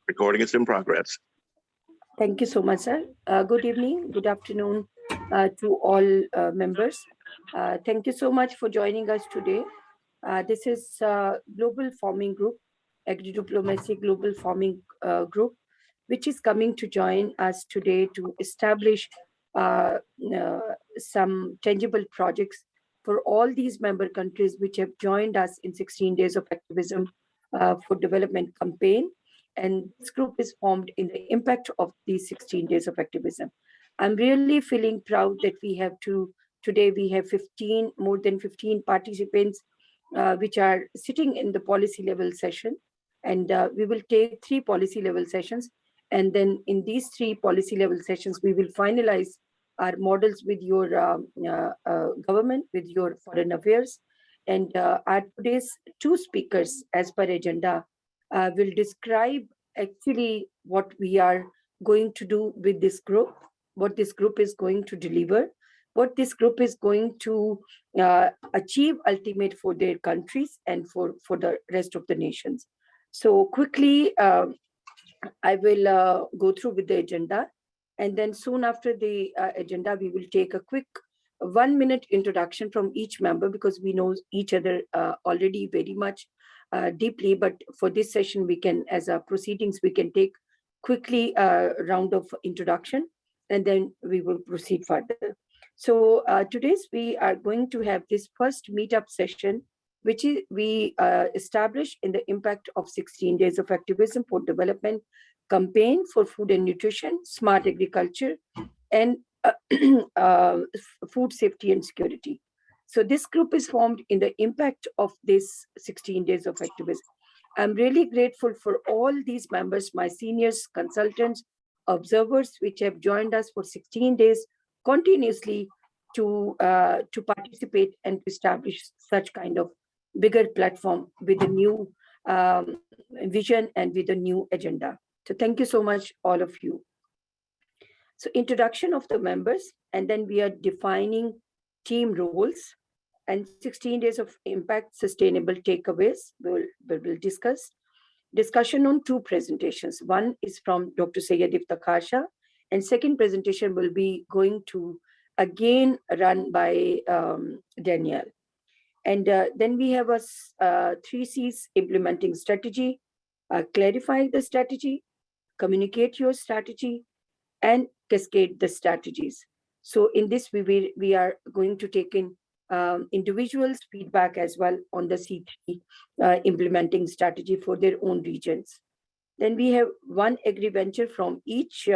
Recording is in progress. Thank you so much, sir. Good evening, good afternoon to all members. Thank you so much for joining us today. This is Global Farming Group, Agri-Diplomacy Global Farming Group, which is coming to join us today to establish some tangible projects for all these member countries which have joined us in 16 days of activism for development campaign. And this group is formed in the impact of these 16 days of activism. I'm really feeling proud that today we have more than 15 participants which are sitting in the policy level session. And we will take 3 policy level sessions. And then in these 3 policy level sessions, we will finalize our models with your government, with your foreign affairs. And our today's 2 speakers as per agenda will describe actually what we are going to do with this group, what this group is going to deliver, what this group is going to achieve ultimate for their countries and for the rest of the nations. So quickly, I will go through with the agenda. And then soon after the agenda, we will take a quick 1-minute introduction from each member because we know each other already very much deeply. But for this session, we can, as a proceedings, we can take quickly a round of introduction and then we will proceed further. So today's we are going to have this first meetup session, which we established in the impact of 16 days of activism for development campaign for food and nutrition, smart agriculture, and food safety and security. So this group is formed in the impact of this 16 days of activism. I'm really grateful for all these members, my seniors, consultants, observers, which have joined us for 16 days continuously to participate and to establish such kind of bigger platform with a new vision and with a new agenda. So thank you so much, all of you. So introduction of the members, and then we are defining team roles and 16 days of impact sustainable takeaways we will discuss. Discussion on 2 presentations. One is from Dr. Iftikhar, and second presentation will be going to again run by Danielle. And then we have a 3 C's implementing strategy, clarify the strategy, communicate your strategy, and cascade the strategies. So in this, we are going to take in individuals' feedback as well on the C3 implementing strategy for their own regions. Then we have 1 agri-venture from each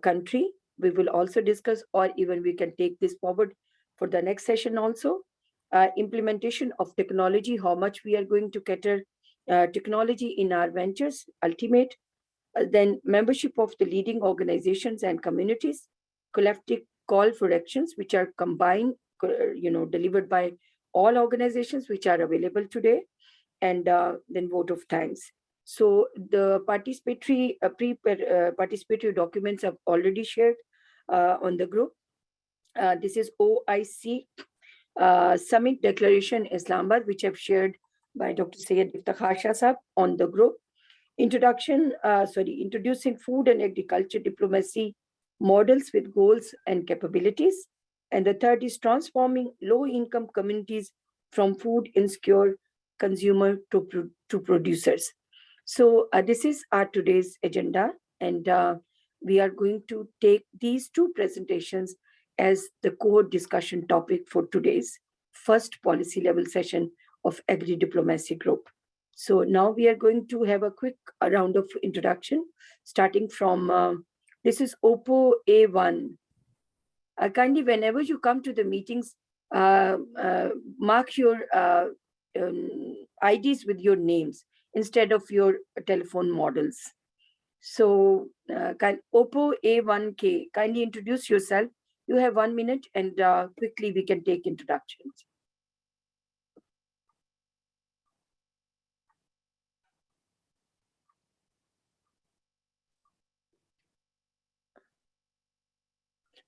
country. We will also discuss, or even we can take this forward for the next session also. Implementation of technology, how much we are going to cater technology in our ventures, ultimate. Then membership of the leading organizations and communities, collective call for actions, which are combined, delivered by all organizations which are available today, and then vote of thanks. So the participatory participatory documents have already shared on the group. This is OIC Summit Declaration Islamabad, which I've shared by Dr. Iftikhar on the group. Introducing food and agriculture diplomacy models with goals and capabilities. And the third is transforming low-income communities from food insecure consumer to producers. So this is our today's agenda, and we are going to take these 2 presentations as the core discussion topic for today's first policy level session of Agri-Diplomacy Group. So now we are going to have a quick round of introduction, starting from, this is Oppo A1. Kindly, whenever you come to the meetings, mark your IDs with your names instead of your telephone models. So Oppo A1K, kindly introduce yourself. You have 1 minute and quickly we can take introductions.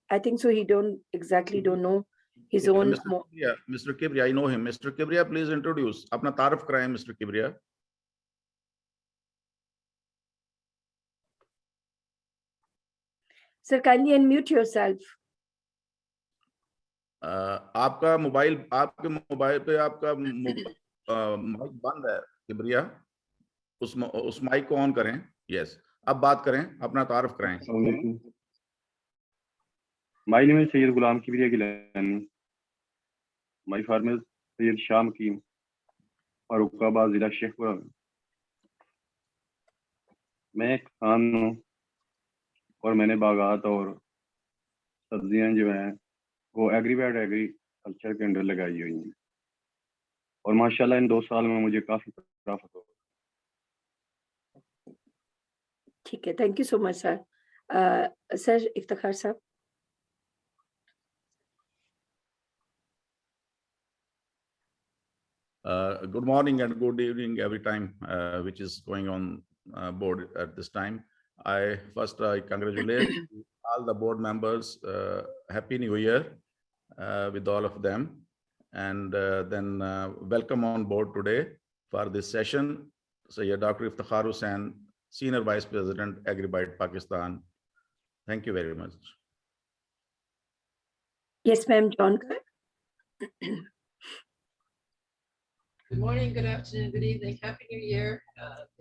I think so. He don't know his own. Mr. Kibriya, I know him. Mr. Kibriya, please introduce. Apna tarif karaye, Mr. Kibriya. Sir, kindly unmute yourself. आपके mobile पे आपका mic बंद है किबरिया, उस mic को on करें। Yes, अब बात करें, अपना तारुफ कराएं। My name is Sayyid Ghulam Kibriya Gilani. My farm is Sayyid Sham Kim, Farrukhabad जिला शेखपुरा में। मैं एक किसान हूँ और मैंने बागात और सब्जियां जो हैं वो एग्रीकल्चर के अंडर लगाई हुई हैं और माशाल्लाह इन 2 साल में मुझे काफी प्रॉफिट हो गया। ठीक है, thank you so much sir. Sir Iftikhar साहब। Good morning and good evening every time which is going on board at this time. I congratulate all the board members. Happy New Year with all of them, and then welcome on board today for this session. Sayyid Dr. Iftikhar Hussain, Senior Vice President, Agri Pakistan. Thank you very much. Yes, ma'am, John. Good morning, good afternoon, good evening, Happy New Year.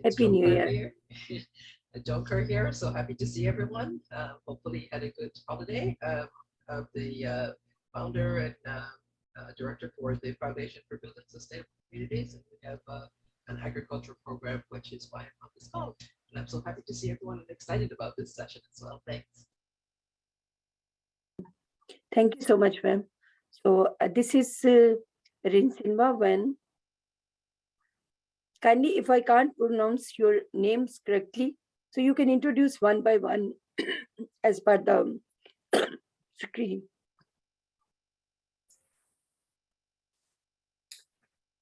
Happy New Year. John Kerr here, so happy to see everyone. Hopefully you had a good holiday. I'm the founder and director for the Foundation for Building Sustainable Communities. And we have an agriculture program, which is why I'm on this call. And I'm so happy to see everyone and excited about this session as well. Thanks. Thank you so much, ma'am. So this is Rinsinva Wen. Kindly, if I can't pronounce your names correctly, so you can introduce one by one as per the screen.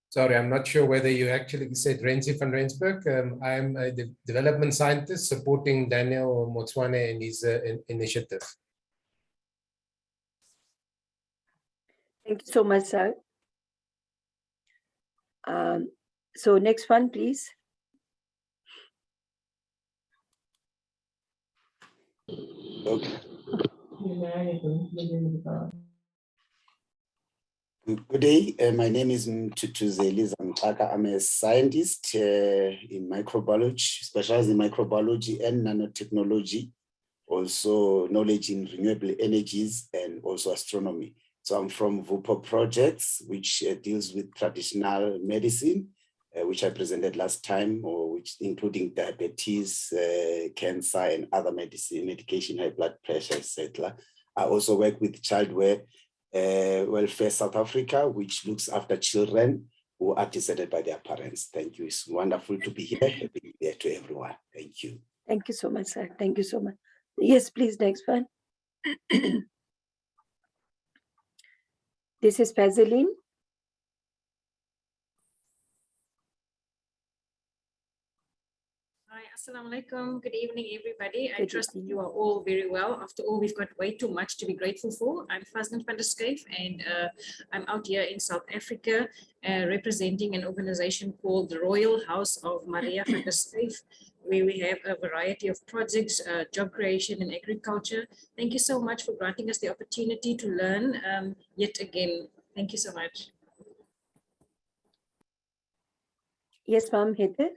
Sorry, I'm not sure whether you actually said Renzi van Rensburg. I'm a development scientist supporting Daniel Motswane in his initiative. Thank you so much, sir. So next one, please. Okay. Good day. My name is Mtutuzeli Zamtaka. I'm a scientist in microbiology, specialized in microbiology and nanotechnology, also knowledge in renewable energies and also astronomy. So I'm from VUPO Projects, which deals with traditional medicine, which I presented last time, or which including diabetes, cancer, and other medication, high blood pressure, etc. I also work with Child Welfare South Africa, which looks after children who are deserted by their parents. Thank you. It's wonderful to be here. Happy New Year to everyone. Thank you. Thank you so much, sir. Thank you so much. Yes, please, next one. This is Fazeline. Hi, Assalamu alaikum. Good evening, everybody. I Good trust evening. you are all very well. After all, we've got way too much to be grateful for. I'm Fazlin van der Schuyf, and I'm out here in South Africa representing an organization called the Royal House of Maria van der Schuyf, where we have a variety of projects, job creation and agriculture. Thank you so much for granting us the opportunity to learn yet again. Thank you so much. Yes, ma'am, Heather.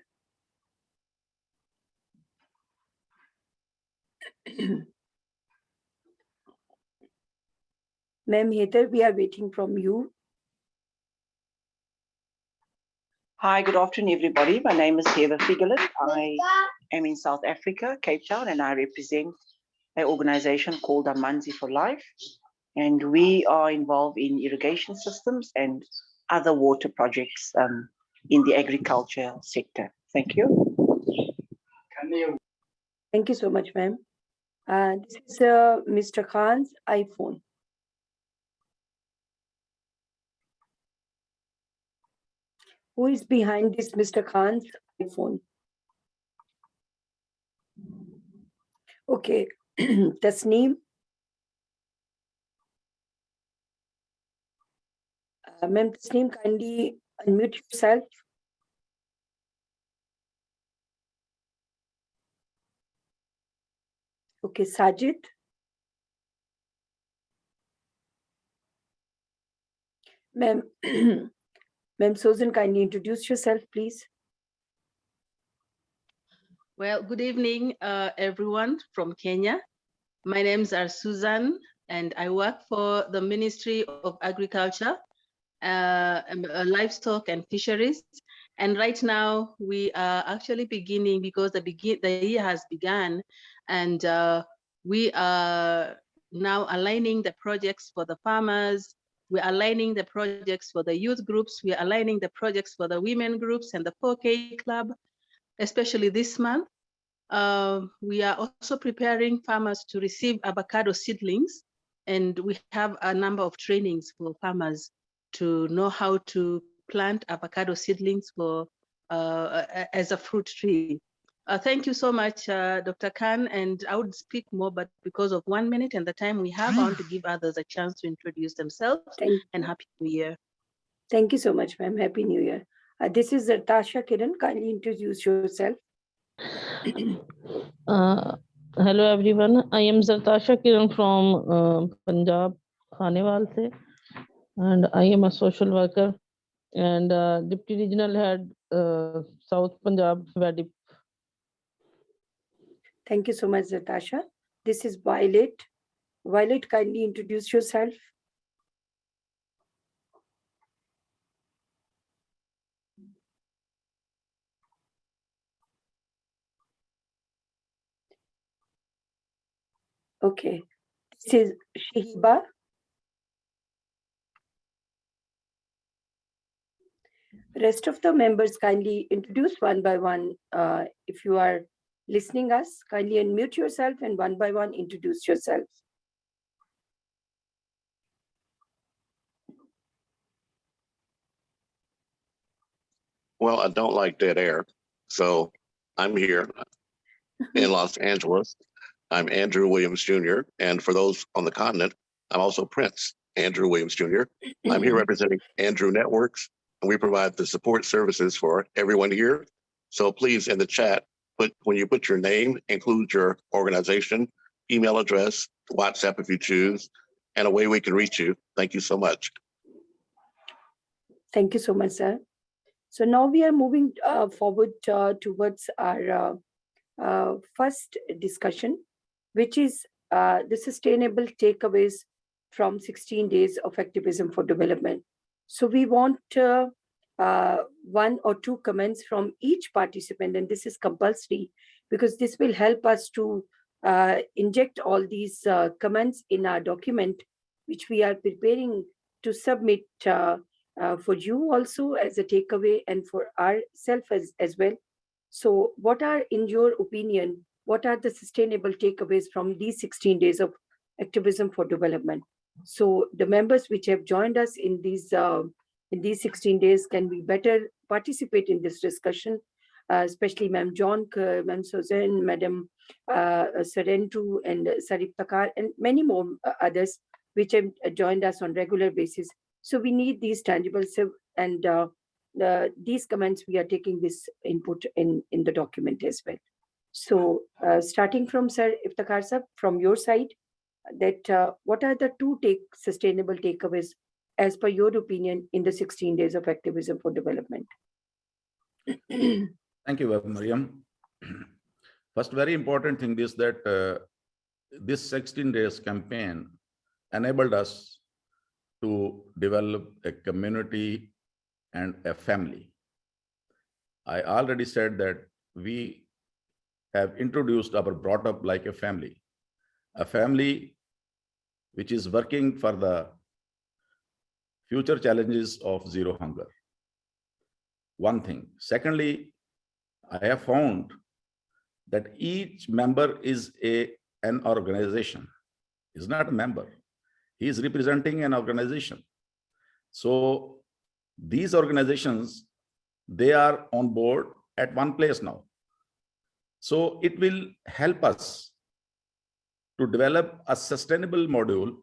Ma'am Heather, we are waiting from you. Hi, good afternoon, everybody. My name is Heather Figelet. I am in South Africa, Cape Town, and I represent an organization called Amanzi for Life. And we are involved in irrigation systems and other water projects in the agriculture sector. Thank you. Thank you so much, ma'am. This is Mr. Khan's iPhone. Who is behind this Mr. Khan's iPhone? Okay, Tasneem. Ma'am Tasneem, kindly unmute yourself. Okay, Sajid. Ma'am, Ma'am Susan, kindly introduce yourself, please. Well, good evening, everyone from Kenya. My names are Susan, and I work for the Ministry of Agriculture, Livestock and Fisheries. And right now, we are actually beginning because the year has begun, and we are now aligning the projects for the farmers. We're aligning the projects for the youth groups. We're aligning the projects for the women groups and the 4K Club, especially this month. We are also preparing farmers to receive avocado seedlings, and we have a number of trainings for farmers to know how to plant avocado seedlings for as a fruit tree. Thank you so much, Dr. Khan, and I would speak more, but because of 1 minute and the time we have, I want to give others a chance to introduce themselves. And Happy New Year. Thank you so much, ma'am. Happy New Year. This is Zartasha Kiran. Kindly introduce yourself. Hello everyone, I am Zartasha Kiran from Punjab, Khanewal se, and I am a social worker and Deputy Regional Head, South Punjab, VADIP. Thank you so much, Zartasha. This is Violet. Violet, kindly introduce yourself. Okay, this is Shihiba. Rest of the members kindly introduce one by one. If you are listening us, kindly unmute yourself and one by one introduce yourself. Well, I don't like dead air, so I'm here in Los Angeles. I'm Andrew Williams Jr., and for those on the continent, I'm also Prince Andrew Williams Jr. I'm here representing Andrew Networks, and we provide the support services for everyone here. So please, in the chat, when you put your name, include your organization, email address, WhatsApp if you choose, and a way we can reach you. Thank you so much. Thank you so much, sir. So now we are moving forward towards our first discussion, which is the sustainable takeaways from 16 days of activism for development. So we want 1 or 2 comments from each participant, and this is compulsory because this will help us to inject all these comments in our document, which we are preparing to submit for you also as a takeaway and for ourselves as well. So what are, in your opinion, what are the sustainable takeaways from these 16 days of activism for development? So the members which have joined us in these 16 days can be better participate in this discussion, especially Ma'am John, Ma'am Suzanne, Madam Sarentu and Sarif Takar, and many more others which have joined us on regular basis. So we need these tangibles, and these comments, we are taking this input in the document as well. So starting from Sir Iftikhar sir, from your side, that what are the 2 sustainable takeaways as per your opinion in the 16 days of activism for development? Thank you, Mariam. First, very important thing is that this 16 days campaign enabled us to develop a community and a family. I already said that we have introduced or brought up like a family which is working for the future challenges of zero hunger. One thing. Secondly, I have found that each member is an organization. He's not a member. He is representing an organization. So these organizations, they are on board at one place now. So it will help us to develop a sustainable module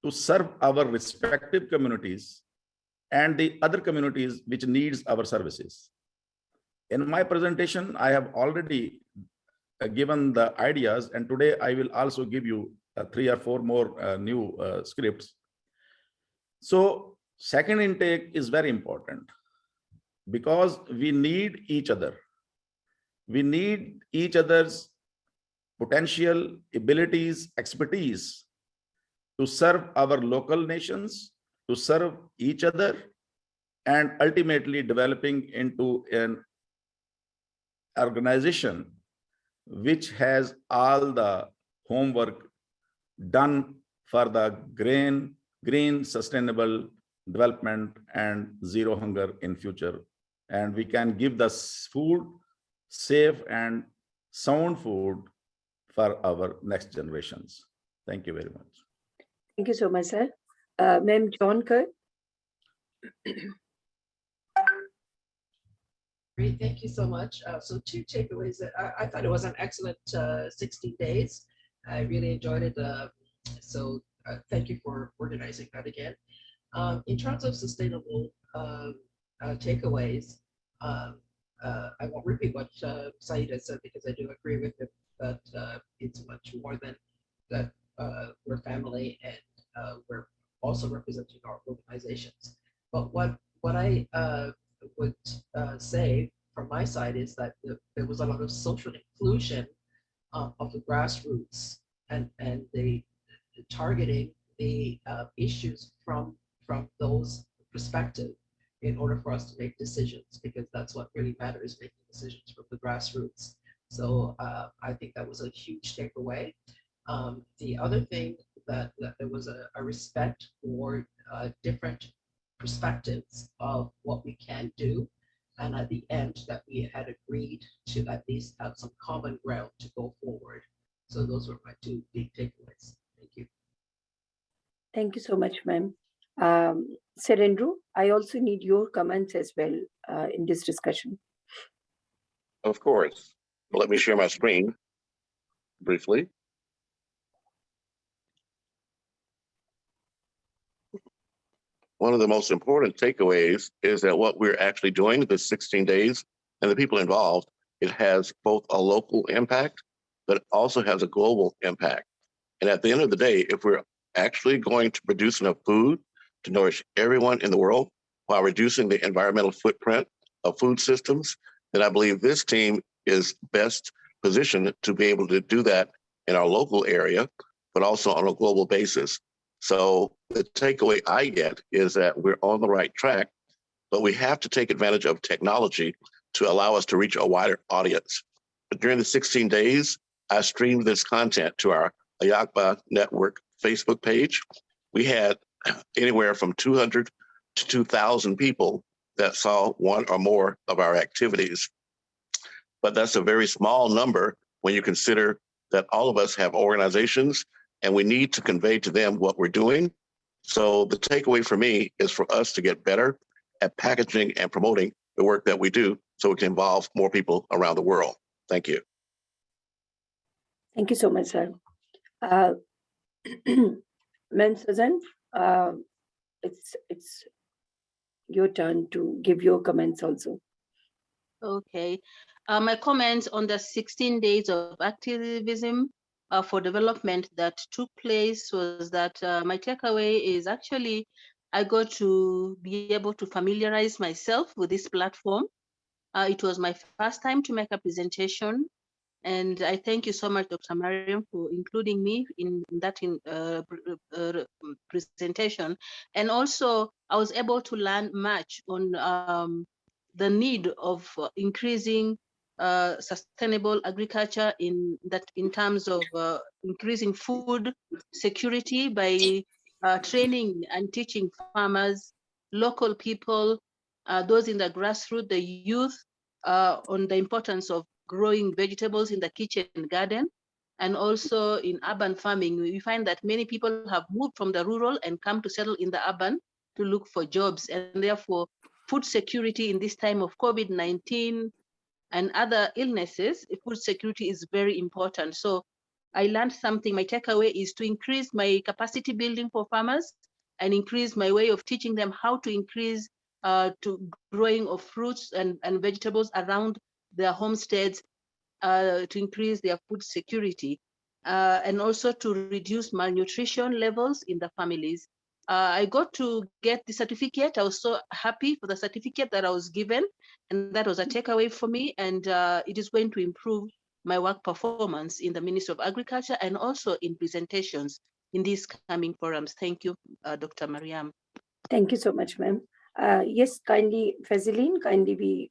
to serve our respective communities and the other communities which needs our services. In my presentation, I have already given the ideas, and today I will also give you 3 or 4 more new scripts. So second intake is very important because we need each other. We need each other's potential, abilities, expertise to serve our local nations, to serve each other, and ultimately developing into an organization which has all the homework done for the green sustainable development and zero hunger in future. And we can give the food, safe and sound food for our next generations. Thank you very much. Thank you so much, sir. Ma'am John Kerr. Great, thank you so much. So two takeaways that I thought it was an excellent 16 days. I really enjoyed it. So thank you for organizing that again. In terms of sustainable takeaways, I won't repeat what Saeed has said because I do agree with him that it's much more than that. We're family and we're also representing our organizations. But what I would say from my side is that there was a lot of social inclusion of the grassroots and the targeting the issues from those perspectives in order for us to make decisions, because that's what really matters, making decisions from the grassroots. So I think that was a huge takeaway. The other thing that there was a respect for different perspectives of what we can do, and at the end that we had agreed to at least have some common ground to go forward. So those were my two big takeaways. Thank you. Thank you so much, ma'am. Sir Andrew, I also need your comments as well in this discussion. Of course. Well, let me share my screen briefly. One of the most important takeaways is that what we're actually doing this 16 days and the people involved, it has both a local impact, but it also has a global impact. And at the end of the day, if we're actually going to produce enough food to nourish everyone in the world while reducing the environmental footprint of food systems, then I believe this team is best positioned to be able to do that in our local area, but also on a global basis. So the takeaway I get is that we're on the right track, but we have to take advantage of technology to allow us to reach a wider audience. But during the 16 days, I streamed this content to our AHIABGA network Facebook page. We had anywhere from 200 to 2,000 people that saw one or more of our activities. But that's a very small number when you consider that all of us have organizations and we need to convey to them what we're doing. So the takeaway for me is for us to get better at packaging and promoting the work that we do so we can involve more people around the world. Thank you. Thank you so much, sir. Ma'am Susan, it's your turn to give your comments also. Okay. My comments on the 16 days of activism for development that took place was that my takeaway is actually I got to be able to familiarize myself with this platform. It was my first time to make a presentation, and I thank you so much, Dr. Mariam, for including me in that presentation. And also, I was able to learn much on the need of increasing sustainable agriculture in terms of increasing food security by training and teaching farmers, local people, those in the grassroots, the youth, on the importance of growing vegetables in the kitchen garden. And also in urban farming, we find that many people have moved from the rural and come to settle in the urban to look for jobs. And therefore, food security in this time of COVID-19 and other illnesses, food security is very important. So I learned something. My takeaway is to increase my capacity building for farmers and increase my way of teaching them how to increase to growing of fruits and vegetables around their homesteads to increase their food security and also to reduce malnutrition levels in the families. I got to get the certificate. I was so happy for the certificate that I was given, and that was a takeaway for me. And it is going to improve my work performance in the Ministry of Agriculture and also in presentations in these coming forums. Thank you, Dr. Mariam. Thank you so much, ma'am. Yes, kindly, Fazilin, kindly we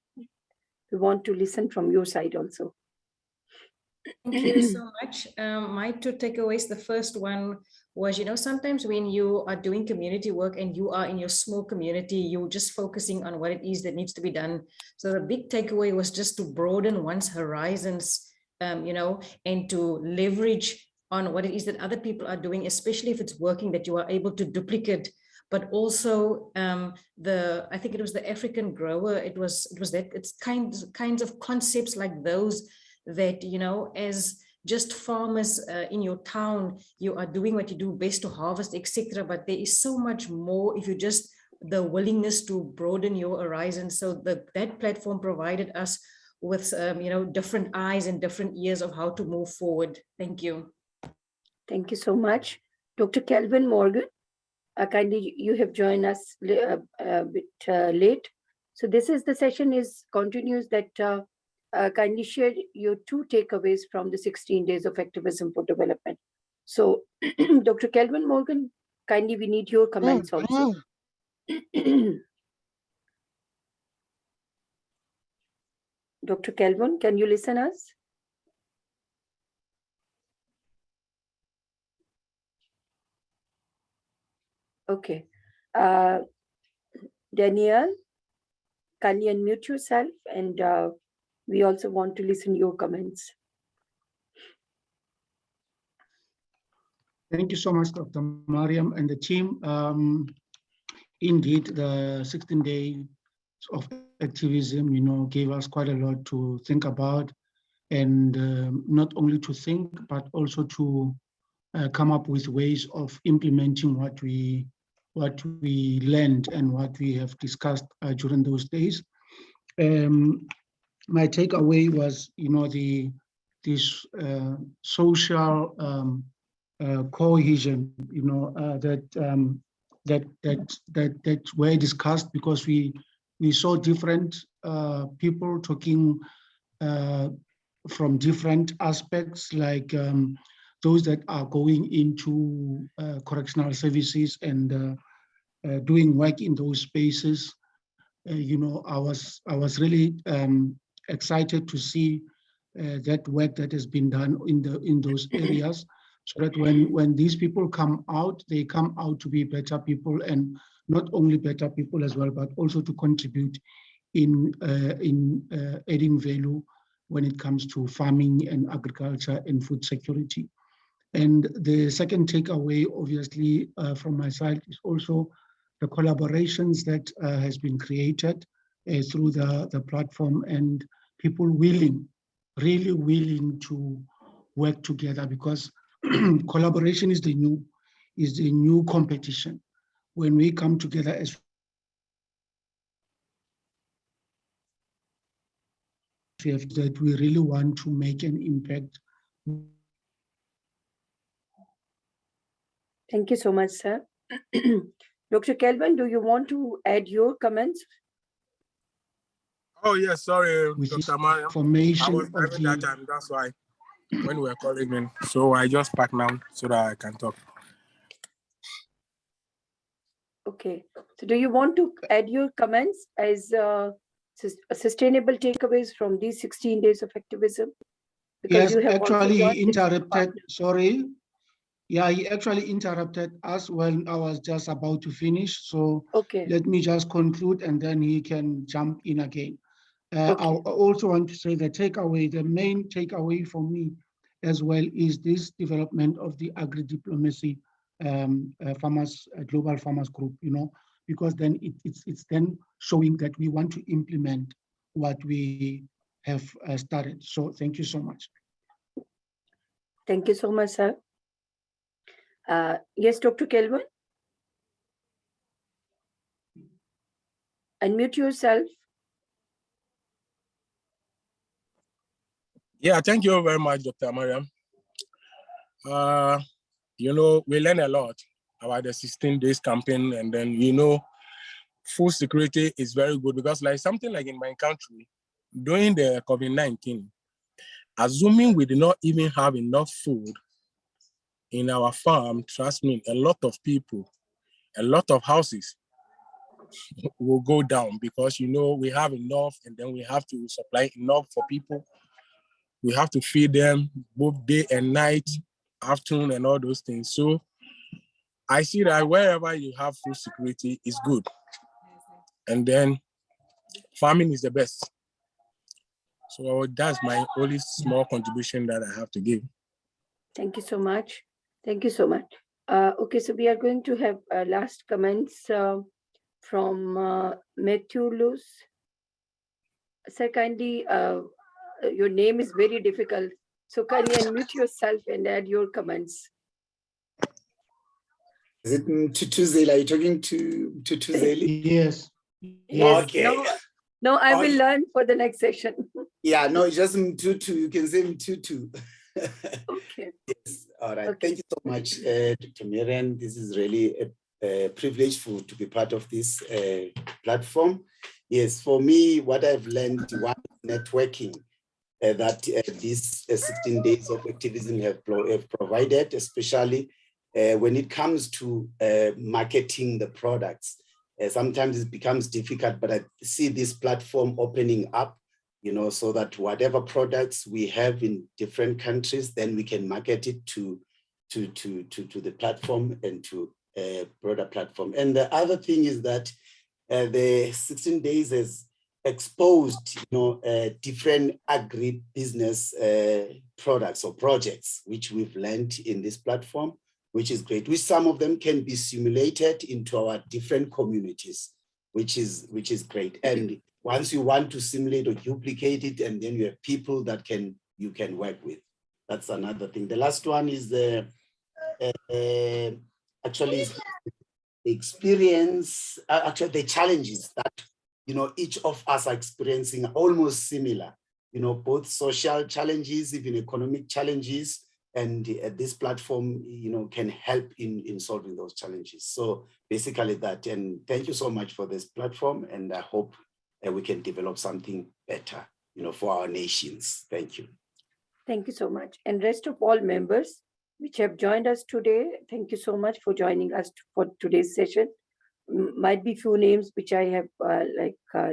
want to listen from your side also. Thank you so much. My two takeaways, the first one was, sometimes when you are doing community work and you are in your small community, you're just focusing on what it is that needs to be done. So the big takeaway was just to broaden one's horizons, and to leverage on what it is that other people are doing, especially if it's working that you are able to duplicate. But also I think it was the African grower. It's kinds of concepts like those that, as just farmers in your town, you are doing what you do best to harvest, etc. But there is so much more if you just the willingness to broaden your horizon. So that platform provided us with different eyes and different ears of how to move forward. Thank you. Thank you so much. Dr. Kelvin Morgan, kindly you have joined us a bit late. So this is the session continues that kindly share your two takeaways from the 16 days of activism for development. So Dr. Kelvin Morgan, kindly we need your comments also. Dr. Kelvin, can you listen us? Okay. Danielle, can you unmute yourself? And we also want to listen to your comments. Thank you so much, Dr. Mariam and the team. Indeed, the 16 days of activism, gave us quite a lot to think about, and not only to think, but also to come up with ways of implementing what we learned and what we have discussed during those days. My takeaway was, this social cohesion, that were discussed, because we saw different people talking from different aspects, like those that are going into correctional services and doing work in those spaces. I was really excited to see that work that has been done in those areas, so that when these people come out, they come out to be better people, and not only better people as well, but also to contribute in adding value when it comes to farming and agriculture and food security. And the second takeaway, obviously, from my side, is also the collaborations that has been created through the platform, and people really willing to work together, because collaboration is the new competition. When we come together as that we really want to make an impact. Thank you so much, sir. Dr. Kelvin, do you want to add your comments? Oh, yes, sorry, Dr. Mariam. I was driving that time, that's why, when we were calling in. So I just packed now so that I can talk. Okay. So do you want to add your comments as sustainable takeaways from these 16 days of activism? Because yes, actually he interrupted, sorry. Yeah, he actually interrupted us when I was just about to finish. So okay, let me just conclude and then he can jump in again. Okay. I also want to say the main takeaway for me as well is this development of the Agri-Diplomacy Global Farmers Group, because then it's then showing that we want to implement what we have started. So thank you so much. Thank you so much, sir. Yes, Dr. Kelvin. Unmute yourself. Yeah, thank you very much, Dr. Mariam. We learn a lot about the 16 days campaign. And then, you know, food security is very good because like something like in my country, during the COVID-19, assuming we did not even have enough food in our farm, trust me, a lot of people, a lot of houses will go down because, you know, we have enough and then we have to supply enough for people. We have to feed them both day and night, afternoon and all those things. So I see that wherever you have food security is good. And then farming is the best. So that's my only small contribution that I have to give. Thank you so much. Thank you so much. Okay, so we are going to have last comments from Metulus. Sir, kindly, your name is very difficult. So can you unmute yourself and add your comments? Is it Tutuzela? Are you talking to Tutuzela? Yes. Yes. Okay. No, I will learn for the next session. Yeah, no, it's just Mtutu. You can say Mtutu. Okay. Yes. All right. Okay. Thank you so much, Dr. Miriam. This is really a privilege to be part of this platform. Yes, for me, what I've learned, one, networking that these 16 days of activism have provided, especially when it comes to marketing the products. Sometimes it becomes difficult, but I see this platform opening up, you know, so that whatever products we have in different countries, then we can market it to the platform and to a broader platform. And the other thing is that the 16 days has exposed, you know, different agri-business products or projects, which we've learned in this platform, which is great, which some of them can be simulated into our different communities, which is great. And once you want to simulate or duplicate it, and then you have people that you can work with. That's another thing. The last one is the experience, actually the challenges that, you know, each of us are experiencing almost similar, you know, both social challenges, even economic challenges, and this platform, you know, can help in solving those challenges. So basically that, and thank you so much for this platform, and I hope we can develop something better, you know, for our nations. Thank you. Thank you so much. And rest of all members which have joined us today, thank you so much for joining us for today's session. Might be few names which I have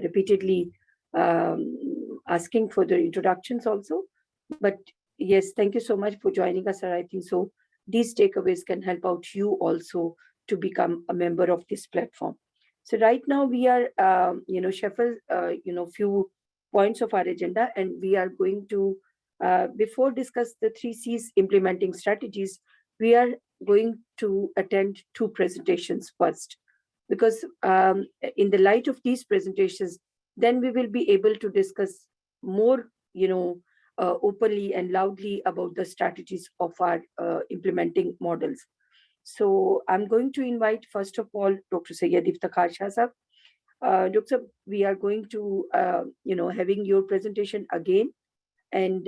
repeatedly asking for the introductions also, but yes, thank you so much for joining us. I think so these takeaways can help out you also to become a member of this platform. So right now we are, shuffle, few points of our agenda, and we are going to, before discuss the 3 C's implementing strategies, we are going to attend 2 presentations first, because in the light of these presentations, then we will be able to discuss more, openly and loudly about the strategies of our implementing models. So I'm going to invite, first of all, Dr. Syed Iftikhar Shah Sahab. Dr. We are going to, having your presentation again, and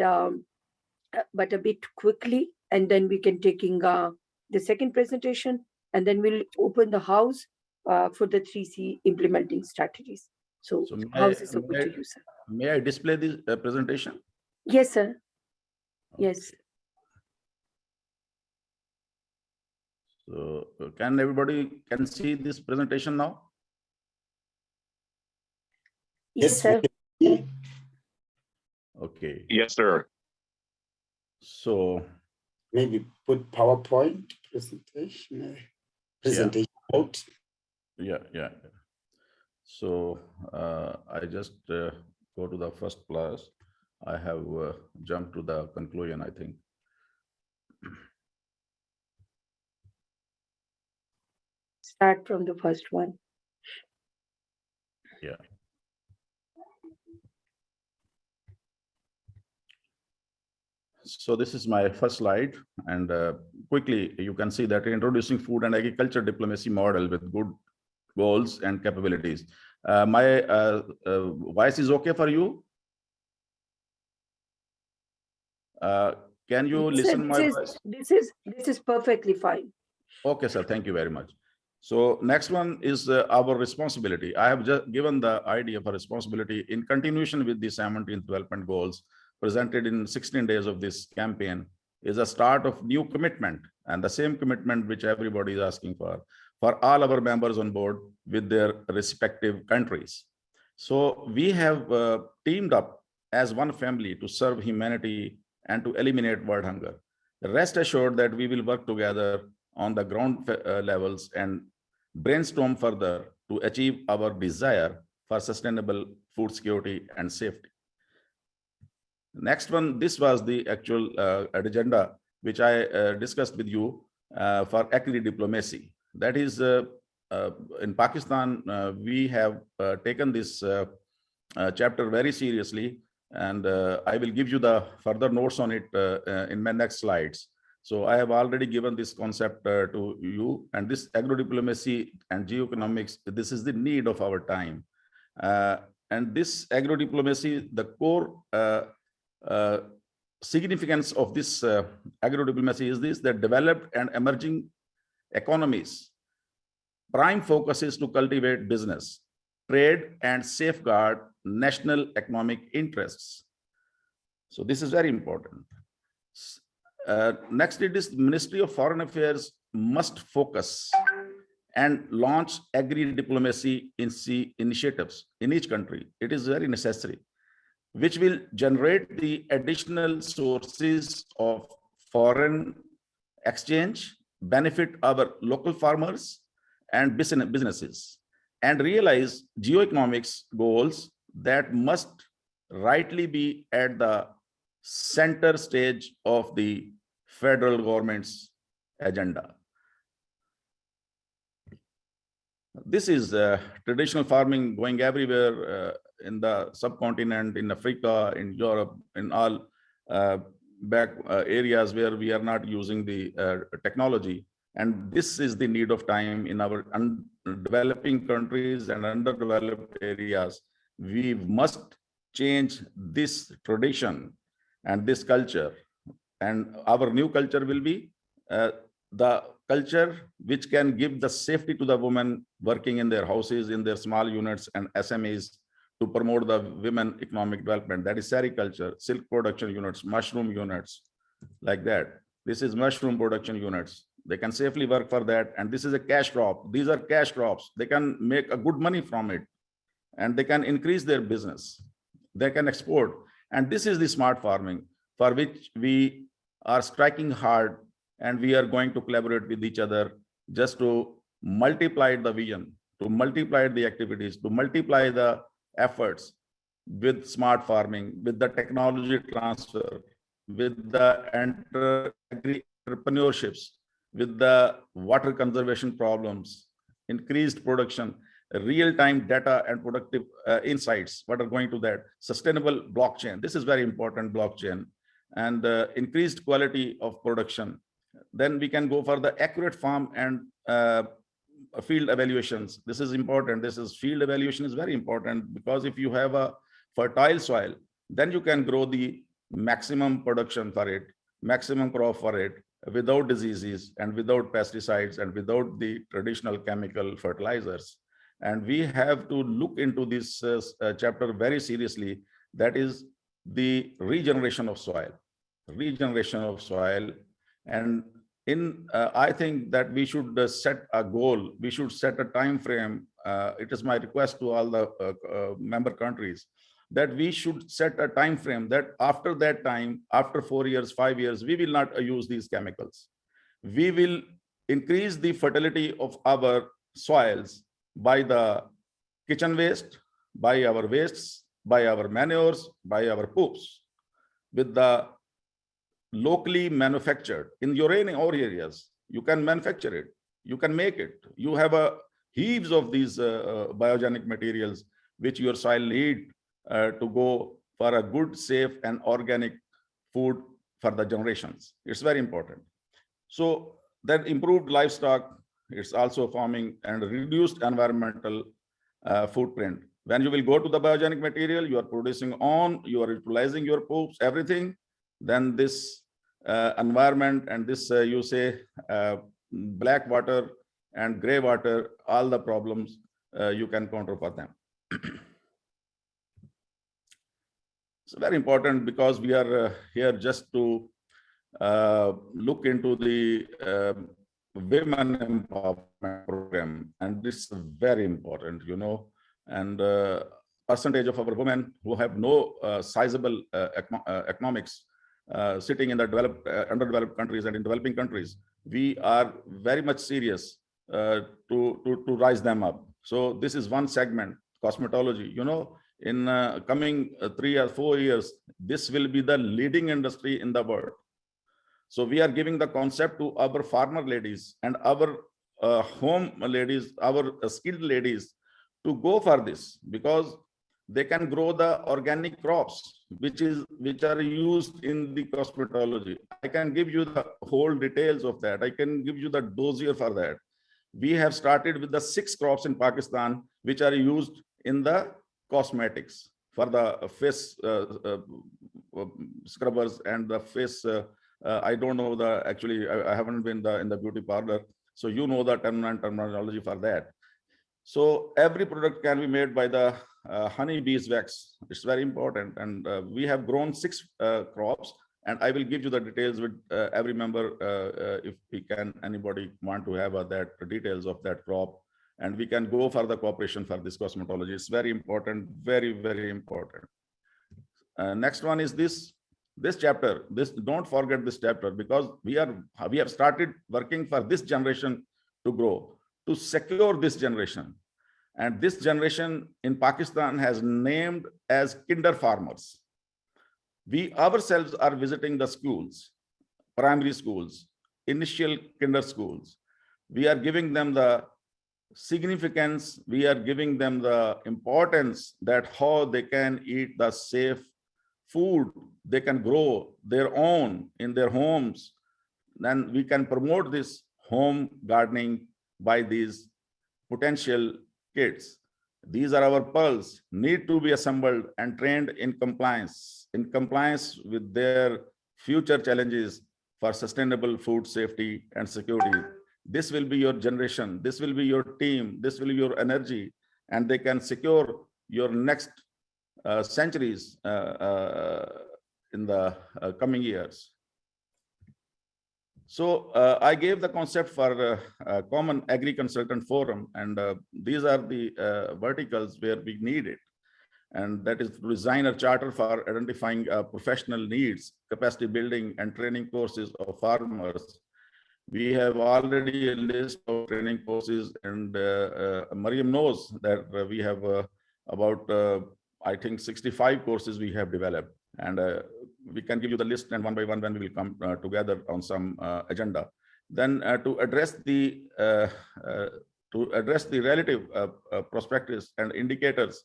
but a bit quickly, and then we can taking the second presentation, and then we'll open the house for the 3C implementing strategies. So house is open to you, sir. May I display this presentation? Yes, sir. Yes. So can everybody can see this presentation now? Yes, sir. Okay. Yes, sir. So maybe put PowerPoint presentation out. Yeah. So I just go to the first class. I have jumped to the conclusion, I think. Start from the first one. Yeah. So this is my first slide, and quickly you can see that introducing food and agriculture diplomacy model with good goals and capabilities. My voice is okay for you? Can you listen my voice? This is perfectly fine. Okay, sir. Thank you very much. So next one is our responsibility. I have just given the idea of a responsibility in continuation with the 17th development goals presented in 16 days of this campaign is a start of new commitment, and the same commitment which everybody is asking for all our members on board with their respective countries. So we have teamed up as one family to serve humanity and to eliminate world hunger. Rest assured that we will work together on the ground levels and brainstorm further to achieve our desire for sustainable food security and safety. Next one, this was the actual agenda which I discussed with you for agri-diplomacy. That is, in Pakistan, we have taken this chapter very seriously, and I will give you the further notes on it in my next slides. So I have already given this concept to you, and this agro-diplomacy and geoeconomics, this is the need of our time. And this agro-diplomacy, the core significance of this agro-diplomacy is this, that developed and emerging economies, prime focus is to cultivate business, trade, and safeguard national economic interests. So this is very important. Next, it is Ministry of Foreign Affairs must focus and launch agri-diplomacy initiatives in each country. It is very necessary, which will generate the additional sources of foreign exchange, benefit our local farmers and businesses, and realize geoeconomics goals that must rightly be at the center stage of the federal government's agenda. This is traditional farming going everywhere in the subcontinent, in Africa, in Europe, in all back areas where we are not using the technology. And this is the need of time in our developing countries and underdeveloped areas. We must change this tradition and this culture. And our new culture will be the culture which can give the safety to the women working in their houses, in their small units and SMEs, to promote the women economic development. That is sericulture, silk production units, mushroom units, like that. This is mushroom production units. They can safely work for that. And this is a cash crop. These are cash crops. They can make a good money from it, and they can increase their business. They can export. And this is the smart farming for which we are striking hard, and we are going to collaborate with each other just to multiply the vision, to multiply the activities, to multiply the efforts with smart farming, with the technology transfer, with the entrepreneurships, with the water conservation problems, increased production, real-time data and productive insights. What are going to that? Sustainable blockchain. This is very important, blockchain, and increased quality of production. Then we can go for the accurate farm and field evaluations. This is important. This is field evaluation is very important, because if you have a fertile soil, then you can grow the maximum production for it, maximum crop for it, without diseases and without pesticides and without the traditional chemical fertilizers. And we have to look into this chapter very seriously. That is the regeneration of soil, regeneration of soil. And in I think that we should set a goal. We should set a time frame. It is my request to all the member countries that we should set a time frame that after that time, after 4 years, 5 years, we will not use these chemicals. We will increase the fertility of our soils by the kitchen waste, by our wastes, by our manures, by our poops, with the locally manufactured in your areas. You can manufacture it, you can make it. You have a heaps of these biogenic materials which your soil need to go for a good, safe, and organic food for the generations. It's very important. So that improved livestock, it's also farming and reduced environmental footprint. When you will go to the biogenic material, you are producing on, you are utilizing your poops, everything, then this environment and this, black water and gray water, all the problems you can counter for them. It's very important because we are here just to look into the women empowerment program, and this is very important, you know, and percentage of our women who have no sizable economics sitting in the developed, underdeveloped countries and in developing countries, we are very much serious to rise them up. So this is one segment, cosmetology. You know, in coming 3 or 4 years, this will be the leading industry in the world. So we are giving the concept to our farmer ladies and our home ladies, our skilled ladies, to go for this, because they can grow the organic crops which are used in the cosmetology. I can give you the whole details of that. I can give you the dossier for that. We have started with the 6 crops in Pakistan which are used in the cosmetics for the face scrubbers and the face. I don't know the, actually I haven't been in the beauty parlor, so you know the terminology for that. So every product can be made by the honey bees wax. It's very important, and we have grown 6 crops, and I will give you the details with every member if we can, anybody want to have that details of that crop, and we can go for the cooperation for this cosmetology. It's very important, very, very important. Next one is this chapter. Don't forget this chapter, because we have started working for this generation to grow, to secure this generation. And this generation in Pakistan has named as kinder farmers. We ourselves are visiting the schools, primary schools, initial kinder schools. We are giving them the significance, we are giving them the importance that how they can eat the safe food, they can grow their own in their homes. Then we can promote this home gardening by these potential kids. These are our pearls, need to be assembled and trained in compliance with their future challenges for sustainable food safety and security. This will be your generation, this will be your team, this will be your energy, and they can secure your next centuries in the coming years. So I gave the concept for a common agri-consultant forum, and these are the verticals where we need it. And that is to design a charter for identifying professional needs, capacity building and training courses of farmers. We have already a list of training courses, and Mariam knows that we have about, I think, 65 courses we have developed. And we can give you the list, and one by one when we will come together on some agenda. Then to address the relative prospectus and indicators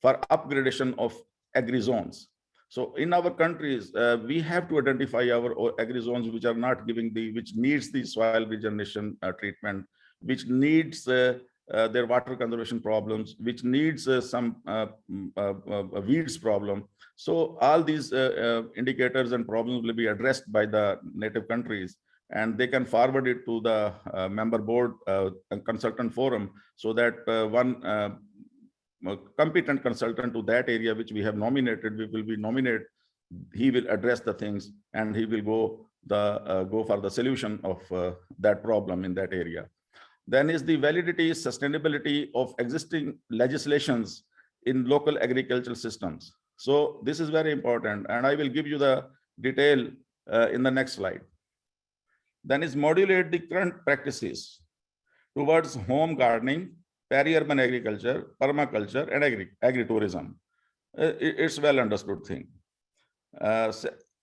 for upgradation of agri zones. So in our countries, we have to identify our agri zones which are not giving which needs the soil regeneration treatment, which needs their water conservation problems, which needs some weeds problem. So all these indicators and problems will be addressed by the native countries, and they can forward it to the member board and consultant forum, so that one competent consultant to that area which we have nominated, we will be nominated, he will address the things, and he will go for the solution of that problem in that area. Then is the validity, sustainability of existing legislations in local agricultural systems. So this is very important, and I will give you the detail in the next slide. Then is modulate the current practices towards home gardening, peri-urban agriculture, permaculture, and agritourism. It's well understood thing.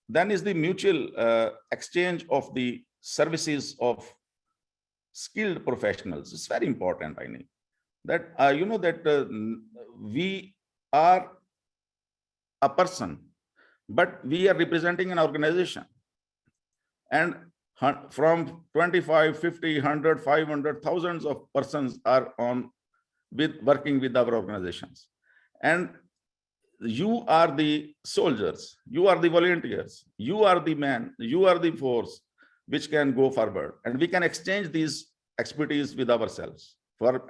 Then is the mutual exchange of the services of skilled professionals. It's very important, I mean, that you know that we are a person, but we are representing an organization. And from 25, 50, 100, 500, thousands of persons are working with our organizations. And you are the soldiers, you are the volunteers, you are the man, you are the force which can go forward. And we can exchange these expertise with ourselves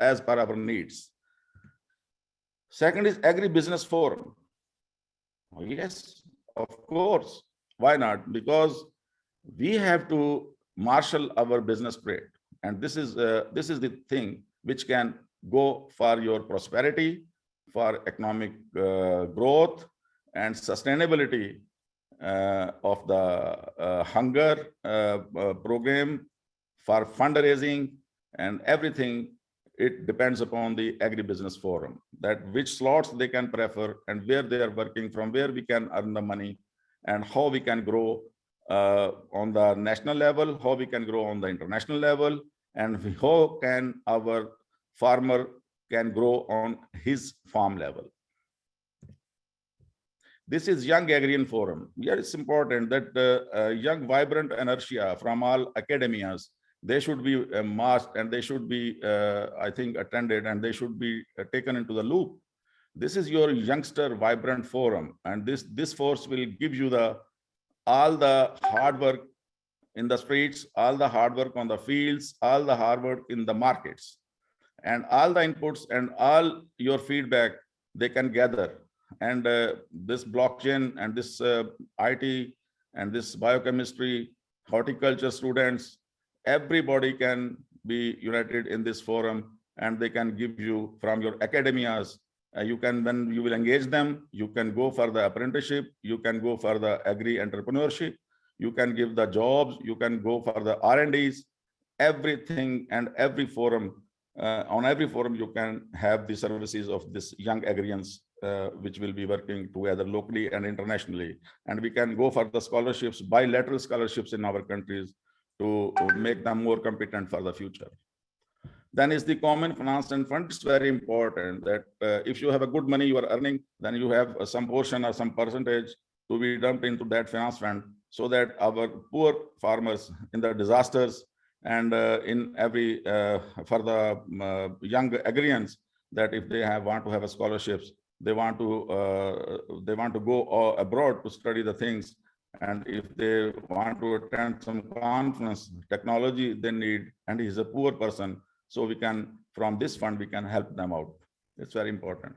as per our needs. Second is Agri-Business Forum. Oh, yes, of course. Why not? Because we have to marshal our business trade. And this is the thing which can go for your prosperity, for economic growth and sustainability of the hunger program, for fundraising and everything. It depends upon the Agri-Business Forum, that which slots they can prefer and where they are working, from where we can earn the money, and how we can grow on the national level, how we can grow on the international level, and how can our farmer can grow on his farm level. This is Young Agrarian Forum. Here it's important that young, vibrant inertia from all academias, they should be masked and they should be, I think, attended, and they should be taken into the loop. This is your youngster vibrant forum, and this force will give you all the hard work in the streets, all the hard work on the fields, all the hard work in the markets, and all the inputs and all your feedback they can gather. And this blockchain and this IT and this biochemistry, horticulture students, everybody can be united in this forum, and they can give you from your academias. You can, when you will engage them, you can go for the apprenticeship, you can go for the agri entrepreneurship, you can give the jobs, you can go for the R&Ds, everything. And every forum, on every forum, you can have the services of this young agrarians, which will be working together locally and internationally. And we can go for the scholarships, bilateral scholarships in our countries, to make them more competent for the future. Then is the common finance and fund. It's very important that if you have a good money you are earning, then you have some portion or some percentage to be dumped into that finance fund, so that our poor farmers in the disasters and in every for the young agrarians, that if they want to have a scholarships, they want to go abroad to study the things. And if they want to attend some conference, technology they need, and he's a poor person, so we can, from this fund, we can help them out. It's very important.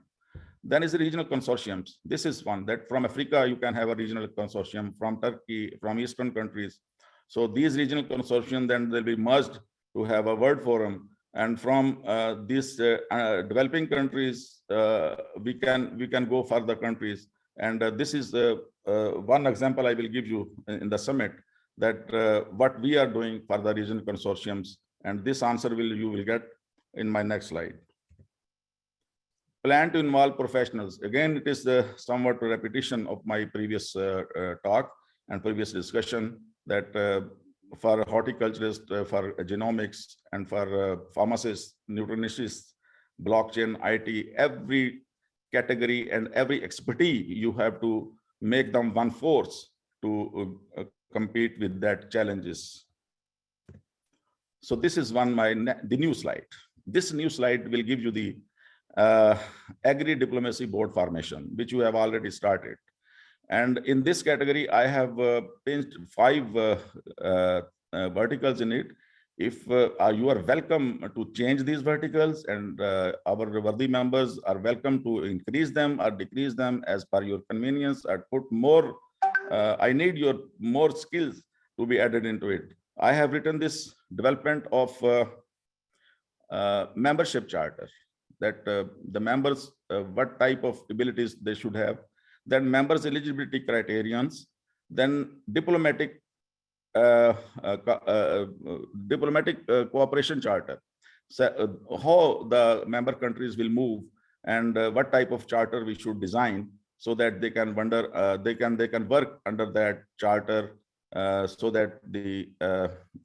Then is the regional consortiums. This is one that from Africa, you can have a regional consortium, from Turkey, from Eastern countries. So these regional consortium, then they'll be merged to have a world forum. And from these developing countries, we can go further countries. And this is one example I will give you in the summit, that what we are doing for the regional consortiums. And this answer you will get in my next slide. Plan to involve professionals. Again, it is somewhat a repetition of my previous talk and previous discussion, that for horticulturists, for genomics, and for pharmacists, nutritionists, blockchain, IT, every category and every expertise, you have to make them one force to compete with that challenges. So this is the new slide. This new slide will give you the Agri-Diplomacy board formation, which you have already started. And in this category, I have pinched 5 verticals in it. If you are welcome to change these verticals, and our worthy members are welcome to increase them or decrease them as per your convenience, or put more, I need your more skills to be added into it. I have written this development of membership charter, that the members, what type of abilities they should have, then members eligibility criterions, then diplomatic cooperation charter, so how the member countries will move, and what type of charter we should design, so that they can they can work under that charter, so that the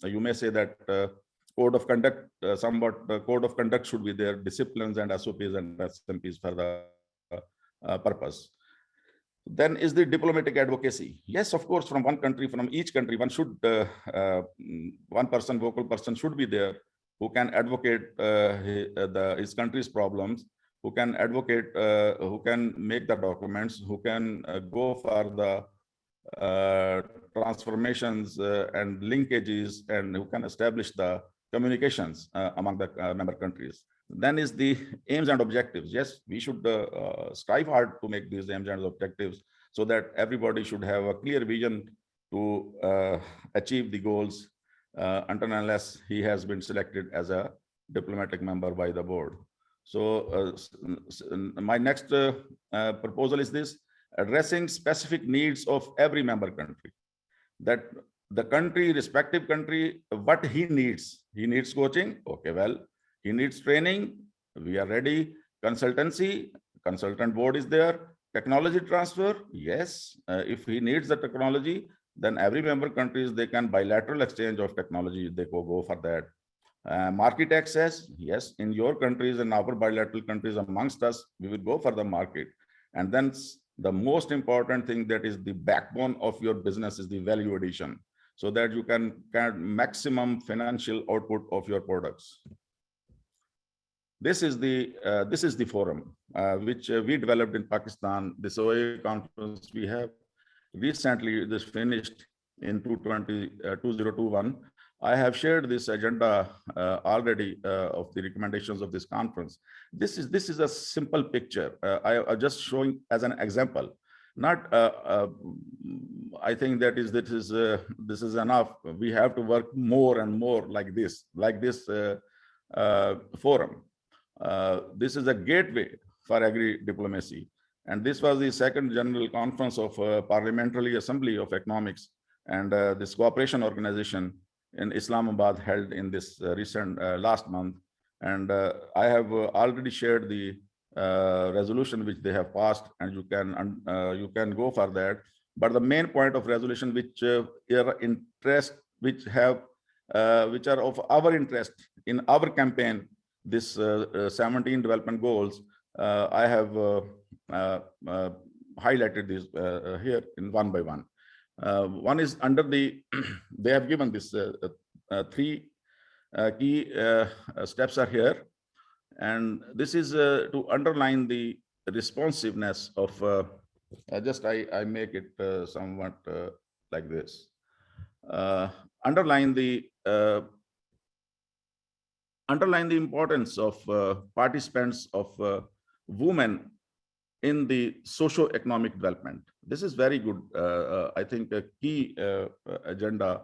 you may say that code of conduct, somewhat code of conduct should be there, disciplines and SOPs and SMPs for the purpose. Then is the diplomatic advocacy. Yes, of course, from one country, from each country, one should, one person, vocal person should be there, who can advocate his country's problems, who can advocate, who can make the documents, who can go for the transformations and linkages, and who can establish the communications among the member countries. Then is the aims and objectives. Yes, we should strive hard to make these aims and objectives so that everybody should have a clear vision to achieve the goals until and unless he has been selected as a diplomatic member by the board. So my next proposal is this: addressing specific needs of every member country. That the country, respective country, what he needs. He needs coaching. Okay, well, he needs training. We are ready. Consultancy, consultant board is there. Technology transfer. Yes, if he needs the technology, then every member countries, they can bilateral exchange of technology. They go for that. Market access. Yes, in your countries and our bilateral countries amongst us, we will go for the market. And then the most important thing that is the backbone of your business is the value addition, so that you can get maximum financial output of your products. This is the forum which we developed in Pakistan. This OA conference we have recently this finished in 2021. I have shared this agenda already of the recommendations of this conference. This is a simple picture. I am just showing as an example. Not, I think that this is enough. We have to work more and more like this forum. This is a gateway for agri-diplomacy. And this was the second general conference of Parliamentary Assembly of Economics and this cooperation organization in Islamabad held in this recent last month. And I have already shared the resolution which they have passed, and you can go for that. But the main point of resolution which are which are of our interest in our campaign, this 17 development goals, I have highlighted these here in one by one. One is under the, they have given this three key steps are here. And this is to underline the responsiveness of, I make it somewhat like this. Underline the importance of participants of women in the socio-economic development. This is very good, I think, a key agenda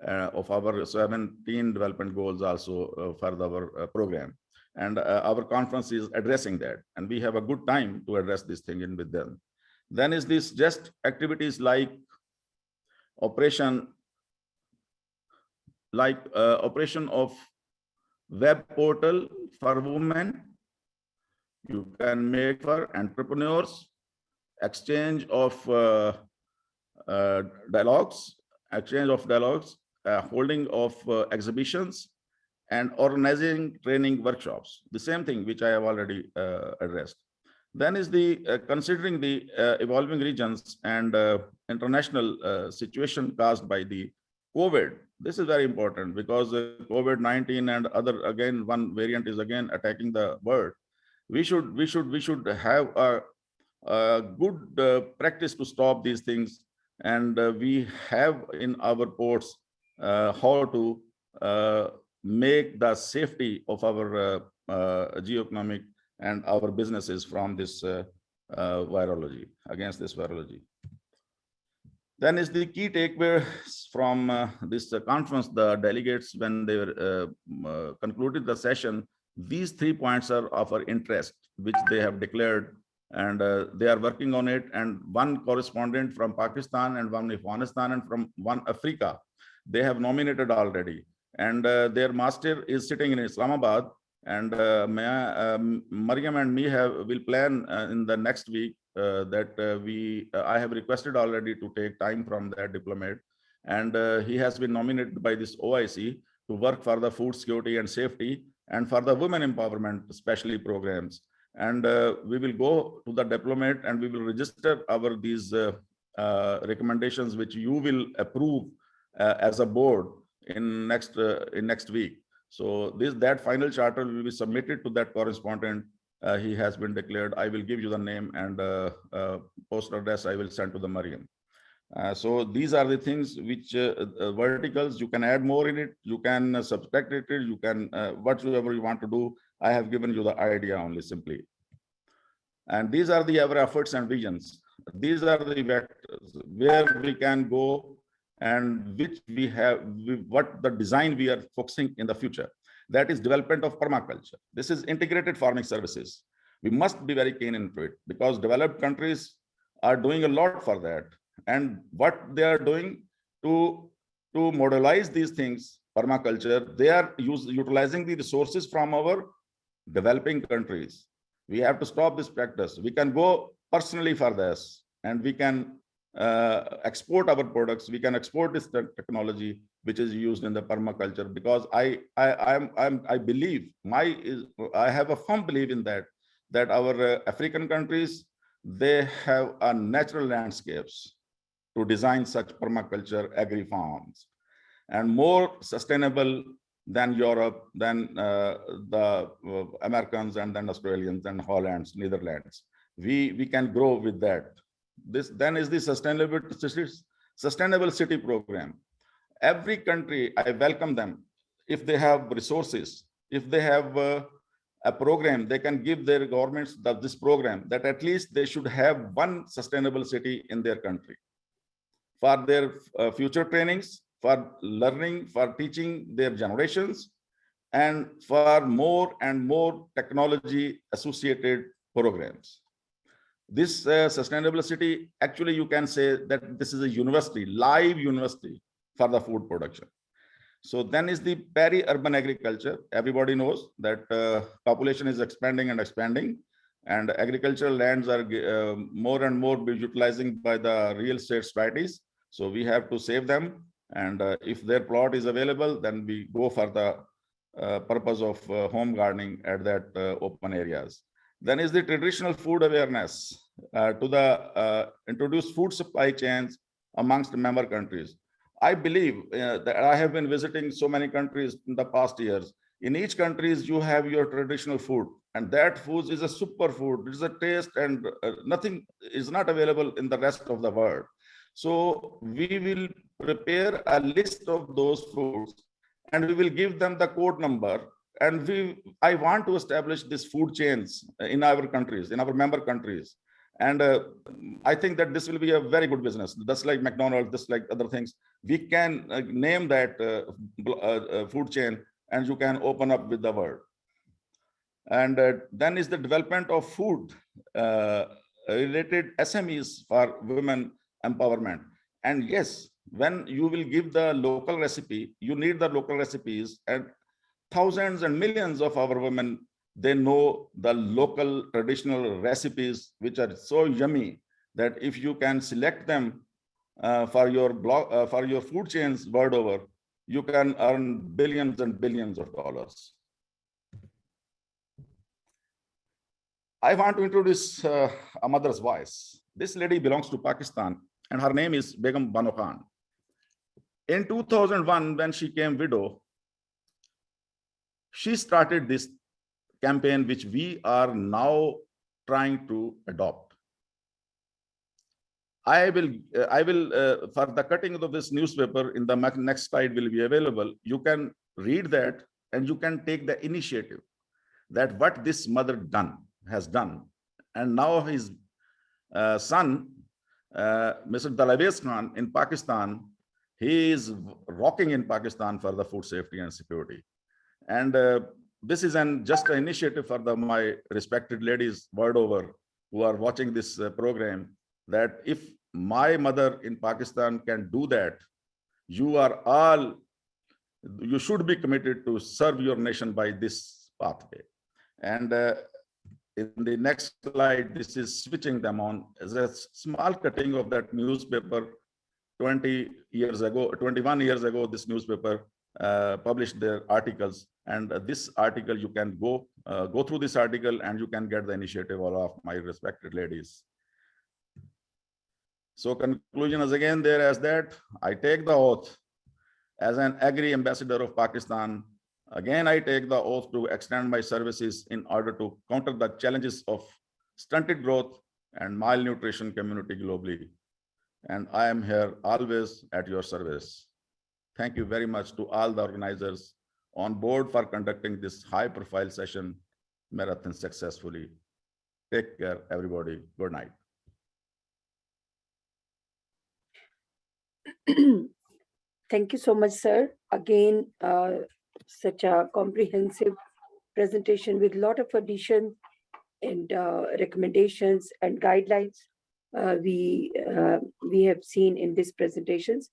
of our 17 development goals also for our program. And our conference is addressing that. And we have a good time to address this thing in with them. Then is this just activities like operation of web portal for women. You can make for entrepreneurs, exchange of dialogues, holding of exhibitions, and organizing training workshops. The same thing which I have already addressed. Then is the considering the evolving regions and international situation caused by the COVID. This is very important because COVID-19 and other, again, one variant is again attacking the world. We should have a good practice to stop these things, and we have in our ports how to make the safety of our geoeconomic and our businesses from this virology, against this virology. Then is the key takeaway from this conference. The delegates, when they concluded the session, these 3 points are of our interest, which they have declared, and they are working on it. And one correspondent from Pakistan and one Afghanistan and from one Africa, they have nominated already. And their master is sitting in Islamabad. And Mariam and me will plan in the next week that I have requested already to take time from that diplomat. And he has been nominated by this OIC to work for the food security and safety and for the women empowerment, especially programs. And we will go to the diplomat and we will register these recommendations, which you will approve as a board in next week. So that final charter will be submitted to that correspondent. He has been declared. I will give you the name and postal address I will send to the Mariam. So these are the things which verticals, you can add more in it, you can subtract it, you can whatever you want to do. I have given you the idea only simply. And these are the our efforts and visions. These are the vectors where we can go and which we have, what the design we are focusing in the future. That is development of permaculture. This is integrated farming services. We must be very keen into it because developed countries are doing a lot for that. And what they are doing to modelize these things, permaculture, they are utilizing the resources from our developing countries. We have to stop this practice. We can go personally for this, and we can export our products. We can export this technology which is used in the permaculture, because I believe I have a firm belief in that our African countries, they have a natural landscapes to design such permaculture agri farms, and more sustainable than Europe, than the Americans, and then Australians, and Hollands, Netherlands. We can grow with that. This then is the sustainable city program. Every country, I welcome them. If they have resources, if they have a program, they can give their governments this program, that at least they should have one sustainable city in their country for their future trainings, for learning, for teaching their generations, and for more and more technology associated programs. This sustainable city, actually you can say that this is a university, live university for the food production. So then is the peri-urban agriculture. Everybody knows that population is expanding and expanding, and agricultural lands are more and more utilizing by the real estate societies. So we have to save them. And if their plot is available, then we go for the purpose of home gardening at that open areas. Then is the traditional food awareness to the introduce food supply chains amongst member countries. I believe that I have been visiting so many countries in the past years. In each country, you have your traditional food, and that food is a super food. It is a taste, and nothing is not available in the rest of the world. So we will prepare a list of those foods, and we will give them the code number. And I want to establish these food chains in our countries, in our member countries. And I think that this will be a very good business, just like McDonald's, just like other things. We can name that food chain, and you can open up with the world. And then is the development of food related SMEs for women empowerment. And yes, when you will give the local recipe, you need the local recipes, and thousands and millions of our women, they know the local traditional recipes, which are so yummy that if you can select them for your blog, for your food chains world over, you can earn billions and billions of dollars. I want to introduce a mother's voice. This lady belongs to Pakistan, and her name is Begum Bano Khan. In 2001, when she came widow, she started this campaign, which we are now trying to adopt. I will for the cutting of this newspaper in the next slide will be available. You can read that, and you can take the initiative that what this mother has done. And now his son, Mr. Dalawes Khan in Pakistan, he is rocking in Pakistan for the food safety and security. And this is just an initiative for my respected ladies world over who are watching this program, that if my mother in Pakistan can do that, you should be committed to serve your nation by this pathway. And in the next slide, this is switching them on as a small cutting of that newspaper. 21 years ago, this newspaper published their articles, and this article, you can go through this article, and you can get the initiative all of my respected ladies. So conclusion is again there as that I take the oath as an Agri ambassador of Pakistan. Again, I take the oath to extend my services in order to counter the challenges of stunted growth and malnutrition community globally. and I am here always at your service. Thank you very much to all the organizers on board for conducting this high-profile session marathon successfully. Take care, everybody. Good night. Thank you so much, sir. Again, such a comprehensive presentation with a lot of addition and recommendations and guidelines we have seen in these presentations.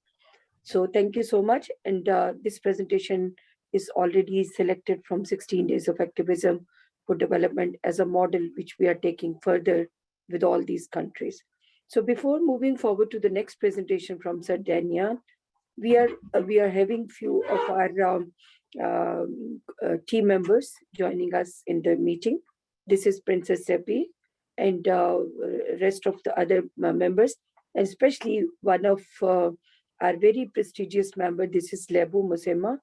So thank you so much. And this presentation is already selected from 16 Days of Activism for Development as a model, which we are taking further with all these countries. So before moving forward to the next presentation from Sir Danya, we are having few of our team members joining us in the meeting. This is Princess Seppi and rest of the other members, and especially one of our very prestigious member. This is Lebu Musema.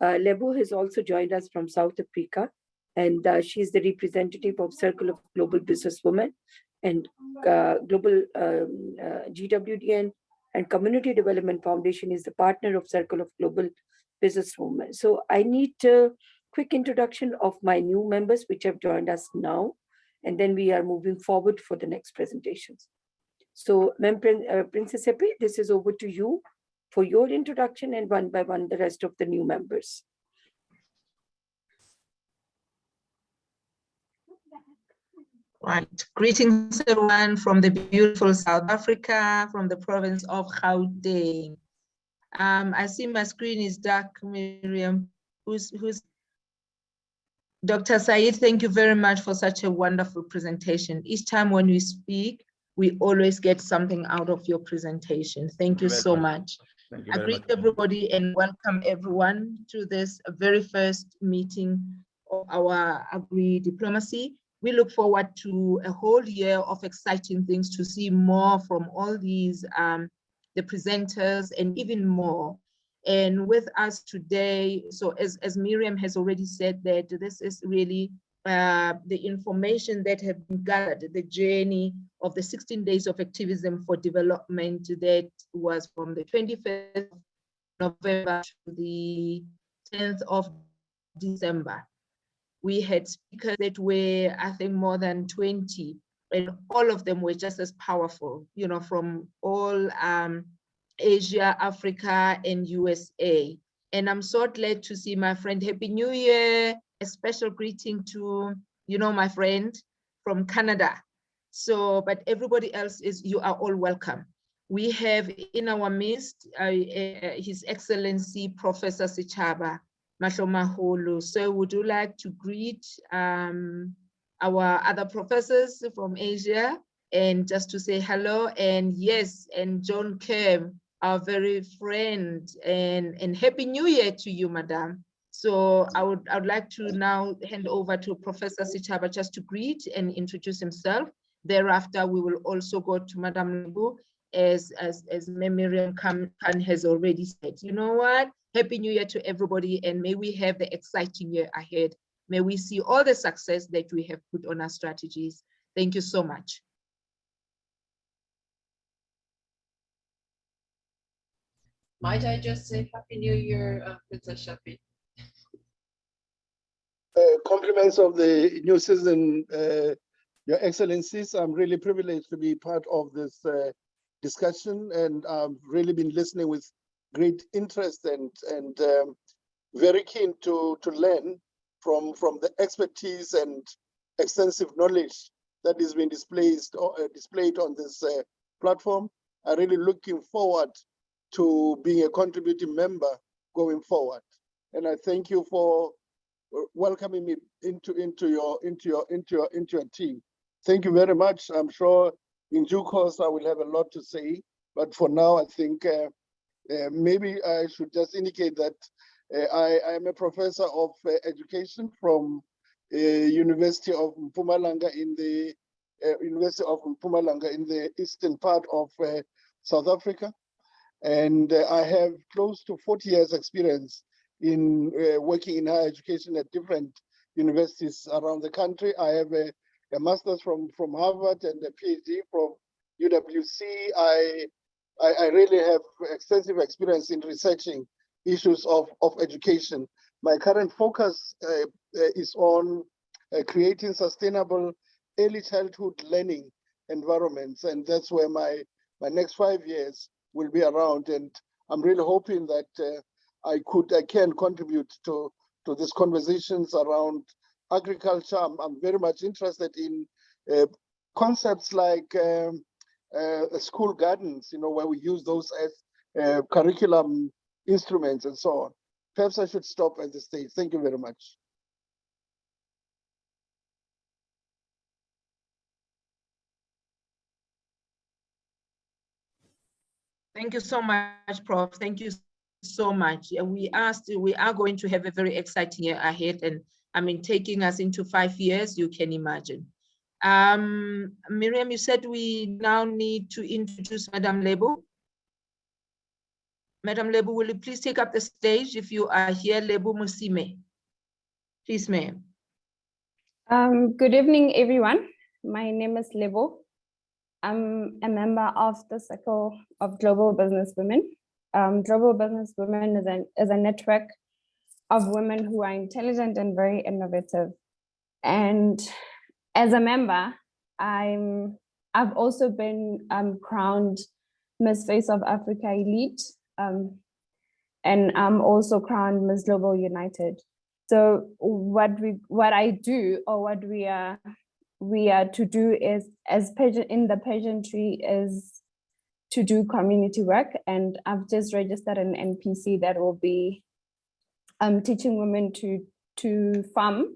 Lebu has also joined us from South Africa, and she is the representative of Circle of Global Businesswomen and Global GWDN and Community Development Foundation is the partner of Circle of Global Businesswomen. So I need a quick introduction of my new members, which have joined us now, and then we are moving forward for the next presentations. So Princess Seppi, this is over to you for your introduction, and one by one, the rest of the new members. Right. Greetings, everyone, from the beautiful South Africa, from the province of Gauteng. I see my screen is dark, Miriam. Who's Dr. Said, thank you very much for such a wonderful presentation. Each time when we speak, we always get something out of your presentation. Thank you so much. I greet everybody and welcome everyone to this very first meeting of our Agri-Diplomacy. We look forward to a whole year of exciting things to see more from all these, the presenters and even more. And with us today, so as Miriam has already said, that this is really the information that have been gathered, the journey of the 16 days of activism for development that was from the 21st of November to the 10th of December. We had speakers that were, I think, more than 20, and all of them were just as powerful, you know, from all Asia, Africa, and USA. And I'm so glad to see my friend. Happy New Year. A special greeting to, you know, my friend from Canada. So, but everybody else you are all welcome. We have in our midst His Excellency Professor Sichaba Mahlomaholo. So would you like to greet our other professors from Asia and just to say hello? And yes, and John Kerr, our very friend, and Happy New Year to you, Madam. So I would like to now hand over to Professor Sichaba just to greet and introduce himself. Thereafter, we will also go to Madam Lebu, as Miriam Khan has already said. You know what? Happy New Year to everybody, and may we have the exciting year ahead. May we see all the success that we have put on our strategies. Thank you so much. Might I just say Happy New Year, Princess Shafi? Compliments of the new season, Your Excellencies. I'm really privileged to be part of this discussion, and I've really been listening with great interest and very keen to learn from the expertise and extensive knowledge that is being displayed on this platform. I'm really looking forward to being a contributing member going forward, and I thank you for welcoming me into your team. Thank you very much. I'm sure in due course I will have a lot to say, but for now I think maybe I should just indicate that I am a professor of education from University of Mpumalanga in the eastern part of South Africa, and I have close to 40 years experience in working in higher education at different universities around the country. I have a master's from Harvard and a PhD from UWC. I I really have extensive experience in researching issues of education. My current focus is on creating sustainable early childhood learning environments, and that's where my next 5 years will be around. And I'm really hoping that I can contribute to these conversations around agriculture. I'm very much interested in concepts like school gardens, where we use those as curriculum instruments and so on. Perhaps I should stop at this stage. Thank you very much. Thank you so much, Prof. Thank you so much. We are going to have a very exciting year ahead, and I mean, taking us into 5 years, you can imagine. Miriam, you said we now need to introduce Madam Lebo. Madam Lebo, will you please take up the stage if you are here, Lebo Musime? Please, ma'am. Good evening, everyone. My name is Lebo. I'm a member of the Circle of Global Business Women. Global Business Women is a network of women who are intelligent and very innovative. And as a member, I've also been crowned Miss Face of Africa Elite, and I'm also crowned Miss Global United. So what I do, or what we are to do is, in the pageantry, is to do community work. And I've just registered an NPC that will be teaching women to farm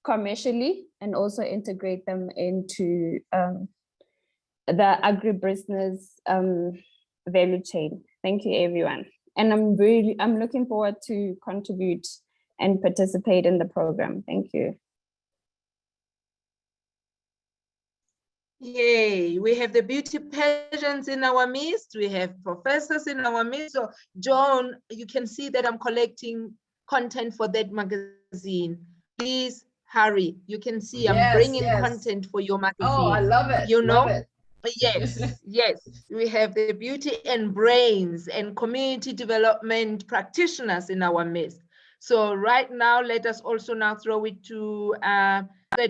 commercially and also integrate them into the agribusiness value chain. Thank you, everyone. And I'm looking forward to contribute and participate in the program. Thank you. Yay, we have the beauty pageants in our midst. We have professors in our midst. So John, you can see that I'm collecting content for that magazine. Please hurry. You can see I'm bringing content for your magazine. Oh, I love it. You know? Love it. Yes, yes. We have the beauty and brains and community development practitioners in our midst. So right now, let us also now throw it to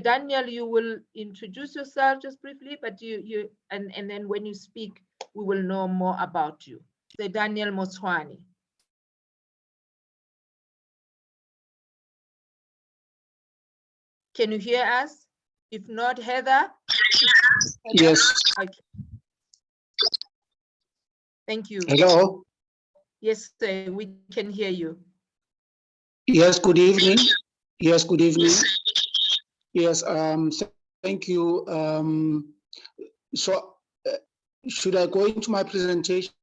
Daniel. You will introduce yourself just briefly, but and then when you speak, we will know more about you. Daniel Motswani. Can you hear us? If not, Heather? Yes. Okay. Thank you. Hello. Yes, sir, we can hear you. Yes, good evening. Yes, good evening. Yes, thank you. Should I go into my presentation?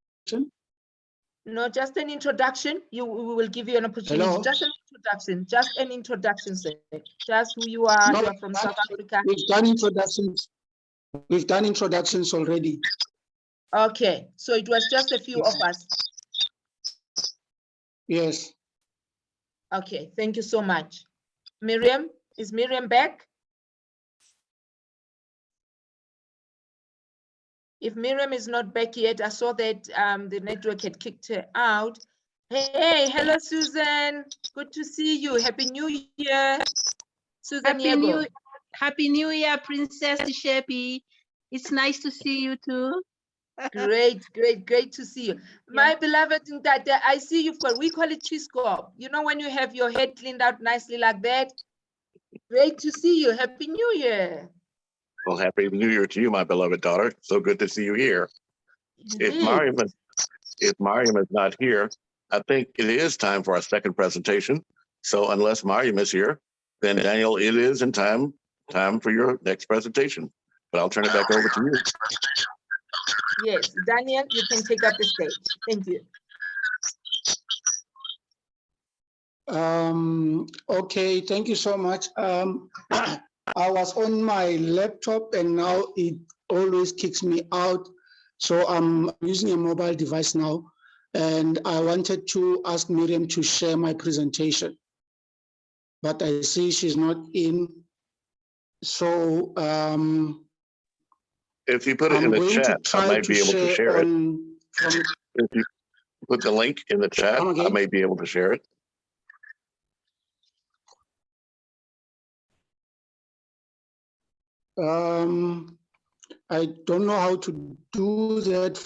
No, just an introduction. We will give you an opportunity. Hello? Just an introduction, sir. Just who you are. No, you are from South Africa. We've done introductions. We've done introductions already. Okay, so it was just a few of us. Yes. Okay, thank you so much. Miriam, is Miriam back? If Miriam is not back yet, I saw that the network had kicked her out. Hey, hello, Susan. Good to see you. Happy New Year. Susan Happy New Year, Princess Shepi. It's nice to see you too. Great to see you. My beloved, that I see you've got, we call it Chisco. You know, when you have your head cleaned out nicely like that. Great to see you. Happy New Year. Well, happy New Year to you, my beloved daughter. So good to see you here. If Mariam is not here, I think it is time for our second presentation. So unless Mariam is here, then Daniel, it is in time for your next presentation. But I'll turn it back over to you. Yes, Daniel, you can take up the stage. Thank you. Okay, thank you so much. I was on my laptop and now it always kicks me out. So I'm using a mobile device now. And I wanted to ask Miriam to share my presentation, but I see she's not in. So if you put it in the chat, I might be able to share it. from. If you put the link in the chat, I may be able to share it. I don't know how to do that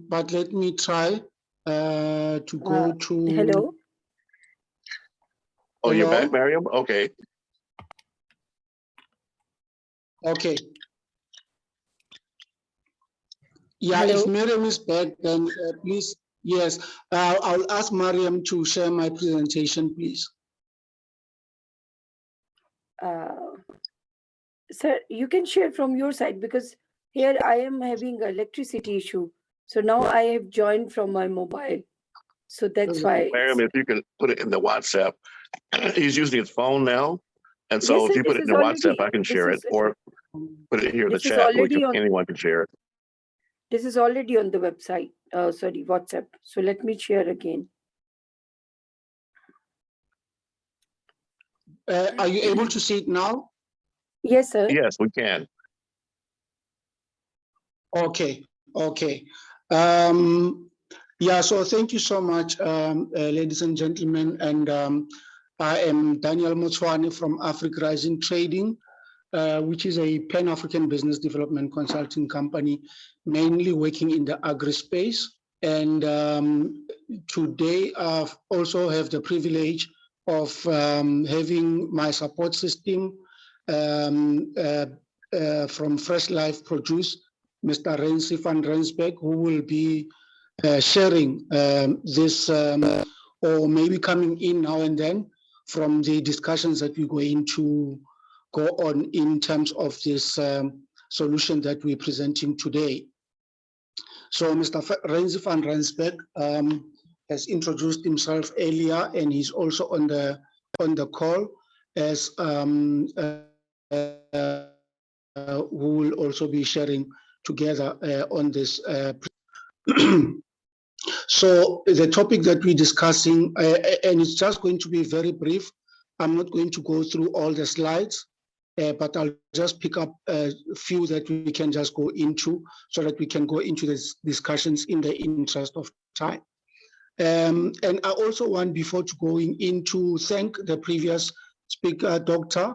but let me try to go to. Hello. Oh, you're Hello? back, Miriam? Okay. Okay. Yeah, Hello? if Miriam is back, then please, yes, I'll ask Mariam to share my presentation, please. Sir, you can share from your side because here I am having an electricity issue. So now I have joined from my mobile. So that's why. Miriam, if you can put it in the WhatsApp. He's using his phone now. And so Yes, if sir, you put this it in is the already- WhatsApp, I can share it, or put it here in the this is chat. already on- Anyone can share it. This is already on the website, sorry, WhatsApp. So let me share again. Are you able to see it now? Yes, sir. Yes, we can. Okay, okay. Yeah, so thank you so much, ladies and gentlemen. And I am Daniel Motswane from Africa Rising Trading, which is a Pan-African business development consulting company, mainly working in the agri space. And today I also have the privilege of having my support system from Fresh Life Produce, Mr. Renzi van Rensbeck, who will be sharing this or maybe coming in now and then from the discussions that we're going to go on in terms of this solution that we're presenting today. So Mr. Renzi van Rensbeck has introduced himself earlier, and he's also on the call as who will also be sharing together on this. So the topic that we're discussing, and it's just going to be very brief. I'm not going to go through all the slides, but I'll just pick up a few that we can just go into so that we can go into these discussions in the interest of time. And I also want, before going into, thank the previous speaker, Doctor,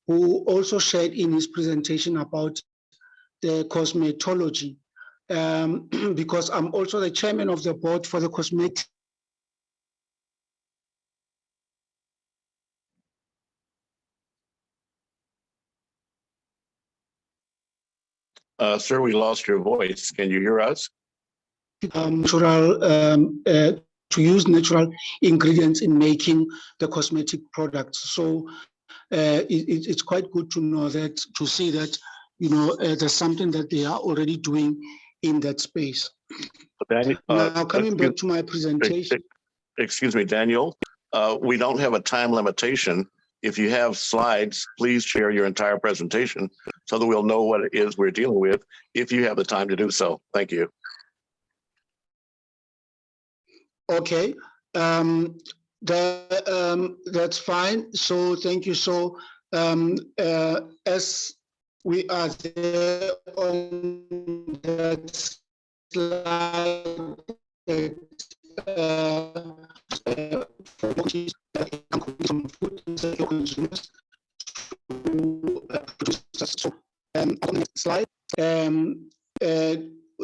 who also shared in his presentation about the cosmetology, because I'm also the chairman of the board for the cosmetic. Sir, we lost your voice. Can you hear us? To use natural ingredients in making the cosmetic products. So it's quite good to know that, to see that, you know, there's something that they are already doing in that space. Daniel, now, coming back to my presentation. Excuse me, Daniel. We don't have a time limitation. If you have slides, please share your entire presentation so that we'll know what it is we're dealing with, if you have the time to do so. Thank you. Okay, that's fine. So thank you. So as we are there on that slide, slide,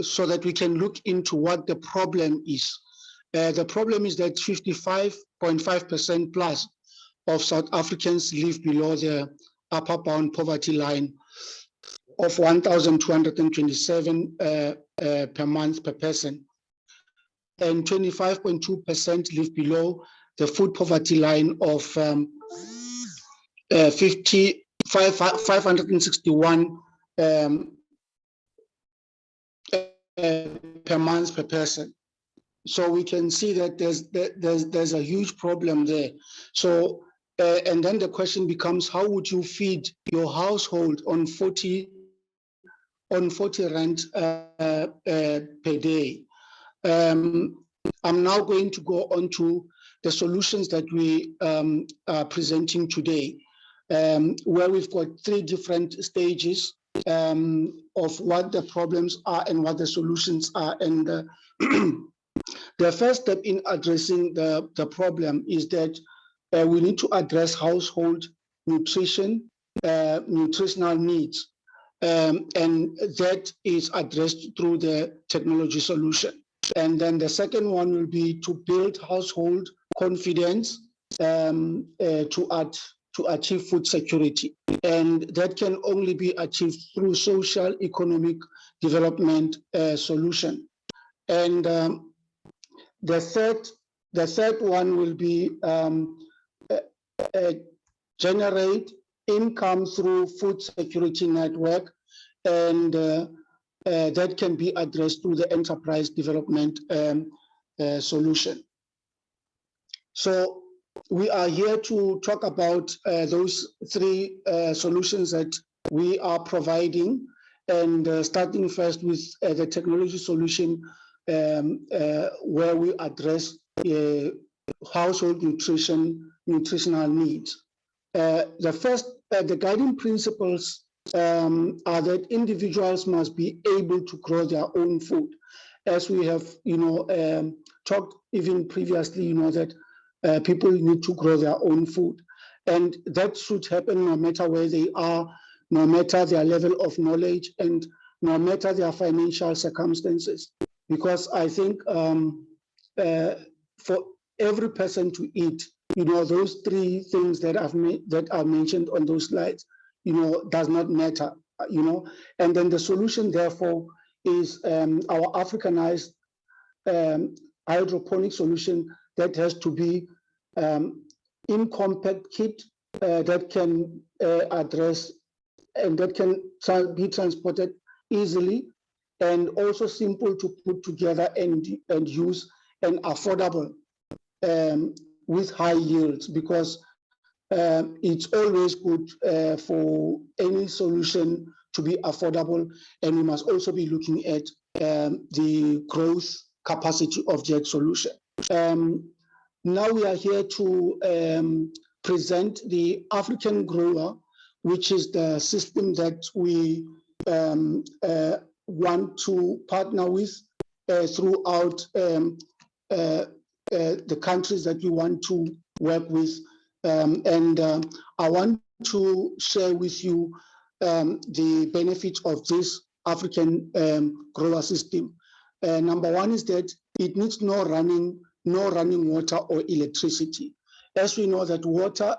so that we can look into what the problem is. The problem is that 55.5% plus of South Africans live below the upper bound poverty line of 1,227 per month per person. And 25.2% live below the food poverty line of 561 per month per person. So we can see that there's a huge problem there. So and then the question becomes, how would you feed your household on 40 rand per day? I'm now going to go on to the solutions that we are presenting today, where we've got three different stages of what the problems are and what the solutions are. And the first step in addressing the problem is that we need to address household nutrition, nutritional needs. And that is addressed through the technology solution. And then the second one will be to build household confidence to achieve food security. And that can only be achieved through social economic development solution. And the third one will be generate income through food security network, and that can be addressed through the enterprise development solution. So we are here to talk about those three solutions that we are providing, and starting first with the technology solution, where we address household nutritional needs. The guiding principles are that individuals must be able to grow their own food. As we have, talked even previously, that people need to grow their own food, and that should happen no matter where they are, no matter their level of knowledge, and no matter their financial circumstances. Because I think for every person to eat, those three things that are mentioned on those slides, does not matter, And then the solution, therefore, is our Africanized hydroponic solution that has to be in compact kit that can address and that can be transported easily, and also simple to put together and use, and affordable with high yields, because it's always good for any solution to be affordable, and we must also be looking at the growth capacity of that solution. Now we are here to present the African grower, which is the system that we want to partner with throughout the countries that we want to work with. I want to share with you the benefits of this African grower system. Number one is that it needs no running water or electricity. As we know that water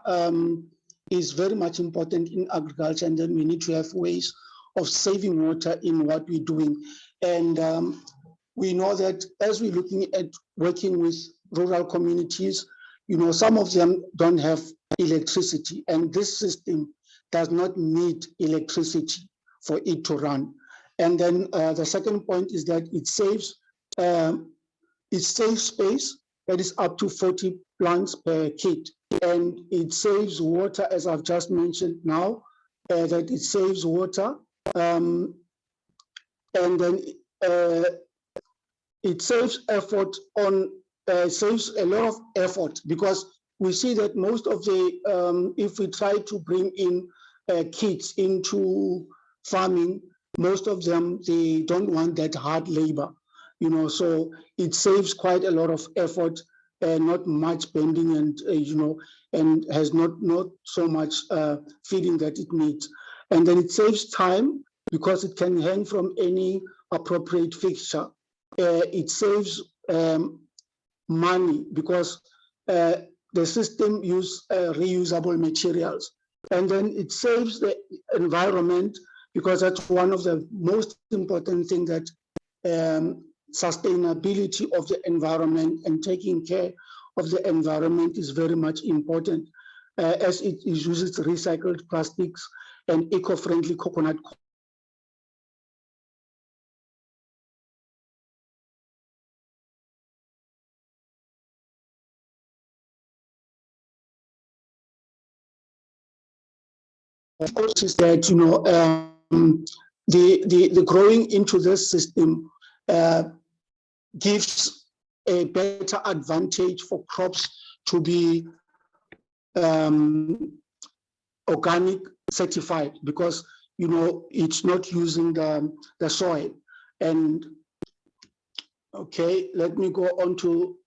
is very much important in agriculture, and then we need to have ways of saving water in what we're doing. And we know that as we're looking at working with rural communities, some of them don't have electricity, and this system does not need electricity for it to run. And then the second point is that it saves space, that is up to 40 plants per kit. And it saves water, as I've just mentioned now, that it saves water. And then it saves effort saves a lot of effort, because we see that most of the, if we try to bring in kids into farming, most of them, they don't want that hard labor, so it saves quite a lot of effort, not much bending, and, and has not so much feeding that it needs. And then it saves time, because it can hang from any appropriate fixture. It saves money, because the system uses reusable materials. And then it saves the environment, because that's one of the most important things, that sustainability of the environment and taking care of the environment is very much important, as it uses recycled plastics and eco-friendly coconut. Of course, is that the growing into this system gives a better advantage for crops to be organic certified, because it's not using the soil. And okay, let me go on to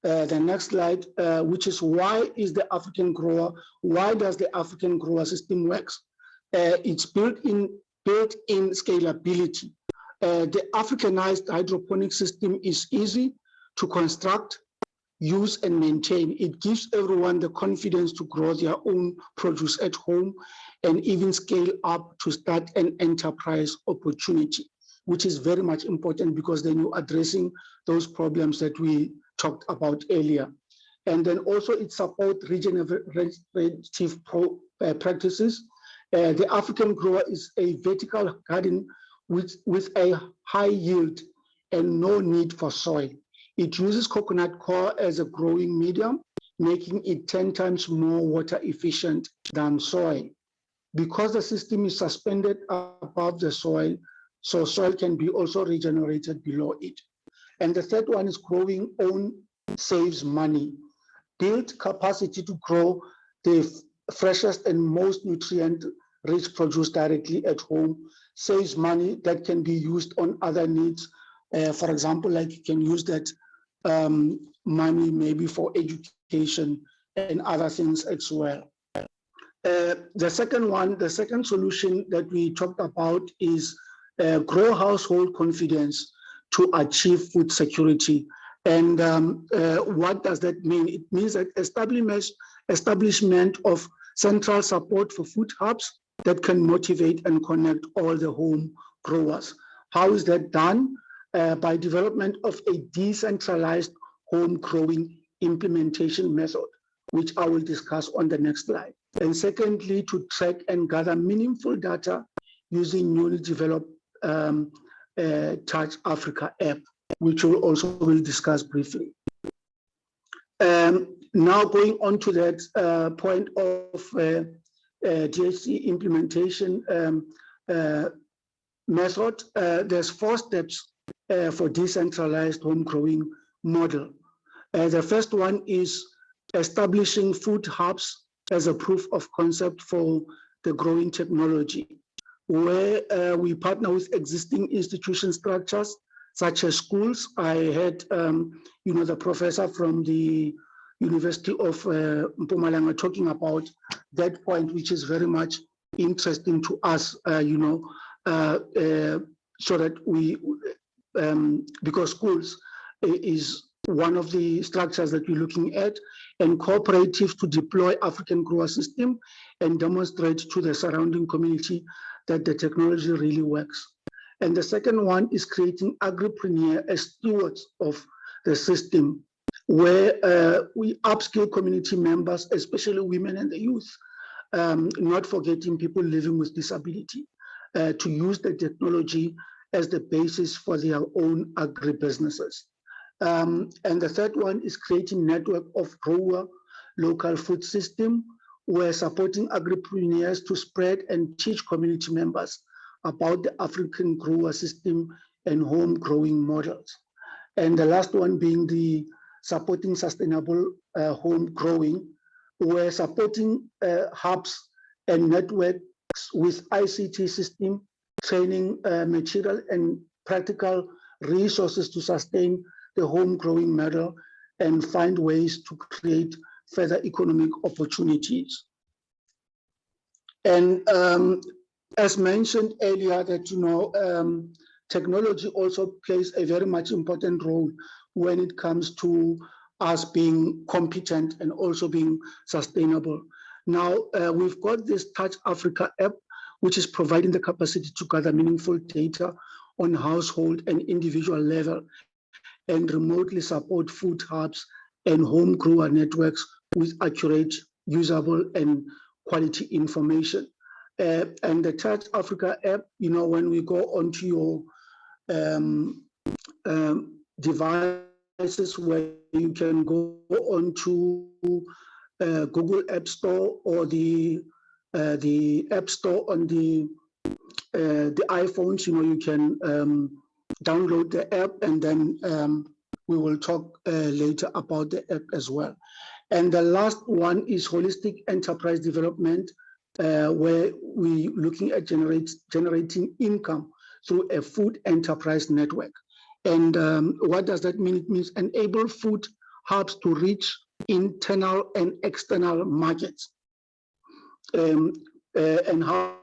the next slide, which is why does the African grower system works? It's built in scalability. The Africanized hydroponic system is easy to construct, use, and maintain. It gives everyone the confidence to grow their own produce at home and even scale up to start an enterprise opportunity, which is very much important because then you're addressing those problems that we talked about earlier. And then also it supports regenerative practices. The African grower is a vertical garden with a high yield and no need for soil. It uses coconut coir as a growing medium, making it 10 times more water efficient than soil. Because the system is suspended above the soil, so soil can be also regenerated below it. And the third one is growing own saves money. Build capacity to grow the freshest and most nutrient-rich produce directly at home saves money that can be used on other needs. For example, like you can use that money maybe for education and other things as well. The second solution that we talked about is grow household confidence to achieve food security. And what does that mean? It means that establishment of central support for food hubs that can motivate and connect all the home growers. How is that done? By development of a decentralized home growing implementation method, which I will discuss on the next slide. And secondly, to track and gather meaningful data using newly developed Touch Africa app, which we'll also discuss briefly. Now going on to that point of DHC implementation method, there's 4 steps for decentralized home growing model. The first one is establishing food hubs as a proof of concept for the growing technology, where we partner with existing institution structures such as schools. I had the professor from the University of Mpumalanga talking about that point, which is very much interesting to us, so that we, because schools is one of the structures that we're looking at, and cooperatives to deploy African grower system and demonstrate to the surrounding community that the technology really works. And the second one is creating agripreneur as stewards of the system, where we upskill community members, especially women and the youth, not forgetting people living with disability, to use the technology as the basis for their own agribusinesses. And the third one is creating network of grower local food system, where supporting agripreneurs to spread and teach community members about the African grower system and home growing models. And the last one being the supporting sustainable home growing, where supporting hubs and networks with ICT system, training material and practical resources to sustain the home growing model and find ways to create further economic opportunities. And as mentioned earlier, that technology also plays a very much important role when it comes to us being competent and also being sustainable. Now, we've got this Touch Africa app, which is providing the capacity to gather meaningful data on household and individual level and remotely support food hubs and home grower networks with accurate, usable, and quality information. And the Touch Africa app, when we go onto your devices, where you can go onto Google App Store or the App Store on the iPhones, you can download the app, and then we will talk later about the app as well. And the last one is holistic enterprise development where we're looking at generating income through a food enterprise network. And what does that mean? It means enable food hubs to reach internal and external markets. And how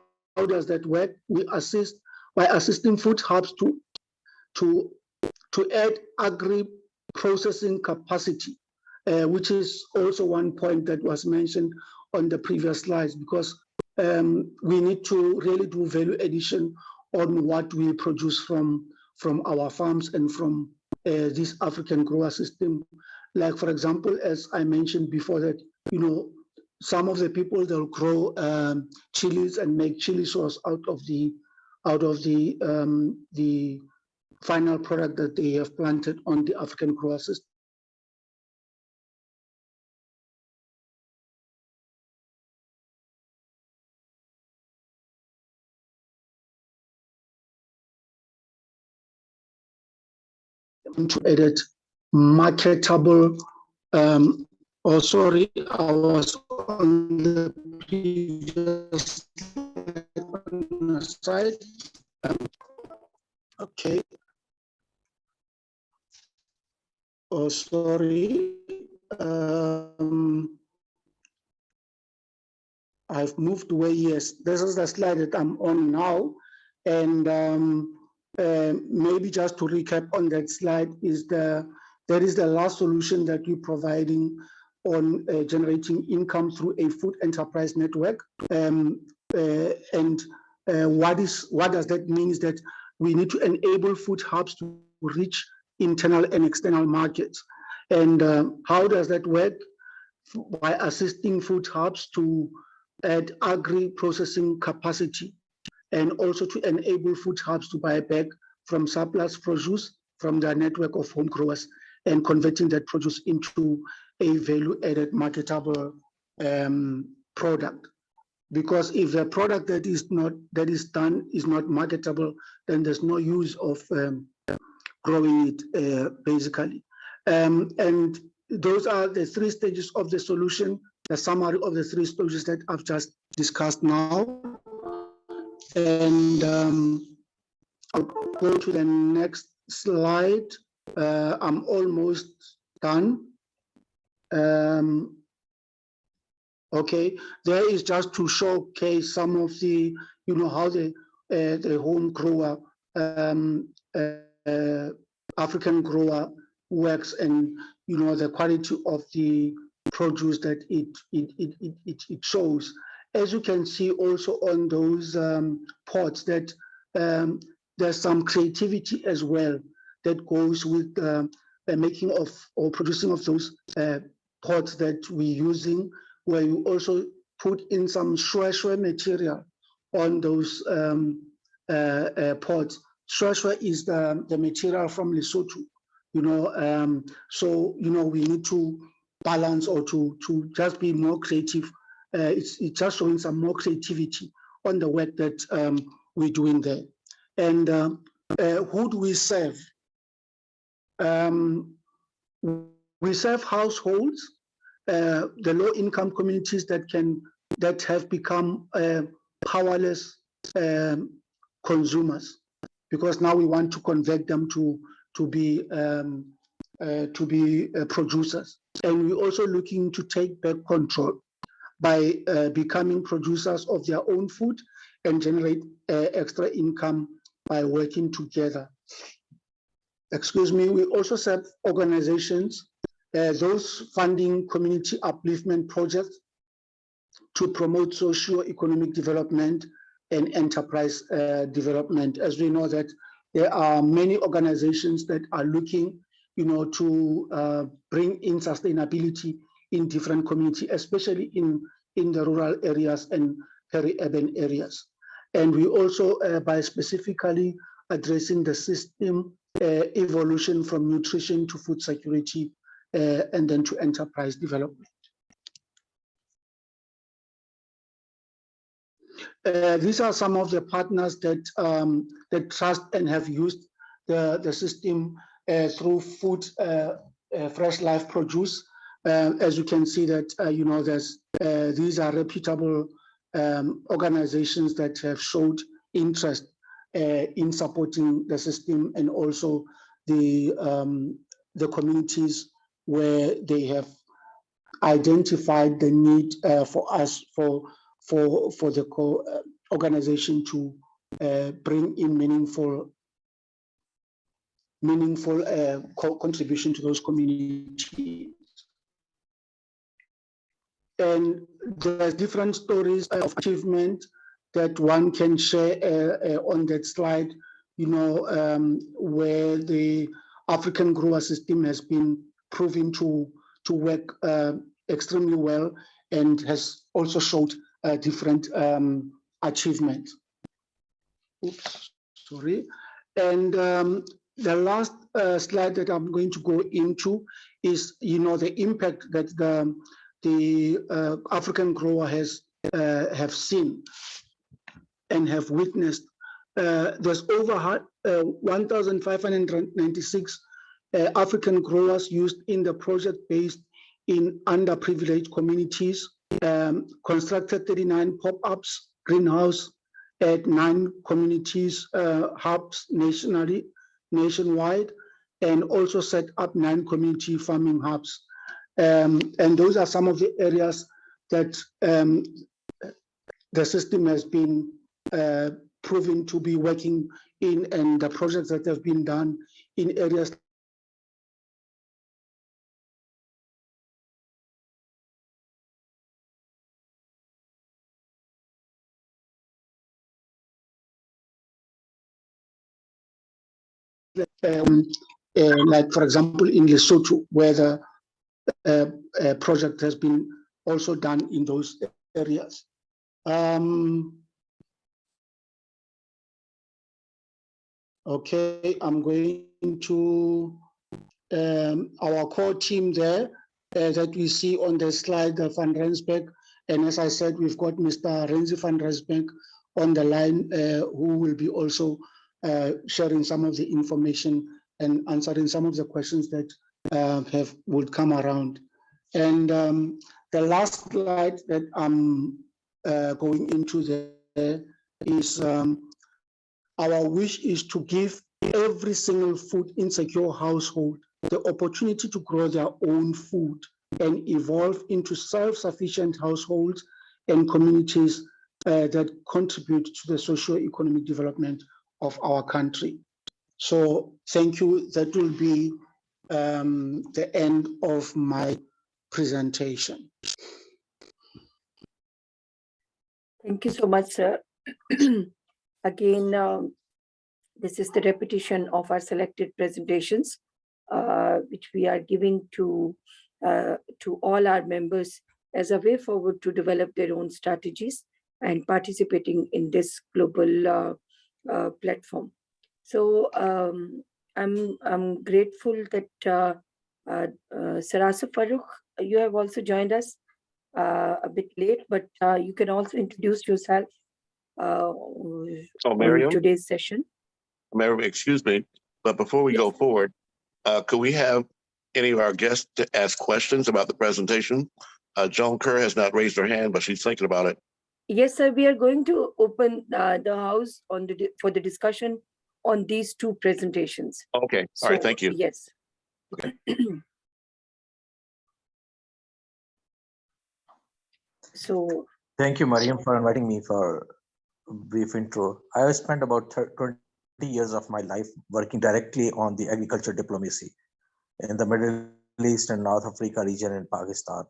does that work? We assist by assisting food hubs to add agri-processing capacity, which is also one point that was mentioned on the previous slides, because we need to really do value addition on what we produce from our farms and from this African grower system. Like, for example, as I mentioned before, that, you know, some of the people, they'll grow chilies and make chili sauce out of the final product that they have planted on the African grower system. To edit marketable, oh sorry, I was on the previous slide. Okay. Oh, sorry. I've moved away. Yes, this is the slide that I'm on now. And maybe just to recap on that slide is that is the last solution that we're providing on generating income through a food enterprise network. What does that mean is that we need to enable food hubs to reach internal and external markets. And how does that work? By assisting food hubs to add agri-processing capacity, and also to enable food hubs to buy back from surplus produce from their network of home growers and converting that produce into a value-added marketable product. Because if the product that is done is not marketable, then there's no use of growing it basically. And those are the three stages of the solution, the summary of the three stages that I've just discussed now. And I'll go to the next slide. I'm almost done. Okay, there is just to showcase some of the, you know, how the home grower, African grower works, and you know the quality of the produce that it shows. As you can see also on those pots, that there's some creativity as well that goes with the making of or producing of those pots that we're using, where you also put in some shwe material on those pots. Shwe is the material from Lesotho, you know, so, you know, we need to balance or to just be more creative. It's just showing some more creativity on the work that we're doing there. And who do we serve? We serve households, the low-income communities that have become powerless consumers, because now we want to convert them to be producers. And we're also looking to take back control by becoming producers of their own food and generate extra income by working together. Excuse me, we also serve organizations, those funding community upliftment projects to promote socio-economic development and enterprise development. As we know that there are many organizations that are looking, you know, to bring in sustainability in different communities, especially in the rural areas and peri-urban areas. And we also, by specifically addressing the system evolution from nutrition to food security, and then to enterprise development. These are some of the partners that trust and have used the system through food, fresh life produce. As you can see that, you know, these are reputable organizations that have showed interest in supporting the system, and also the communities where they have identified the need for us for the organization to bring in meaningful contribution to those communities. And there's different stories of achievement that one can share on that slide, where the African grower system has been proven to work extremely well and has also showed different achievements. Oops, sorry. And the last slide that I'm going to go into is, the impact that the African grower have seen and have witnessed. There's over 1,596 African growers used in the project based in underprivileged communities, constructed 39 pop-ups, greenhouse at 9 communities, hubs nationwide, and also set up 9 community farming hubs. And those are some of the areas that the system has been proven to be working in, and the projects that have been done in areas like, for example, in Lesotho, where the project has been also done in those areas. Okay, I'm going to our core team there that we see on the slide, Van Rensburg. And as I said, we've got Mr. Renzi van Rensburg on the line, who will be also sharing some of the information and answering some of the questions that would come around. And the last slide that I'm going into there is our wish is to give every single food insecure household the opportunity to grow their own food and evolve into self-sufficient households and communities that contribute to the socio-economic development of our country. So thank you. That will be the end of my presentation. Thank you so much, sir. Again, this is the repetition of our selected presentations, which we are giving to all our members as a way forward to develop their own strategies and participating in this global platform. So I'm grateful that Sarasa Farooq, you have also joined us a bit late, but you can also introduce yourself on today's session. Miriam, excuse me, but before we go forward, could we have any of our guests to ask questions about the presentation? Joan Kerr has not raised her hand, but she's thinking about it. Yes, sir. We are going to open the house for the discussion on these two presentations. Okay. All right. Thank you. Yes. Okay. So. Thank you, Mariam, for inviting me for a brief intro. I have spent about 20 years of my life working directly on the agriculture diplomacy in the Middle East and North Africa region in Pakistan,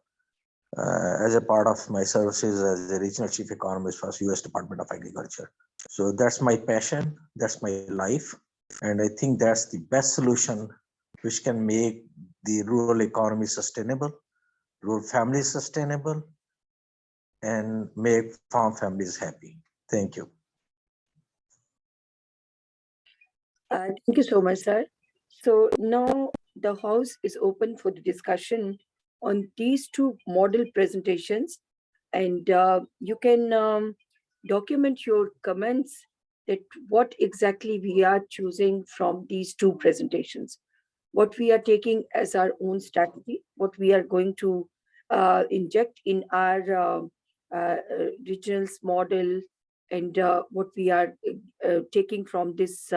as a part of my services as a regional chief economist for US Department of Agriculture. So that's my passion, that's my life. And I think that's the best solution which can make the rural economy sustainable, rural families sustainable, and make farm families happy. Thank you. Thank you so much, sir. So now the house is open for the discussion on these two model presentations, and you can document your comments that what exactly we are choosing from these two presentations, what we are taking as our own strategy, what we are going to inject in our regionals model, and what we are taking from this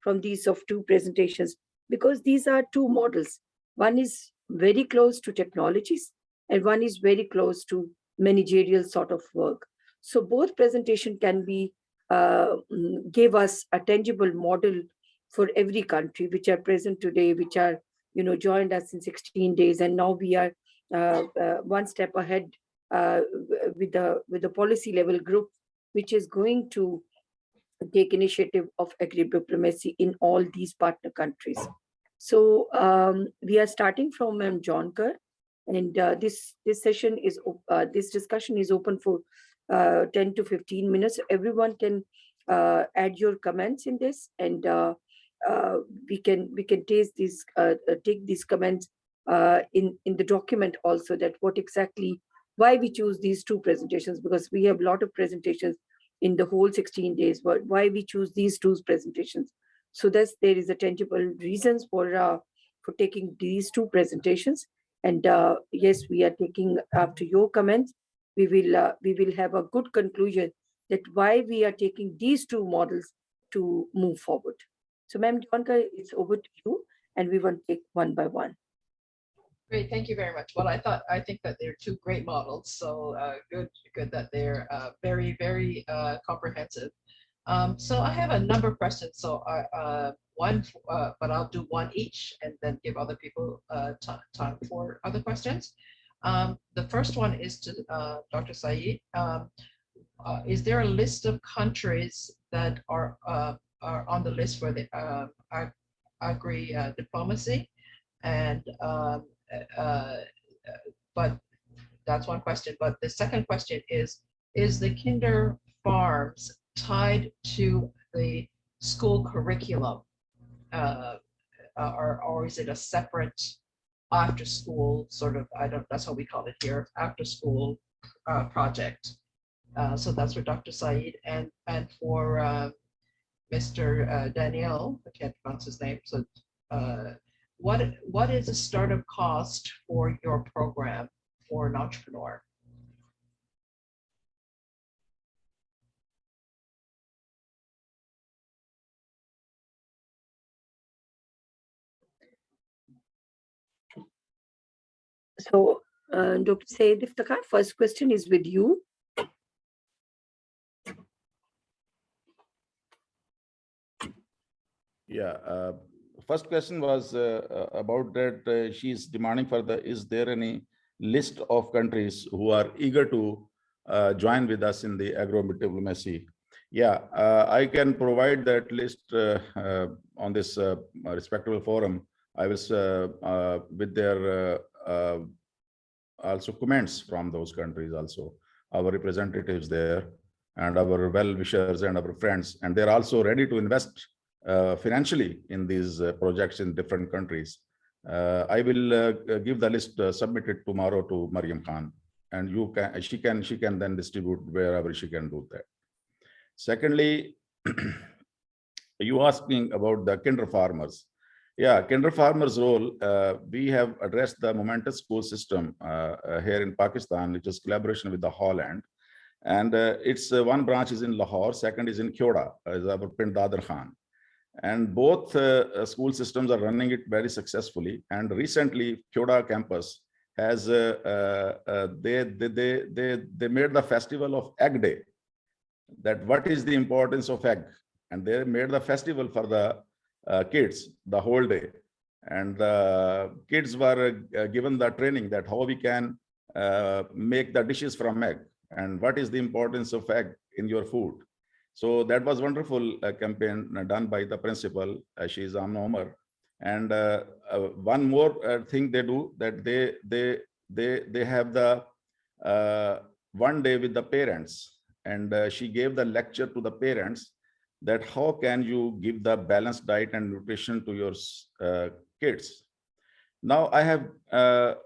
from these of two presentations, because these are two models. One is very close to technologies and one is very close to managerial sort of work. So both presentation can be give us a tangible model for every country which are present today, which are joined us in 16 days, and now we are one step ahead with the policy level group, which is going to take initiative of agri-diplomacy in all these partner countries. So we are starting from Jonkar, and this session is this discussion is open for 10 to 15 minutes. Everyone can add your comments in this, and we can take these comments in the document also, that what exactly why we choose these two presentations, because we have a lot of presentations in the whole 16 days, but why we choose these two presentations. So there is a tangible reasons for taking these two presentations. And yes, we are taking after your comments, we will have a good conclusion that why we are taking these two models to move forward. So Ma'am Jonkar, it's over to you, and we will take one by one. Great, thank you very much. Well, I think that they're two great models. So good that they're very, very comprehensive. So I have a number of questions. So but I'll do one each and then give other people time for other questions. The first one is to Dr. Saeed. Is there a list of countries that are on the list for the agri-diplomacy? And but that's one question. But the second question is the kinder farms tied to the school curriculum, or is it a separate after school sort of, that's how we call it here, after school project? So that's for Dr. Saeed, and for Mr. Daniel, I can't pronounce his name. So what is the startup cost for your program for an entrepreneur? So Dr. Saeed Iftikhar, first question is with you. Yeah, first question was about that she's demanding for is there any list of countries who are eager to join with us in the agro-diplomacy? Yeah, I can provide that list on this respectable forum. I was with their also comments from those countries also, our representatives there and our well-wishers and our friends, and they're also ready to invest financially in these projects in different countries. I will give the list submitted tomorrow to Mariam Khan, and she can then distribute wherever she can do that. Secondly, you asking about the kinder farmers. Yeah, kinder farmers role, we have addressed the momentous school system here in Pakistan, which is collaboration with the Holland. And it's one branch is in Lahore, second is in Kyoda, as our Pind Dadar Khan. And both school systems are running it very successfully. And recently, Kyoda campus has they made the festival of Egg Day. That what is the importance of egg, and they made the festival for the kids the whole day, and the kids were given the training that how we can make the dishes from egg and what is the importance of egg in your food. So that was wonderful campaign done by the principal. She is Amna Omar. And one more thing they do, that they have the one day with the parents, and she gave the lecture to the parents that how can you give the balanced diet and nutrition to your kids. Now I have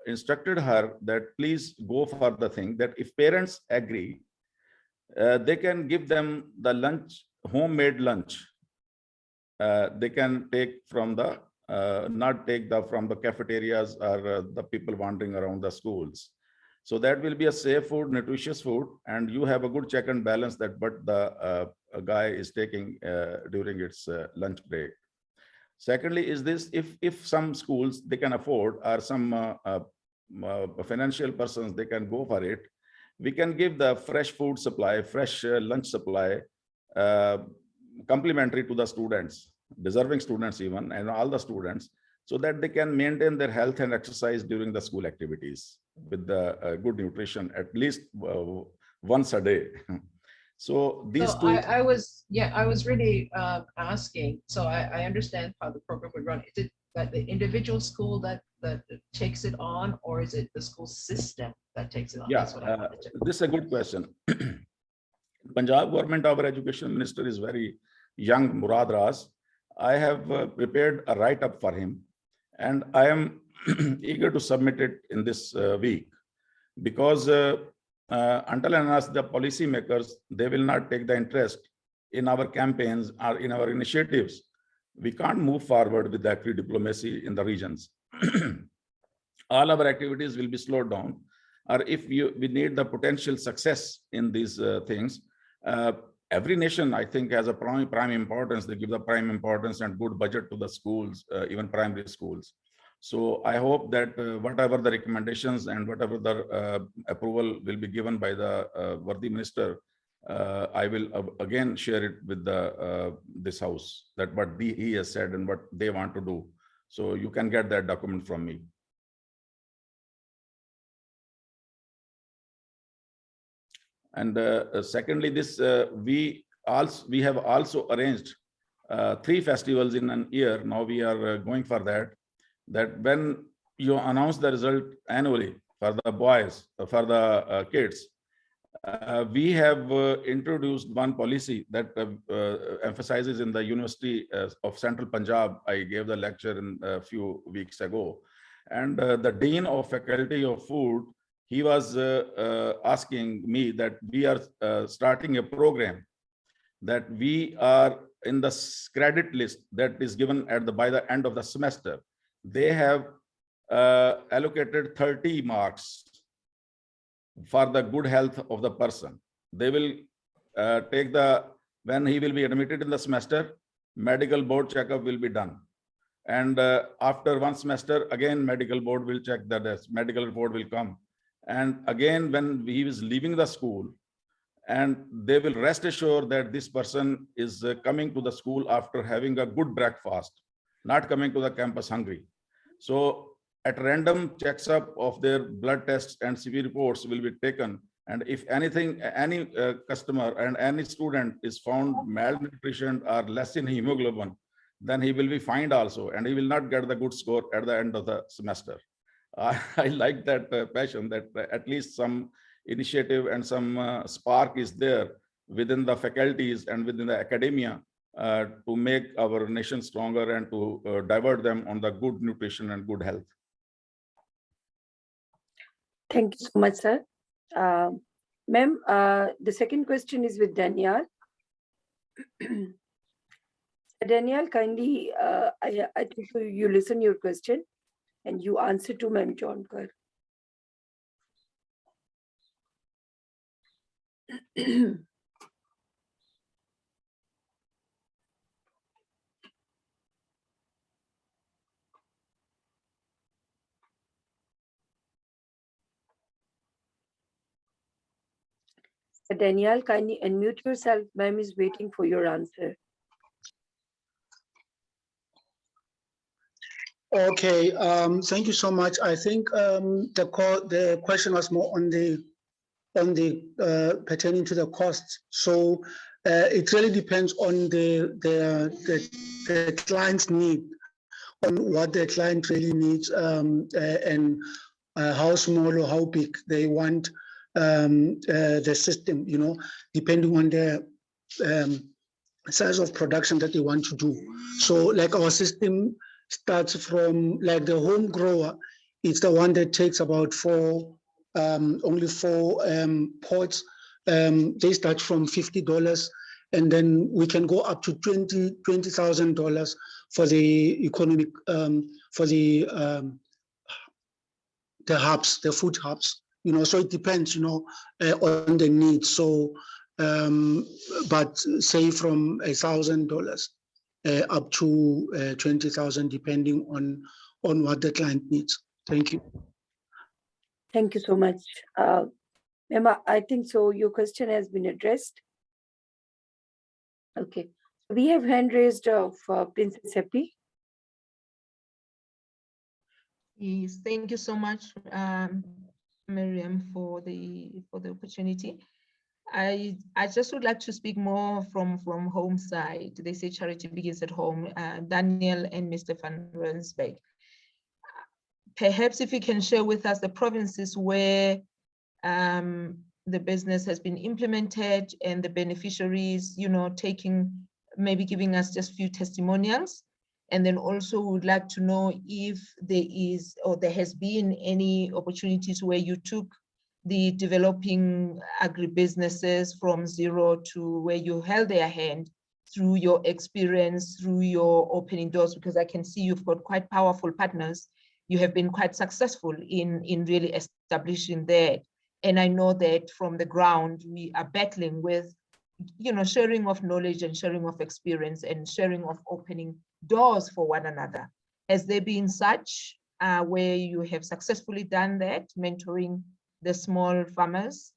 instructed her that please go for the thing that if parents agree, they can give them the lunch, homemade lunch. They can take from the, not take the from the cafeterias or the people wandering around the schools. So that will be a safe food, nutritious food, and you have a good check and balance that what the guy is taking during its lunch break. Secondly, is this if some schools they can afford, or some financial persons they can go for it, we can give the fresh food supply, fresh lunch supply, complimentary to the students, deserving students even, and all the students, so that they can maintain their health and exercise during the school activities with the good nutrition at least once a day. So these So two. I was really asking, so I understand how the program would run. Is it that the individual school that takes it on, or is it the school system that takes it on? Yeah, That's what I wanted to. this is a good question. Punjab government, our education minister is very young, Murad Ras. I have prepared a write-up for him, and I am eager to submit it in this week, because until and unless the policy makers, they will not take the interest in our campaigns or in our initiatives, we can't move forward with the agri-diplomacy in the regions. All our activities will be slowed down, or if we need the potential success in these things, every nation, I think, has a prime importance. They give the prime importance and good budget to the schools, even primary schools. So I hope that whatever the recommendations and whatever the approval will be given by the worthy minister, I will again share it with the this house, that what he has said and what they want to do. So you can get that document from me. And secondly, this we have also arranged 3 festivals in an year. Now we are going for that. That when you announce the result annually for the boys, for the kids, we have introduced one policy that emphasizes in the University of Central Punjab. I gave the lecture in a few weeks ago, and the Dean of Faculty of Food, he was asking me that we are starting a program that we are in the credit list that is given by the end of the semester. They have allocated 30 marks for the good health of the person. They will take when he will be admitted in the semester, medical board checkup will be done. And after one semester, again, medical board will check that the medical report will come. And again, when he is leaving the school, and they will rest assured that this person is coming to the school after having a good breakfast, not coming to the campus hungry. So at random checks up of their blood tests and CV reports will be taken. And if anything, any customer and any student is found malnutrition or less in hemoglobin, then he will be fined also, and he will not get the good score at the end of the semester. I like that passion, that at least some initiative and some spark is there within the faculties and within the academia to make our nation stronger and to divert them on the good nutrition and good health. Thank you so much, sir. Ma'am, the second question is with Danielle. Danielle, kindly, I think you listen your question and you answer to Ma'am Jonkar. Danielle, kindly unmute yourself. Ma'am is waiting for your answer. Okay, thank you so much. I think the question was more on the pertaining to the costs. So it really depends on the client's need, on what the client really needs, and how small or how big they want the system, you know, depending on the size of production that they want to do. So like our system starts from, like the home grower, it's the one that takes about only four pots. They start from $50, and then we can go up to $20,000 for the economic, for the hubs, the food hubs, so it depends, on the needs. So, but say from $1,000 up to 20,000, depending on what the client needs. Thank you. Thank you so much. Emma, I think so your question has been addressed. Okay. We have hand raised of Princess Happy. Yes, thank you so much, Miriam, for the opportunity. I just would like to speak more from home side. They say charity begins at home. Daniel and Mr. Van Rensbeek. Perhaps if you can share with us the provinces where the business has been implemented and the beneficiaries, maybe giving us just few testimonials. And then also would like to know if there is or there has been any opportunities where you took the developing agribusinesses from zero to where you held their hand through your experience, through your opening doors, because I can see you've got quite powerful partners. You have been quite successful in really establishing that. And I know that from the ground, we are battling with, sharing of knowledge and sharing of experience and sharing of opening doors for one another. Has there been such where you have successfully done that, mentoring the small farmers,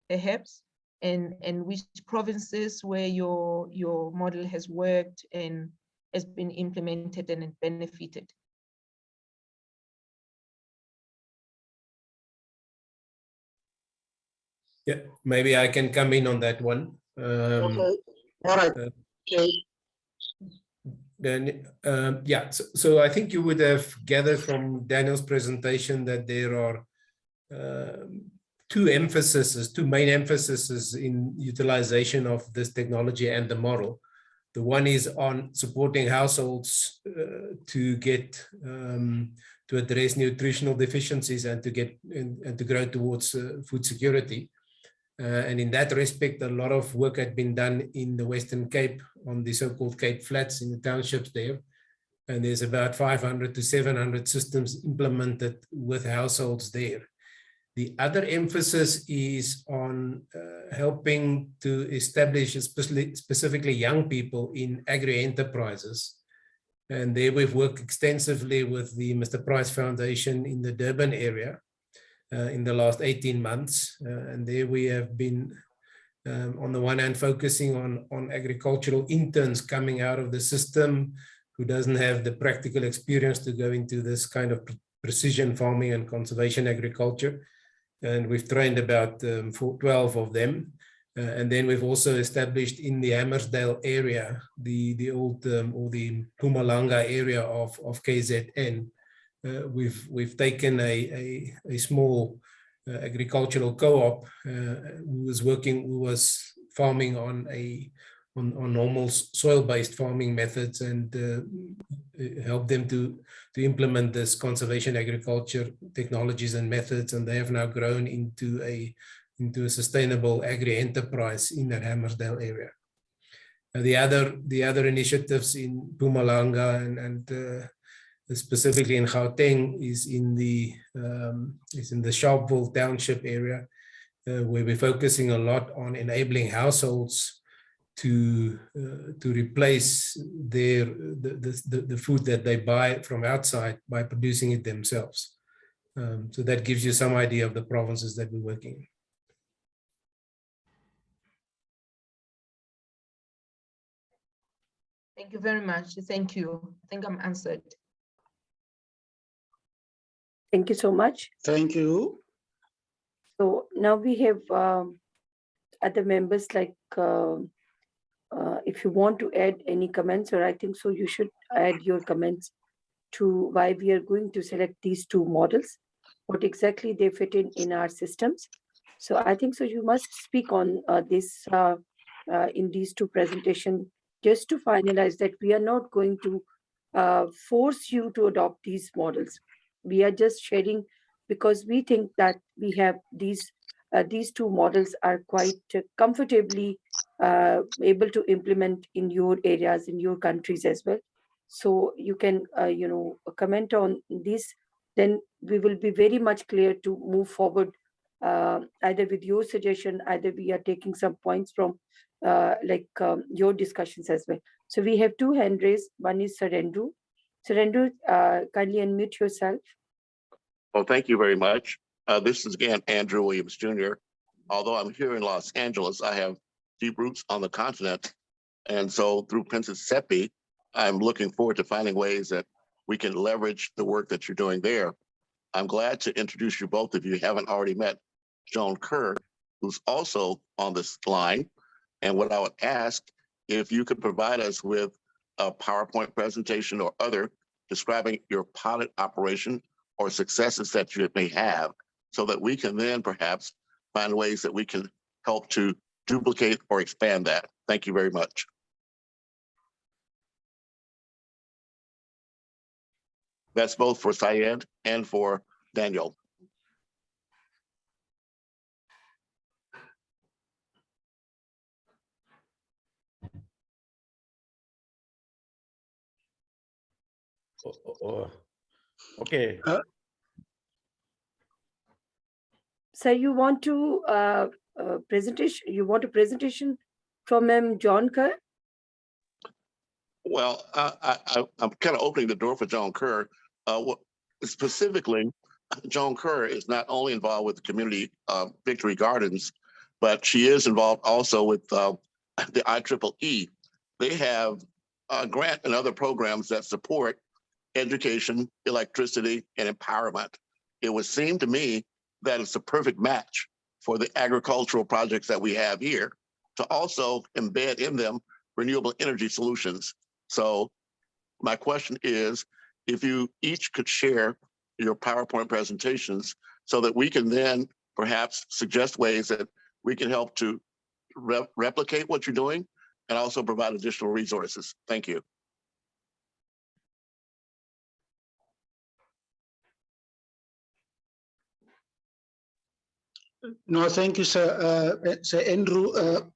perhaps, and which provinces where your model has worked and has been implemented and benefited? Yeah, maybe I can come in on that one. Okay. All right. Then, yeah, so I think you would have gathered from Daniel's presentation that there are two main emphases in utilization of this technology and the model. The one is on supporting households to get to address nutritional deficiencies and to get and to grow towards food security. And in that respect, a lot of work had been done in the Western Cape on the so-called Cape Flats in the townships there. And there's about 500 to 700 systems implemented with households there. The other emphasis is on helping to establish specifically young people in agri-enterprises. And there we've worked extensively with the Mr. Price Foundation in the Durban area in the last 18 months. And there we have been, on the one hand, focusing on agricultural interns coming out of the system who doesn't have the practical experience to go into this kind of precision farming and conservation agriculture. And we've trained about 12 of them. And then we've also established in the Hammersdale area, the old or the Mpumalanga area of KZN. We've taken a small agricultural co-op who was farming on normal soil-based farming methods and help them to implement this conservation agriculture technologies and methods, and they have now grown into a sustainable agri-enterprise in that Hammersdale area. The other initiatives in Mpumalanga and specifically in Gauteng is in the Sharpeville Township area, where we're focusing a lot on enabling households to replace the food that they buy from outside by producing it themselves. So that gives you some idea of the provinces that we're working in. Thank you very much. Thank you. I think I'm answered. Thank you so much. Thank you. So now we have other members, like if you want to add any comments, or I think so you should add your comments to why we are going to select these two models, what exactly they fit in our systems. So I think so you must speak on this in these two presentations, just to finalize that we are not going to force you to adopt these models. We are just sharing because we think that we have these two models are quite comfortably able to implement in your areas, in your countries as well. So you can, comment on this, then we will be very much clear to move forward either with your suggestion, either we are taking some points from your discussions as well. So we have two hand raised. One is Sir Andrew. Sir Andrew, kindly unmute yourself. Well, thank you very much. This is again Andrew Williams Jr. Although I'm here in Los Angeles, I have deep roots on the continent. And so through Princess Seppi, I'm looking forward to finding ways that we can leverage the work that you're doing there. I'm glad to introduce you both, if you haven't already met Joan Kerr, who's also on this line. And what I would ask, if you could provide us with a PowerPoint presentation or other describing your pilot operation or successes that you may have, so that we can then perhaps find ways that we can help to duplicate or expand that. Thank you very much. That's both for Syed and for Daniel. Okay. So you want to presentation? You want a presentation from John Kerr? Well, I'm kind of opening the door for Joan Kerr. Specifically, Joan Kerr is not only involved with the community Victory Gardens, but she is involved also with the IEEE. They have a grant and other programs that support education, electricity, and empowerment. It would seem to me that it's a perfect match for the agricultural projects that we have here to also embed in them renewable energy solutions. So my question is, if you each could share your PowerPoint presentations so that we can then perhaps suggest ways that we can help to replicate what you're doing and also provide additional resources. Thank you. No, thank you, sir. Sir Andrew,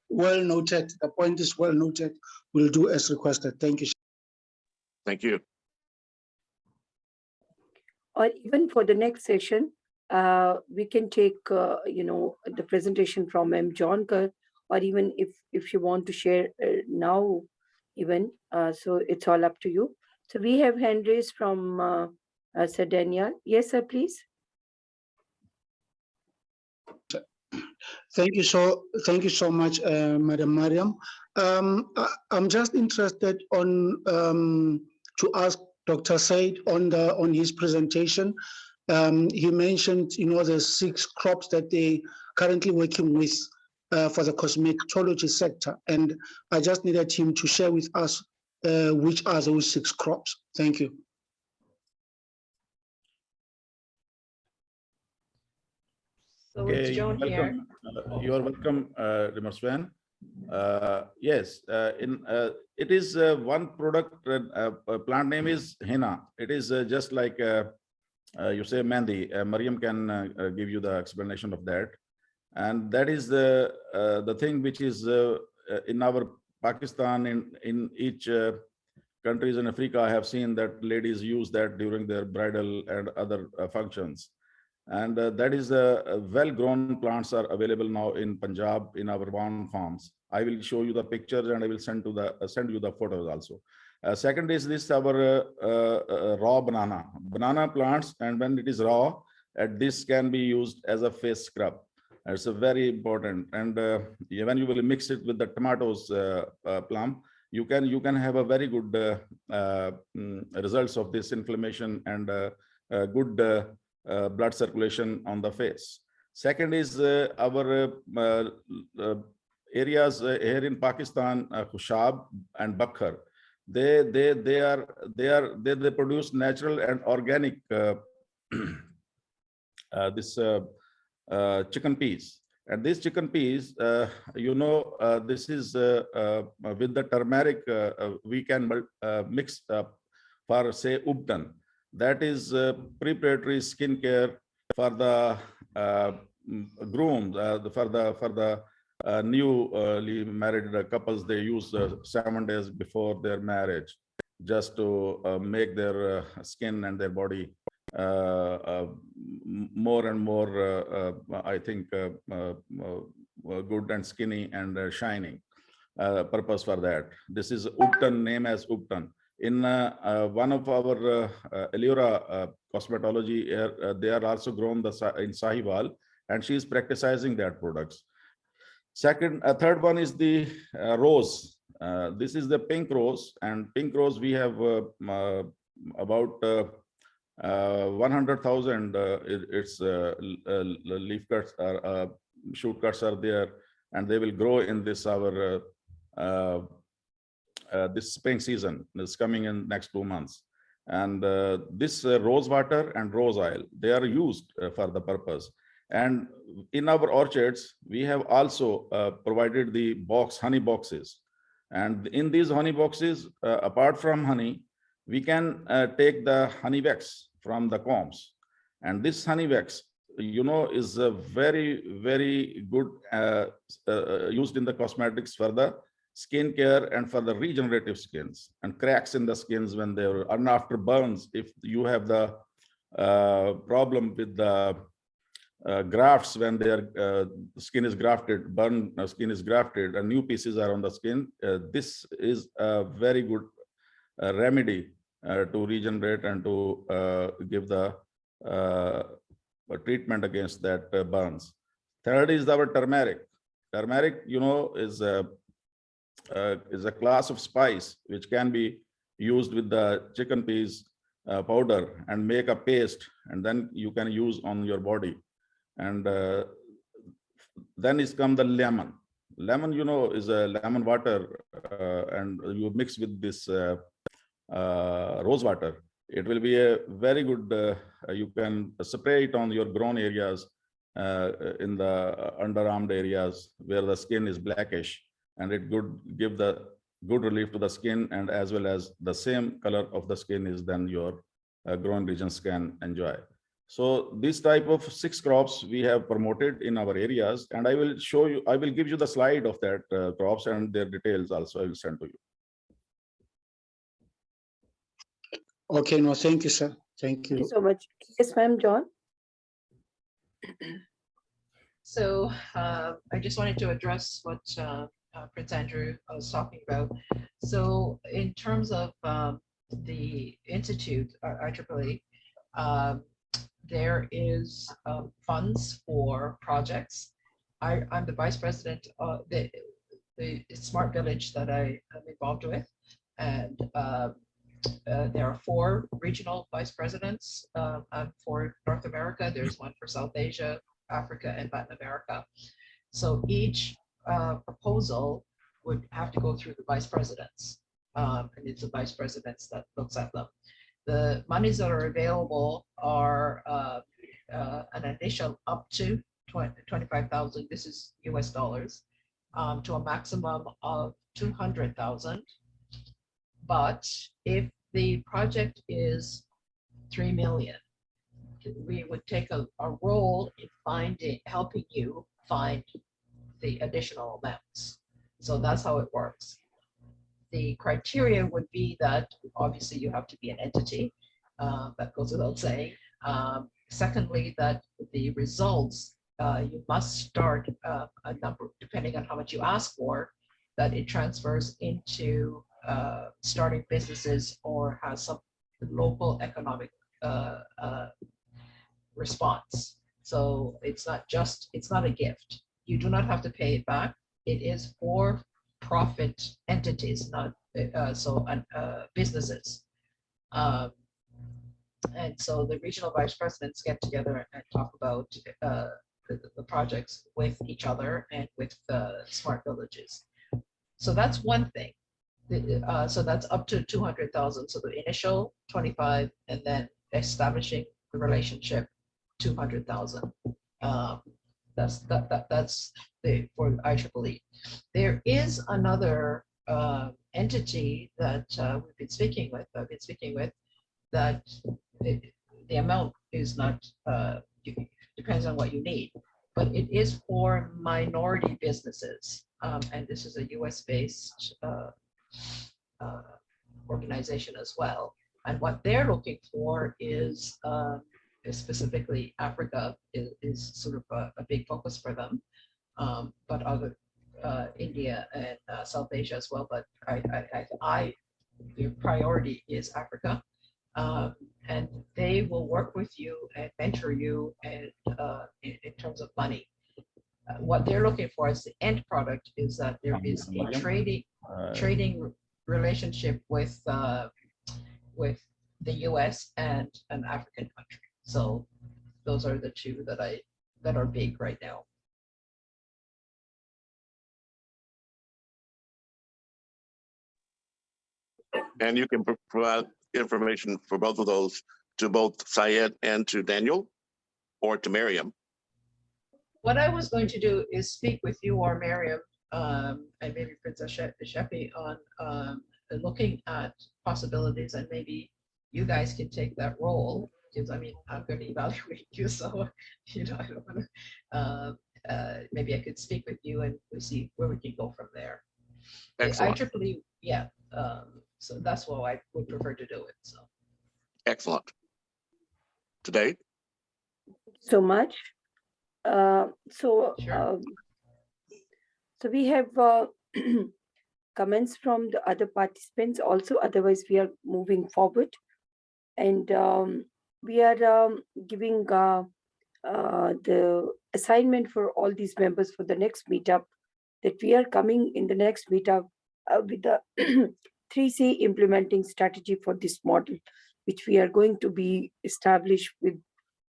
well noted. The point is well noted. We'll do as requested. Thank you. Thank you. Or even for the next session, we can take, the presentation from John Kerr, or even if you want to share now, even, so it's all up to you. So we have hand raised from Sir Daniel. Yes, sir, please. Thank you so much, Madam Mariam. I'm just interested on to ask Dr. Said on his presentation. He mentioned, the 6 crops that they currently working with for the cosmetology sector, and I just needed him to share with us which are those 6 crops. Thank you. So it's Joan here. You are welcome, Rimerswan. Yes, it is one product. Plant name is henna. It is just like you say Mehndi. Mariam can give you the explanation of that, and that is the thing which is in our Pakistan, in each countries in Africa. I have seen that ladies use that during their bridal and other functions. And that is well-grown plants are available now in Punjab in our one farms. I will show you the pictures and I will send you the photos also. Second is this our raw banana plants, and when it is raw, this can be used as a face scrub. It's a very important. And when you will mix it with the tomatoes plum, you can have a very good results of this inflammation and good blood circulation on the face. Second is our areas here in Pakistan, Khushab and Bakhar. They produce natural and organic this chicken peas. And this chicken peas, this is with the turmeric, we can mix for say Ubtan. That is preparatory skincare for the grooms, for the newly married couples. They use 7 days before their marriage just to make their skin and their body more and more, I think, good and skinny and shining. Purpose for that. This is Upton, name as Upton. In one of our Eliora cosmetology, they are also grown in Sahiwal, and she is practicing that products. Third one is the rose. This is the pink rose, and pink rose we have about 100,000. Its leaf cuts are shoot cuts are there, and they will grow in this our this spring season is coming in next 2 months. And this rose water and rose oil, they are used for the purpose. And in our orchards, we have also provided the honey boxes. And in these honey boxes, apart from honey, we can take the honey wax from the combs. And this honey wax, you know, is a very, very good used in the cosmetics for the skin care and for the regenerative skins and cracks in the skins when they are, and after burns, if you have the problem with the grafts when their skin is grafted, skin is grafted and new pieces are on the skin, this is a very good remedy to regenerate and to give the treatment against that burns. Third is our turmeric. Turmeric, you know, is a class of spice which can be used with the chicken peas powder and make a paste, and then you can use on your body. And then is come the lemon. Lemon, you know, is a lemon water, and you mix with this rose water. It will be a very good, you can spray it on your grown areas, in the underarmed areas where the skin is blackish, and it could give the good relief to the skin, and as well as the same color of the skin is then your grown regions can enjoy. So this type of 6 crops we have promoted in our areas, and I will show you, I will give you the slide of that crops and their details also I will send to you. Okay, no, thank you, sir. Thank you. Thank you so much. Yes, ma'am, John. So I just wanted to address what Prince Andrew was talking about. So in terms of the Institute, IEEE, there is funds for projects. I'm the vice president of the Smart Village that I am involved with, and there are 4 regional vice presidents for North America. There's one for South Asia, Africa, and Latin America. So each proposal would have to go through the vice presidents, and it's the vice presidents that looks at them. The monies that are available are an initial up to 25,000. This is US dollars, to a maximum of 200,000. But if the project is 3 million, we would take a role in helping you find the additional amounts. So that's how it works. The criteria would be that obviously you have to be an entity, that goes without saying. Secondly, that the results, you must start a number, depending on how much you ask for, that it transfers into starting businesses or has some local economic response. So it's not a gift. You do not have to pay it back. It is for profit entities, not businesses. And so the regional vice presidents get together and talk about the projects with each other and with the smart villages. So that's one thing. So that's up to 200,000. So the initial 25, and then establishing the relationship 200,000. That's for IEEE. There is another entity that I've been speaking with, that the amount is not, depends on what you need, but it is for minority businesses. And this is a US-based organization as well. And what they're looking for is specifically Africa is sort of a big focus for them, but other India and South Asia as well. But their priority is Africa, and they will work with you and mentor you and in terms of money. What they're looking for as the end product is that there is a trading relationship with the U.S. and an African country. So those are the two that are big right now. And you can provide information for both of those to both Syed and to Daniel, or to Miriam. What I was going to do is speak with you or Miriam and maybe Princess Shepi on looking at possibilities, and maybe you guys can take that role, because I mean, I'm going to evaluate you, so I don't want to. Maybe I could speak with you and we'll see where we can go from there. Excellent. IEEE, yeah. So that's how I would prefer to do it. So excellent. Today. So much. So we have comments from the other participants also. Otherwise, we are moving forward, and we are giving the assignment for all these members for the next meetup, that we are coming in the next meetup with the 3C implementing strategy for this model, which we are going to be established with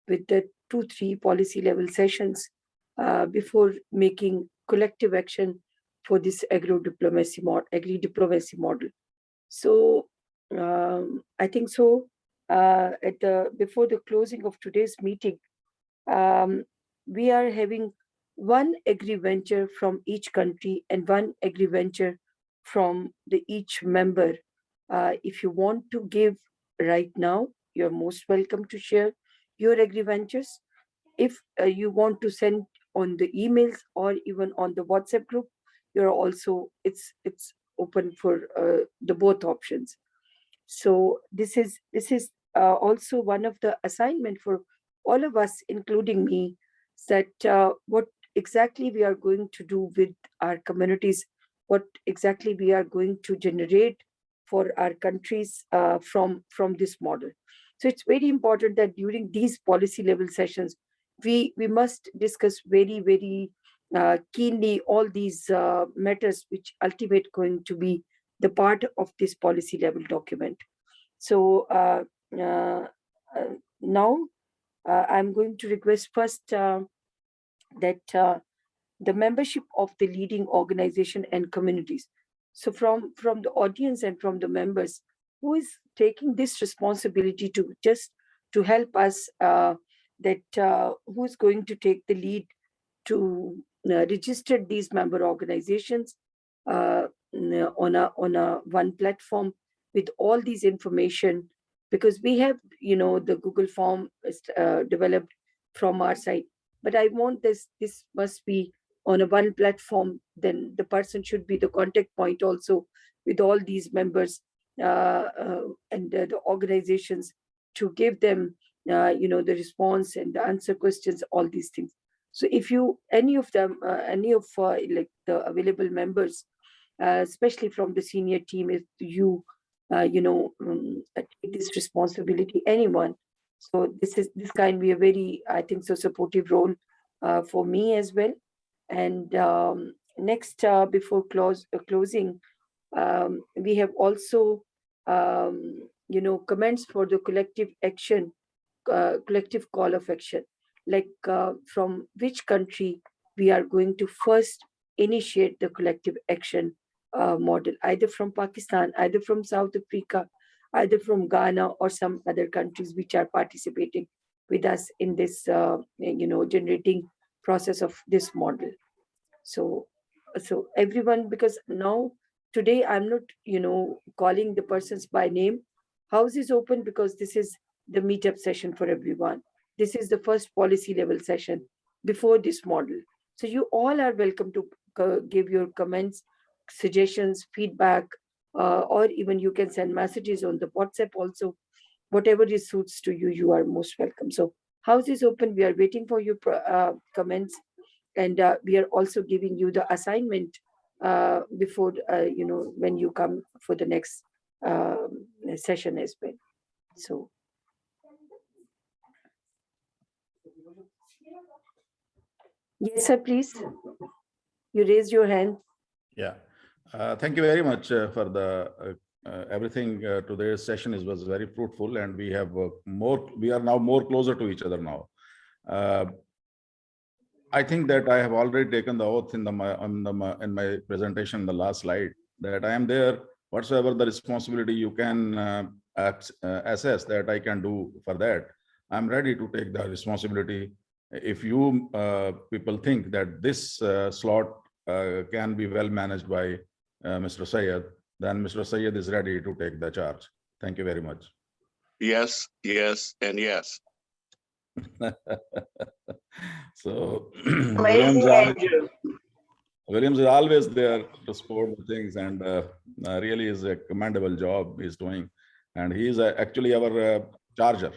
the 2-3 policy level sessions before making collective action for this agri-diplomacy model. So I think so. Before the closing of today's meeting, we are having one agri-venture from each country and one agri-venture from each member. If you want to give right now, you're most welcome to share your agri-ventures. If you want to send on the emails or even on the WhatsApp group, you're also, it's open for the both options. So this is also one of the assignment for all of us, including me, that what exactly we are going to do with our communities, what exactly we are going to generate for our countries from this model. So it's very important that during these policy level sessions, we must discuss very, very keenly all these matters which ultimately going to be the part of this policy level document. So now I'm going to request first that the membership of the leading organization and communities. So from the audience and from the members, who is taking this responsibility to help us, who is going to take the lead to register these member organizations on a one platform with all these information, because we have the Google form developed from our side, but I want this must be on a one platform. Then the person should be the contact point also with all these members and the organizations, to give them the response and the answer questions, all these things. So if any of like the available members, especially from the senior team, if you take this responsibility, anyone. So this can be a very, I think so, supportive role for me as well. And next, before closing, we have also comments for the collective action, collective call of action, like from which country we are going to first initiate the collective action model, either from Pakistan, either from South Africa, either from Ghana, or some other countries which are participating with us in this generating process of this model. So everyone, because now today I'm not calling the persons by name. House is open because this is the meetup session for everyone. This is the first policy level session before this model. So you all are welcome to give your comments, suggestions, feedback, or even you can send messages on the WhatsApp also. whatever is suits to you, you are most welcome. So house is open. We are waiting for your comments, and we are also giving you the assignment before when you come for the next session as well. So yes, sir, please. You raised your hand. Yeah. Thank you very much for the everything. Today's session was very fruitful, and we have we are now more closer to each other now. I think that I have already taken the oath in my presentation in the last slide that I am there whatsoever the responsibility you can assess that I can do for that. I'm ready to take the responsibility. If you people think that this slot can be well managed by Mr. Syed, then Mr. Syed is ready to take the charge. Thank you very much. Yes, yes, and yes. So Amazing, Williams is always there to support the things, and really is a commendable job he's doing. And he is actually our charger.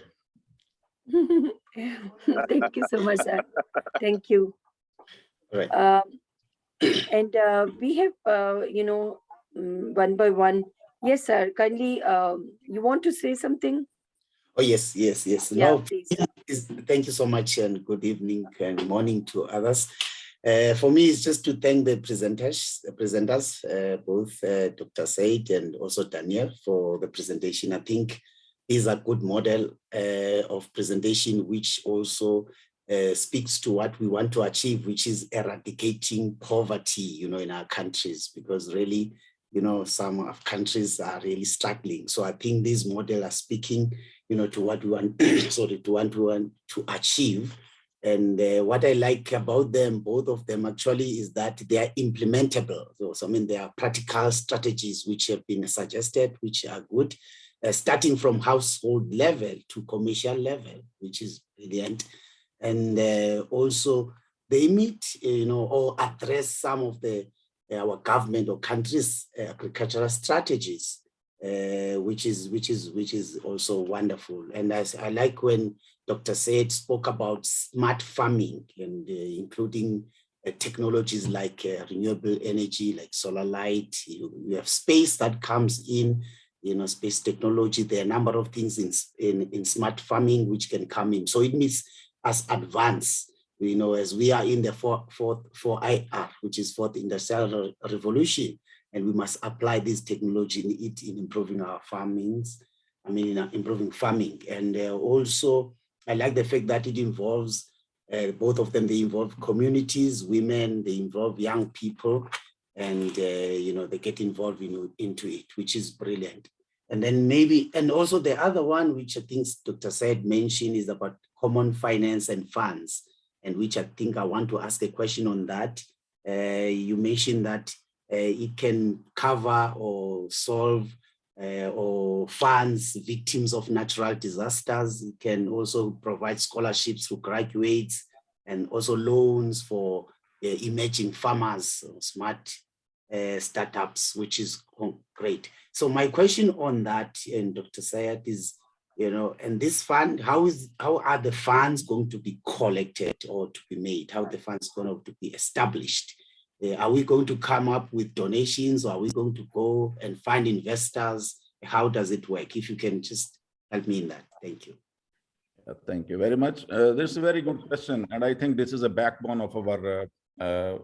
Thank you so much, sir. Thank you. Right. And we have, one by one. Yes, sir. Kindly, you want to say something? Oh, yes. Yeah, No, please. thank you so much, and good evening and morning to others. For me, it's just to thank the presenters, both Dr. Said and also Daniel, for the presentation. I think is a good model of presentation, which also speaks to what we want to achieve, which is eradicating poverty, in our countries, because really, some of countries are really struggling. So I think this model are speaking, to what we want, to achieve. And what I like about them, both of them actually, is that they are implementable. So I mean, there are practical strategies which have been suggested, which are good, starting from household level to commercial level, which is brilliant. And also they meet, or address some of our government or countries' agricultural strategies, which is also wonderful. And as I like when Dr. Said spoke about smart farming and including technologies like renewable energy, like solar light. You have space that comes in, space technology. There are a number of things in smart farming which can come in. So it means as advanced, as we are in the 4IR, which is fourth industrial revolution, and we must apply this technology in improving our improving farming. And also, I like the fact that it involves both of them. They involve communities, women, they involve young people, and they get involved into it, which is brilliant. And then and also the other one, which I think Dr. Said mentioned, is about common finance and funds, and which I think I want to ask a question on that. You mentioned that it can cover or solve or funds victims of natural disasters. It can also provide scholarships for graduates and also loans for emerging farmers, smart startups, which is great. So my question on that, and Dr. Syed, is, and this fund, how are the funds going to be collected or to be made? How are the funds going to be established? Are we going to come up with donations, or are we going to go and find investors? How does it work? If you can just help me in that. Thank you. Thank you very much. This is a very good question, and I think this is a backbone of our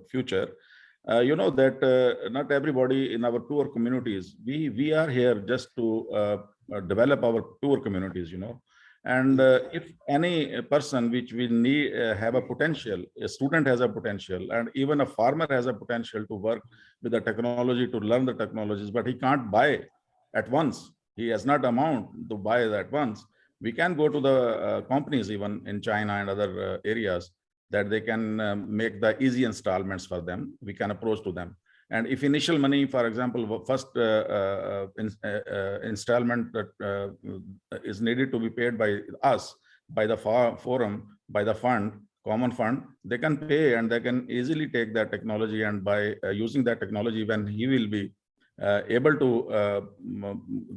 future. That not everybody in our poor communities, we are here just to develop our poor communities, And if any person which we need have a potential, a student has a potential, and even a farmer has a potential to work with the technology, to learn the technologies, but he can't buy at once. He has not amount to buy at once. We can go to the companies even in China and other areas that they can make the easy installments for them. We can approach to them. And if initial money, for example, first installment is needed to be paid by us, by the forum, by the fund, common fund, they can pay and they can easily take that technology, and by using that technology, when he will be able to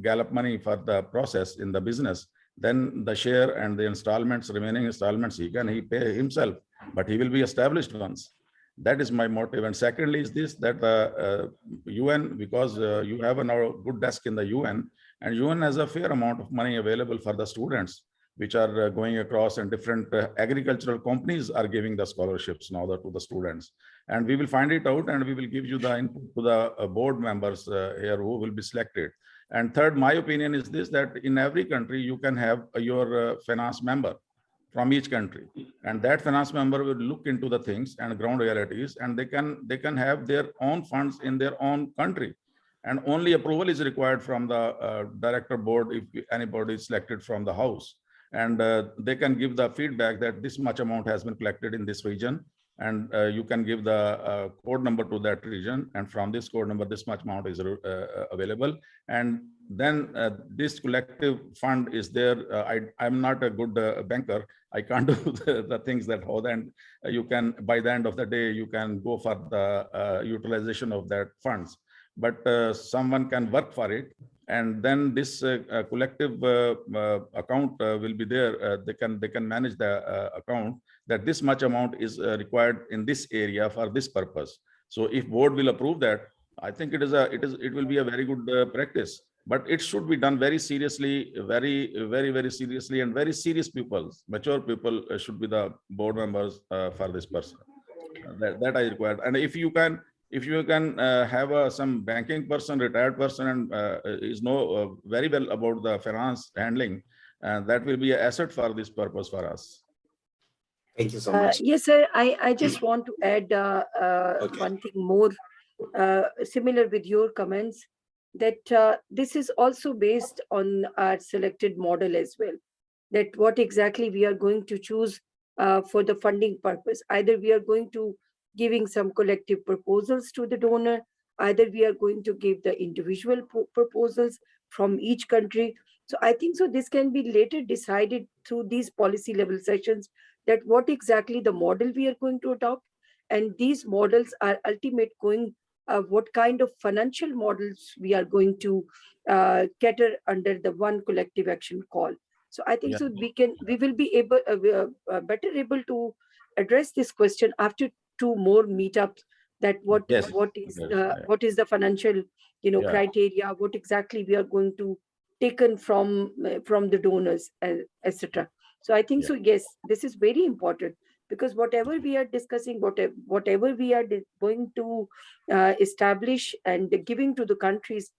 gallop money for the process in the business, then the share and the installments, remaining installments, he pay himself, but he will be established once. That is my motive. And secondly is this, that UN, because you have a good desk in the UN, and UN has a fair amount of money available for the students, which are going across, and different agricultural companies are giving the scholarships now to the students. And we will find it out, and we will give you the input to the board members here who will be selected. And third, my opinion is this, that in every country, you can have your finance member from each country, and that finance member will look into the things and ground realities, and they can have their own funds in their own country, and only approval is required from the director board if anybody is selected from the house, and they can give the feedback that this much amount has been collected in this region, and you can give the code number to that region, and from this code number this much amount is available, and then this collective fund is there. I'm not a good banker. I can't do the things that how then you can, by the end of the day, you can go for the utilization of that funds. But someone can work for it, and then this collective account will be there. They can manage the account, that this much amount is required in this area for this purpose. So if board will approve that, I think it will be a very good practice. But it should be done very seriously, very seriously, and very serious people, mature people should be the board members for this person. That I require. And if you can have some banking person, retired person, and is know very well about the finance handling, that will be an asset for this purpose for us. Thank you so much. Yes, sir. I just want to add one thing more, similar with your comments, that this is also based on our selected model as well, that what exactly we are going to choose for the funding purpose. Either we are going to giving some collective proposals to the donor, either we are going to give the individual proposals from each country. So I think so this can be later decided through these policy level sessions, that what exactly the model we are going to adopt, and these models are ultimate going what kind of financial models we are going to cater under the one collective action call. So I think so we will be able better able to address this question after 2 more meetups, that what is the financial criteria, what exactly we are going to taken from the donors, etc. So I think so, yes, this is very important, because whatever we are discussing, whatever we are going to establish and giving to the countries,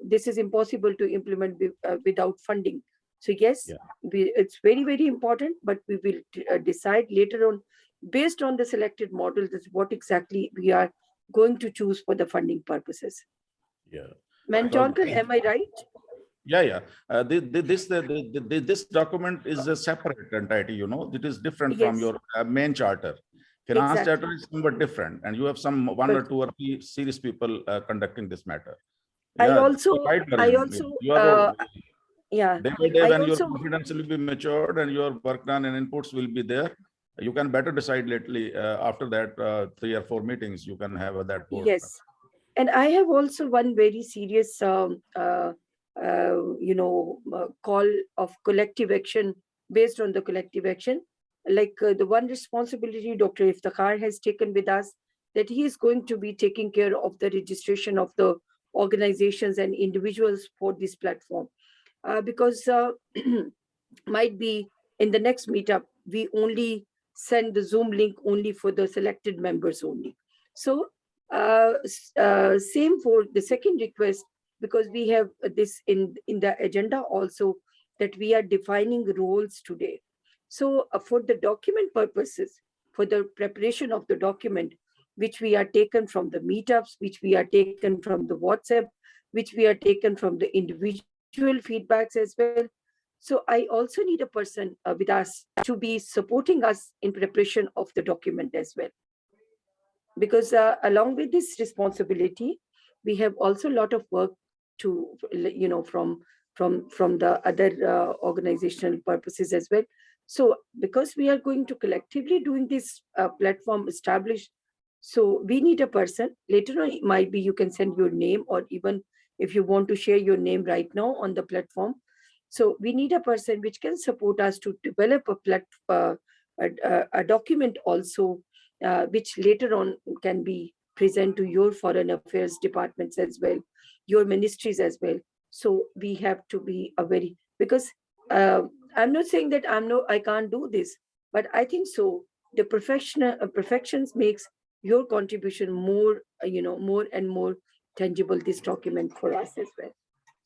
this is impossible to implement without funding. So yes, it's very important, but we will decide later on, based on the selected model, is what exactly we are going to choose for the funding purposes. Jonathan, am I right? This document is a separate entity, it is different from your main charter. Finance charter is somewhat different, and you have some 1 or 2 or 3 serious people conducting this matter. I also day by day, when your confidence will be matured and your work done and inputs will be there, you can better decide lately. After that 3 or 4 meetings, you can have that board. Yes, and I have also one very serious call of collective action based on the collective action, like the one responsibility Dr. Iftikhar has taken with us, that he is going to be taking care of the registration of the organizations and individuals for this platform, because might be in the next meetup we only send the Zoom link only for the selected members only. So same for the second request, because we have this in the agenda also, that we are defining roles today. So for the document purposes, for the preparation of the document, which we are taken from the meetups, which we are taken from the WhatsApp, which we are taken from the individual feedbacks as well. So I also need a person with us to be supporting us in preparation of the document as well. Because along with this responsibility, we have also a lot of work to, from the other organizational purposes as well. So because we are going to collectively doing this platform established, so we need a person. Later on, it might be you can send your name, or even if you want to share your name right now on the platform. So we need a person which can support us to develop a document also, which later on can be present to your foreign affairs departments as well, your ministries as well. So we have to be because I'm not saying that I can't do this, but I think so the perfections makes your contribution more, more and more tangible, this document for us as well.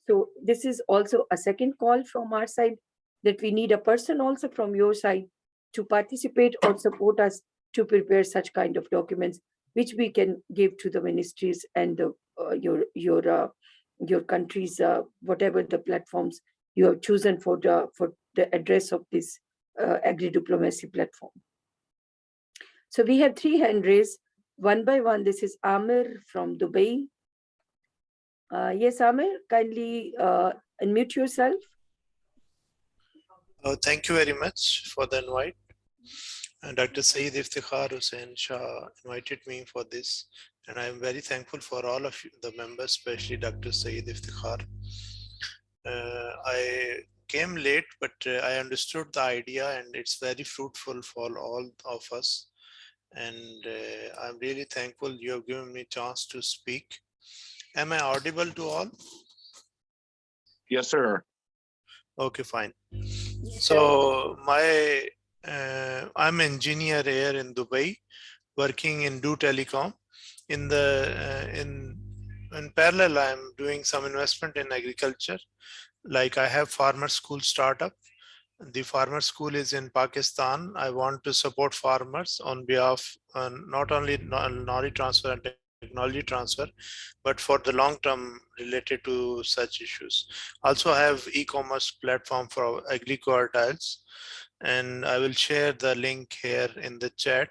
So this is also a second call from our side, that we need a person also from your side to participate or support us to prepare such kind of documents, which we can give to the ministries and your countries, whatever the platforms you have chosen for the address of this agri-diplomacy platform. So we have 3 hand raised, one by one. This is Amir from Dubai. Yes, Amir, kindly unmute yourself. Thank you very much for the invite. Dr. Saeed Iftikhar Hussain Shah invited me for this, and I am very thankful for all of you, the members, especially Dr. Saeed Iftikhar. I came late, but I understood the idea, and it's very fruitful for all of us. And I'm really thankful you have given me a chance to speak. Am I audible to all? Yes, sir. Okay, fine. So I'm an engineer here in Dubai, working in Do Telecom. In parallel, I'm doing some investment in agriculture. Like I have farmer school startup. The farmer school is in Pakistan. I want to support farmers on behalf not only knowledge transfer and technology transfer, but for the long term related to such issues. Also I have e-commerce platform for agri-quartiles, and I will share the link here in the chat.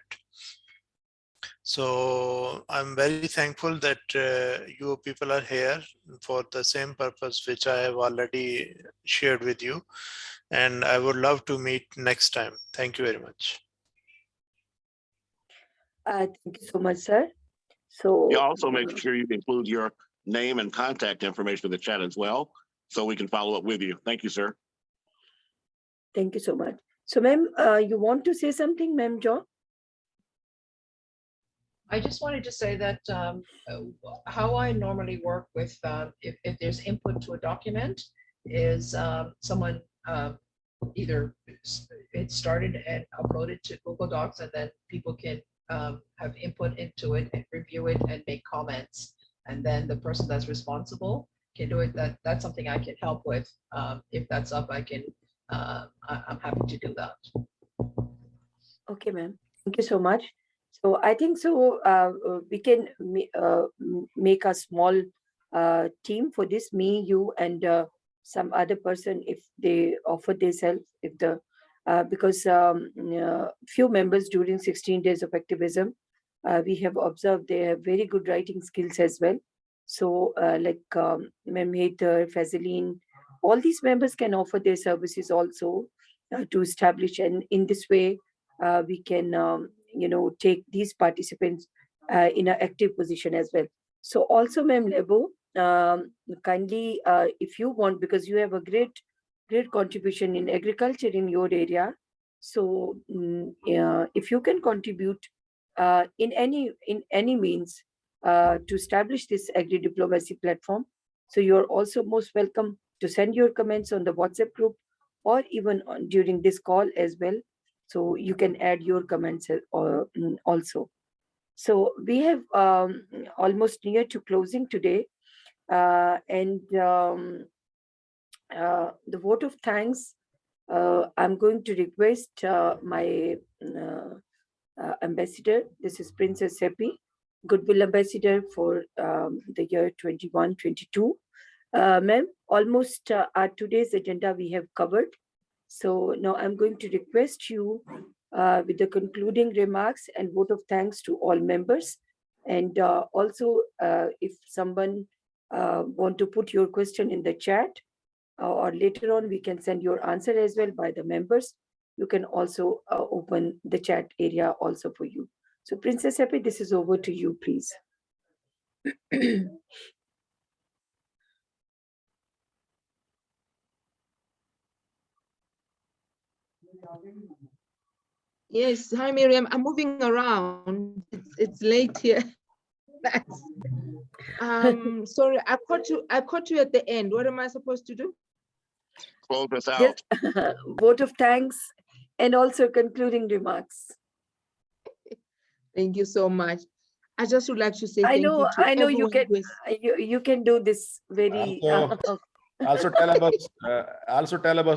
So I'm very thankful that you people are here for the same purpose which I have already shared with you, and I would love to meet next time. Thank you very much. Thank you so much, sir. So you also make sure you include your name and contact information in the chat as well, so we can follow up with you. Thank you, sir. Thank you so much. So, ma'am, you want to say something, ma'am John? I just wanted to say that how I normally work with, if there's input to a document, is someone either it started and uploaded to Google Docs, and then people can have input into it and review it and make comments. And then the person that's responsible can do it. That's something I can help with. If that's up, I'm happy to do that. Okay, ma'am. Thank you so much. So I think so we can make a small team for this, me, you, and some other person if they offer themselves, because few members during 16 days of activism, we have observed they have very good writing skills as well. So like Ma'am Hater, Fazaline, all these members can offer their services also to establish, and in this way we can take these participants in an active position as well. So also, Ma'am Lebo, kindly, if you want, because you have a great contribution in agriculture in your area, so if you can contribute in any means to establish this agri-diplomacy platform, so you're also most welcome to send your comments on the WhatsApp group, or even during this call as well. So you can add your comments also. So we have almost near to closing today, and the vote of thanks, I'm going to request my ambassador. This is Princess Seppi, Goodwill Ambassador for the year 21-22. Ma'am, almost our today's agenda we have covered. So now I'm going to request you with the concluding remarks and vote of thanks to all members. And also, if someone want to put your question in the chat, or later on we can send your answer as well by the members, you can also open the chat area also for you. So Princess Happy, this is over to you, please. Yes, hi Miriam. I'm moving around. It's late here. Sorry, I caught you at the end. What am I supposed to do? Close us out. Just vote of thanks and also concluding remarks. Thank you so much. I just would like to say thank you to I know you everyone can. You can do this very. Also tell us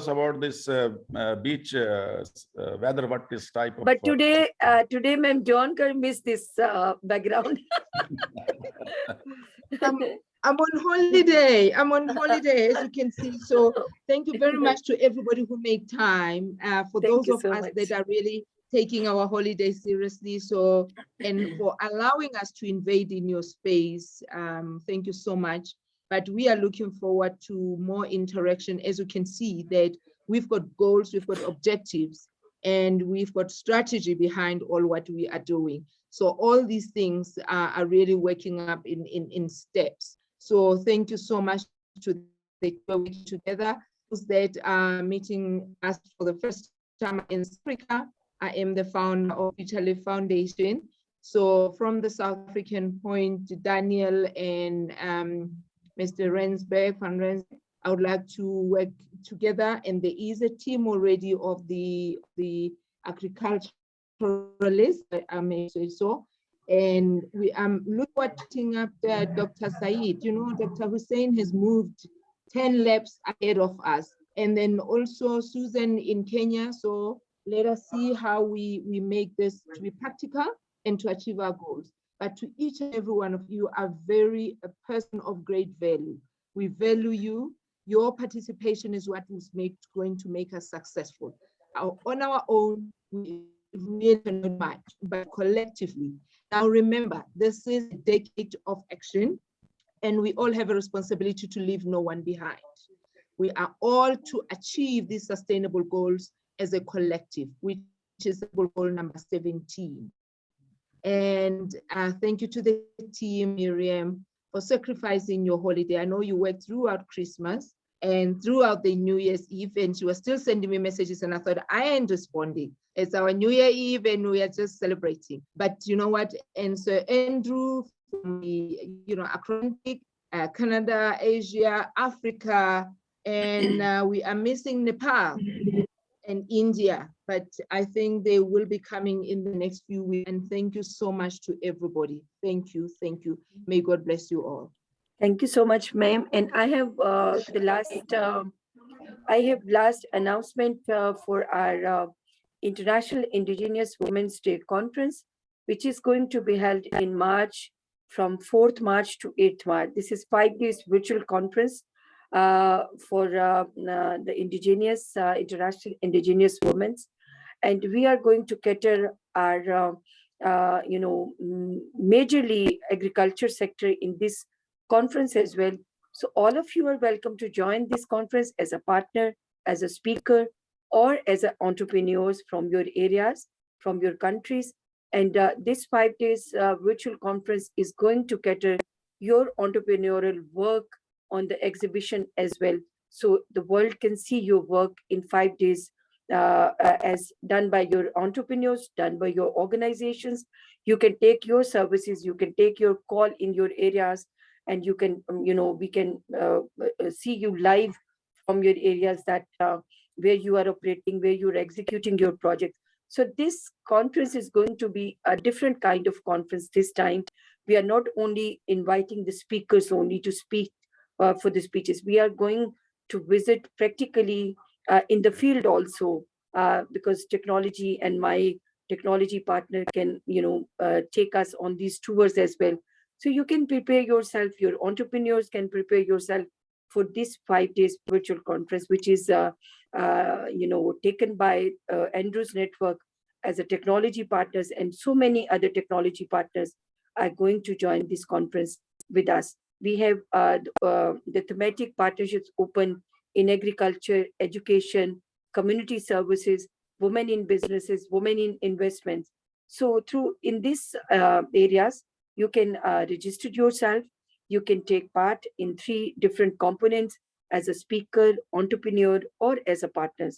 about this beach weather. What is type of? But today, Ma'am John can miss this background. I'm on holiday. I'm on holiday, as you can see. So thank you very much to everybody who made time. For those of us that are really taking our holiday seriously. So, and for allowing us to invade in your space. Thank you so much. But we are looking forward to more interaction. As you can see that we've got goals, we've got objectives, and we've got strategy behind all what we are doing. So all these things are really working up in steps. So thank you so much to the working together. Those that are meeting us for the first time in Africa, I am the founder of Italy Foundation. So from the South African point, Daniel and Mr. Rensberg, Van Rens, I would like to work together, and there is a team already of the agriculturalists, I may say so. And we look whatting up Dr. Said. You know, Dr. Hussein has moved 10 laps ahead of us. And then also Susan in Kenya. So let us see how we make this to be practical and to achieve our goals. But to each and every one of you are a person of great value. We value you. Your participation is what is going to make us successful. On our own, we really cannot much, but collectively. Now remember, this is a decade of action, and we all have a responsibility to leave no one behind. We are all to achieve these sustainable goals as a collective, which is goal number 17. And thank you to the team, Miriam, for sacrificing your holiday. I know you worked throughout Christmas and throughout the New Year's Eve, and you were still sending me messages, and I thought I ain't responding. It's our New Year Eve and we are just celebrating. But you know what? And so Andrew from the Atlantic, Canada, Asia, Africa, and we are missing Nepal and India, but I think they will be coming in the next few weeks. And thank you so much to everybody. Thank you, thank you. May God bless you all. Thank you so much, ma'am. And I have last announcement for our International Indigenous Women's Day Conference, which is going to be held in March, from 4th March to 8th March. This is 5 days virtual conference for the Indigenous, International Indigenous Women. And we are going to cater our, majorly agriculture sector in this conference as well. So all of you are welcome to join this conference as a partner, as a speaker, or as entrepreneurs from your areas, from your countries. And this 5 days virtual conference is going to cater your entrepreneurial work on the exhibition as well. So the world can see your work in 5 days as done by your entrepreneurs, done by your organizations. You can take your services, you can take your call in your areas, and you can, we can see you live from your areas that where you are operating, where you're executing your project. So this conference is going to be a different kind of conference this time. We are not only inviting the speakers only to speak for the speeches. We are going to visit practically in the field also, because technology and my technology partner can, take us on these tours as well. So you can prepare yourself, your entrepreneurs can prepare yourself for this 5 days virtual conference, which is, taken by Andrew's Network as a technology partners, and so many other technology partners are going to join this conference with us. We have the thematic partnerships open in agriculture, education, community services, women in businesses, women in investments. So in these areas, you can register yourself. You can take part in 3 different components: as a speaker, entrepreneur, or as a partner.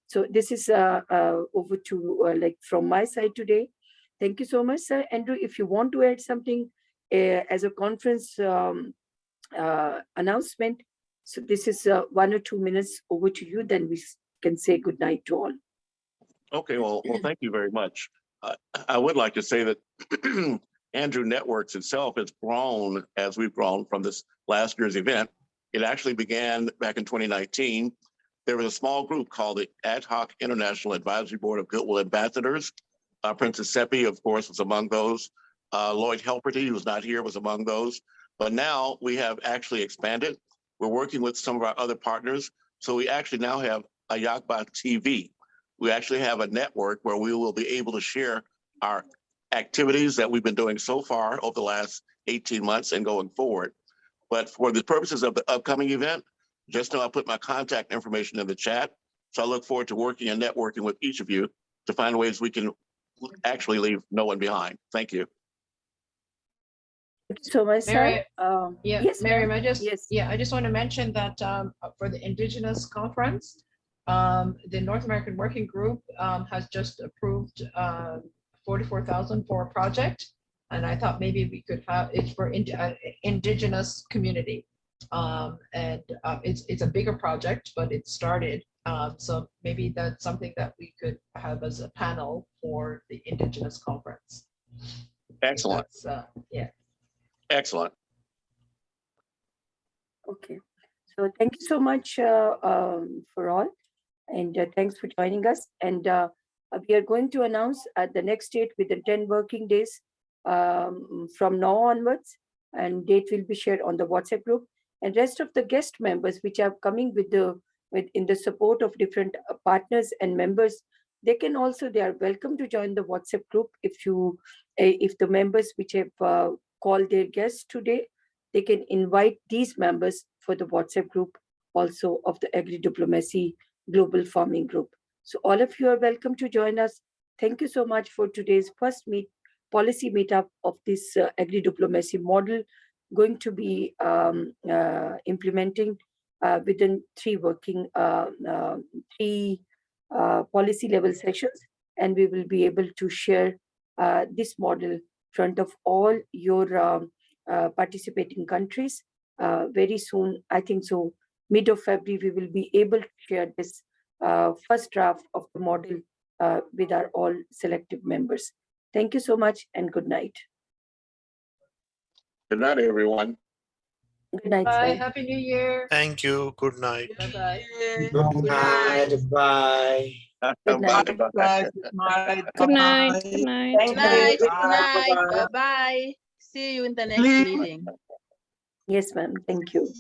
So this is over to like from my side today. Thank you so much, sir. Andrew, if you want to add something as a conference announcement, so this is 1 or 2 minutes over to you, then we can say good night to all. Okay, well, thank you very much. I would like to say that Andrew Networks itself has grown as we've grown from this last year's event. It actually began back in 2019. There was a small group called the Ad Hoc International Advisory Board of Goodwill Ambassadors. Princess Seppi, of course, was among those. Lloyd Helperty, who's not here, was among those. But now we have actually expanded. We're working with some of our other partners. So we actually now have AHIABGA-TV. We actually have a network where we will be able to share our activities that we've been doing so far over the last 18 months and going forward. But for the purposes of the upcoming event, just know I put my contact information in the chat. So I look forward to working and networking with each of you to find ways we can actually leave no one behind. Thank you. So my sir, yes, Miriam, ma'am. I just want to mention that for the Indigenous conference, the North American Working Group has just approved $44,000 for a project, and I thought maybe we could have it for Indigenous community, and it's a bigger project, but it started. So maybe that's something that we could have as a panel for the Indigenous conference. Excellent. Yeah. Excellent. Okay. So thank you so much for all, and thanks for joining us. And we are going to announce at the next date within 10 working days from now onwards, and date will be shared on the WhatsApp group. And rest of the guest members which are coming in the support of different partners and members, they are welcome to join the WhatsApp group. If the members which have called their guests today, they can invite these members for the WhatsApp group also of the Agri-Diplomacy Global Farming Group. So all of you are welcome to join us. Thank you so much for today's first policy meetup of this Agri-Diplomacy model, going to be implementing within three policy level sessions, and we will be able to share this model in front of all your participating countries very soon. I think so mid of February we will be able to share this first draft of the model with our all selected members. Thank you so much and good night. Good night, everyone. Good night. Bye. Sir. Happy New Year. Thank you. Good night. Bye-bye. Good night. Bye. Good night. Good night. Good night. Good night. Good night. Bye-bye. See you in the next meeting. Yes, ma'am. Thank you.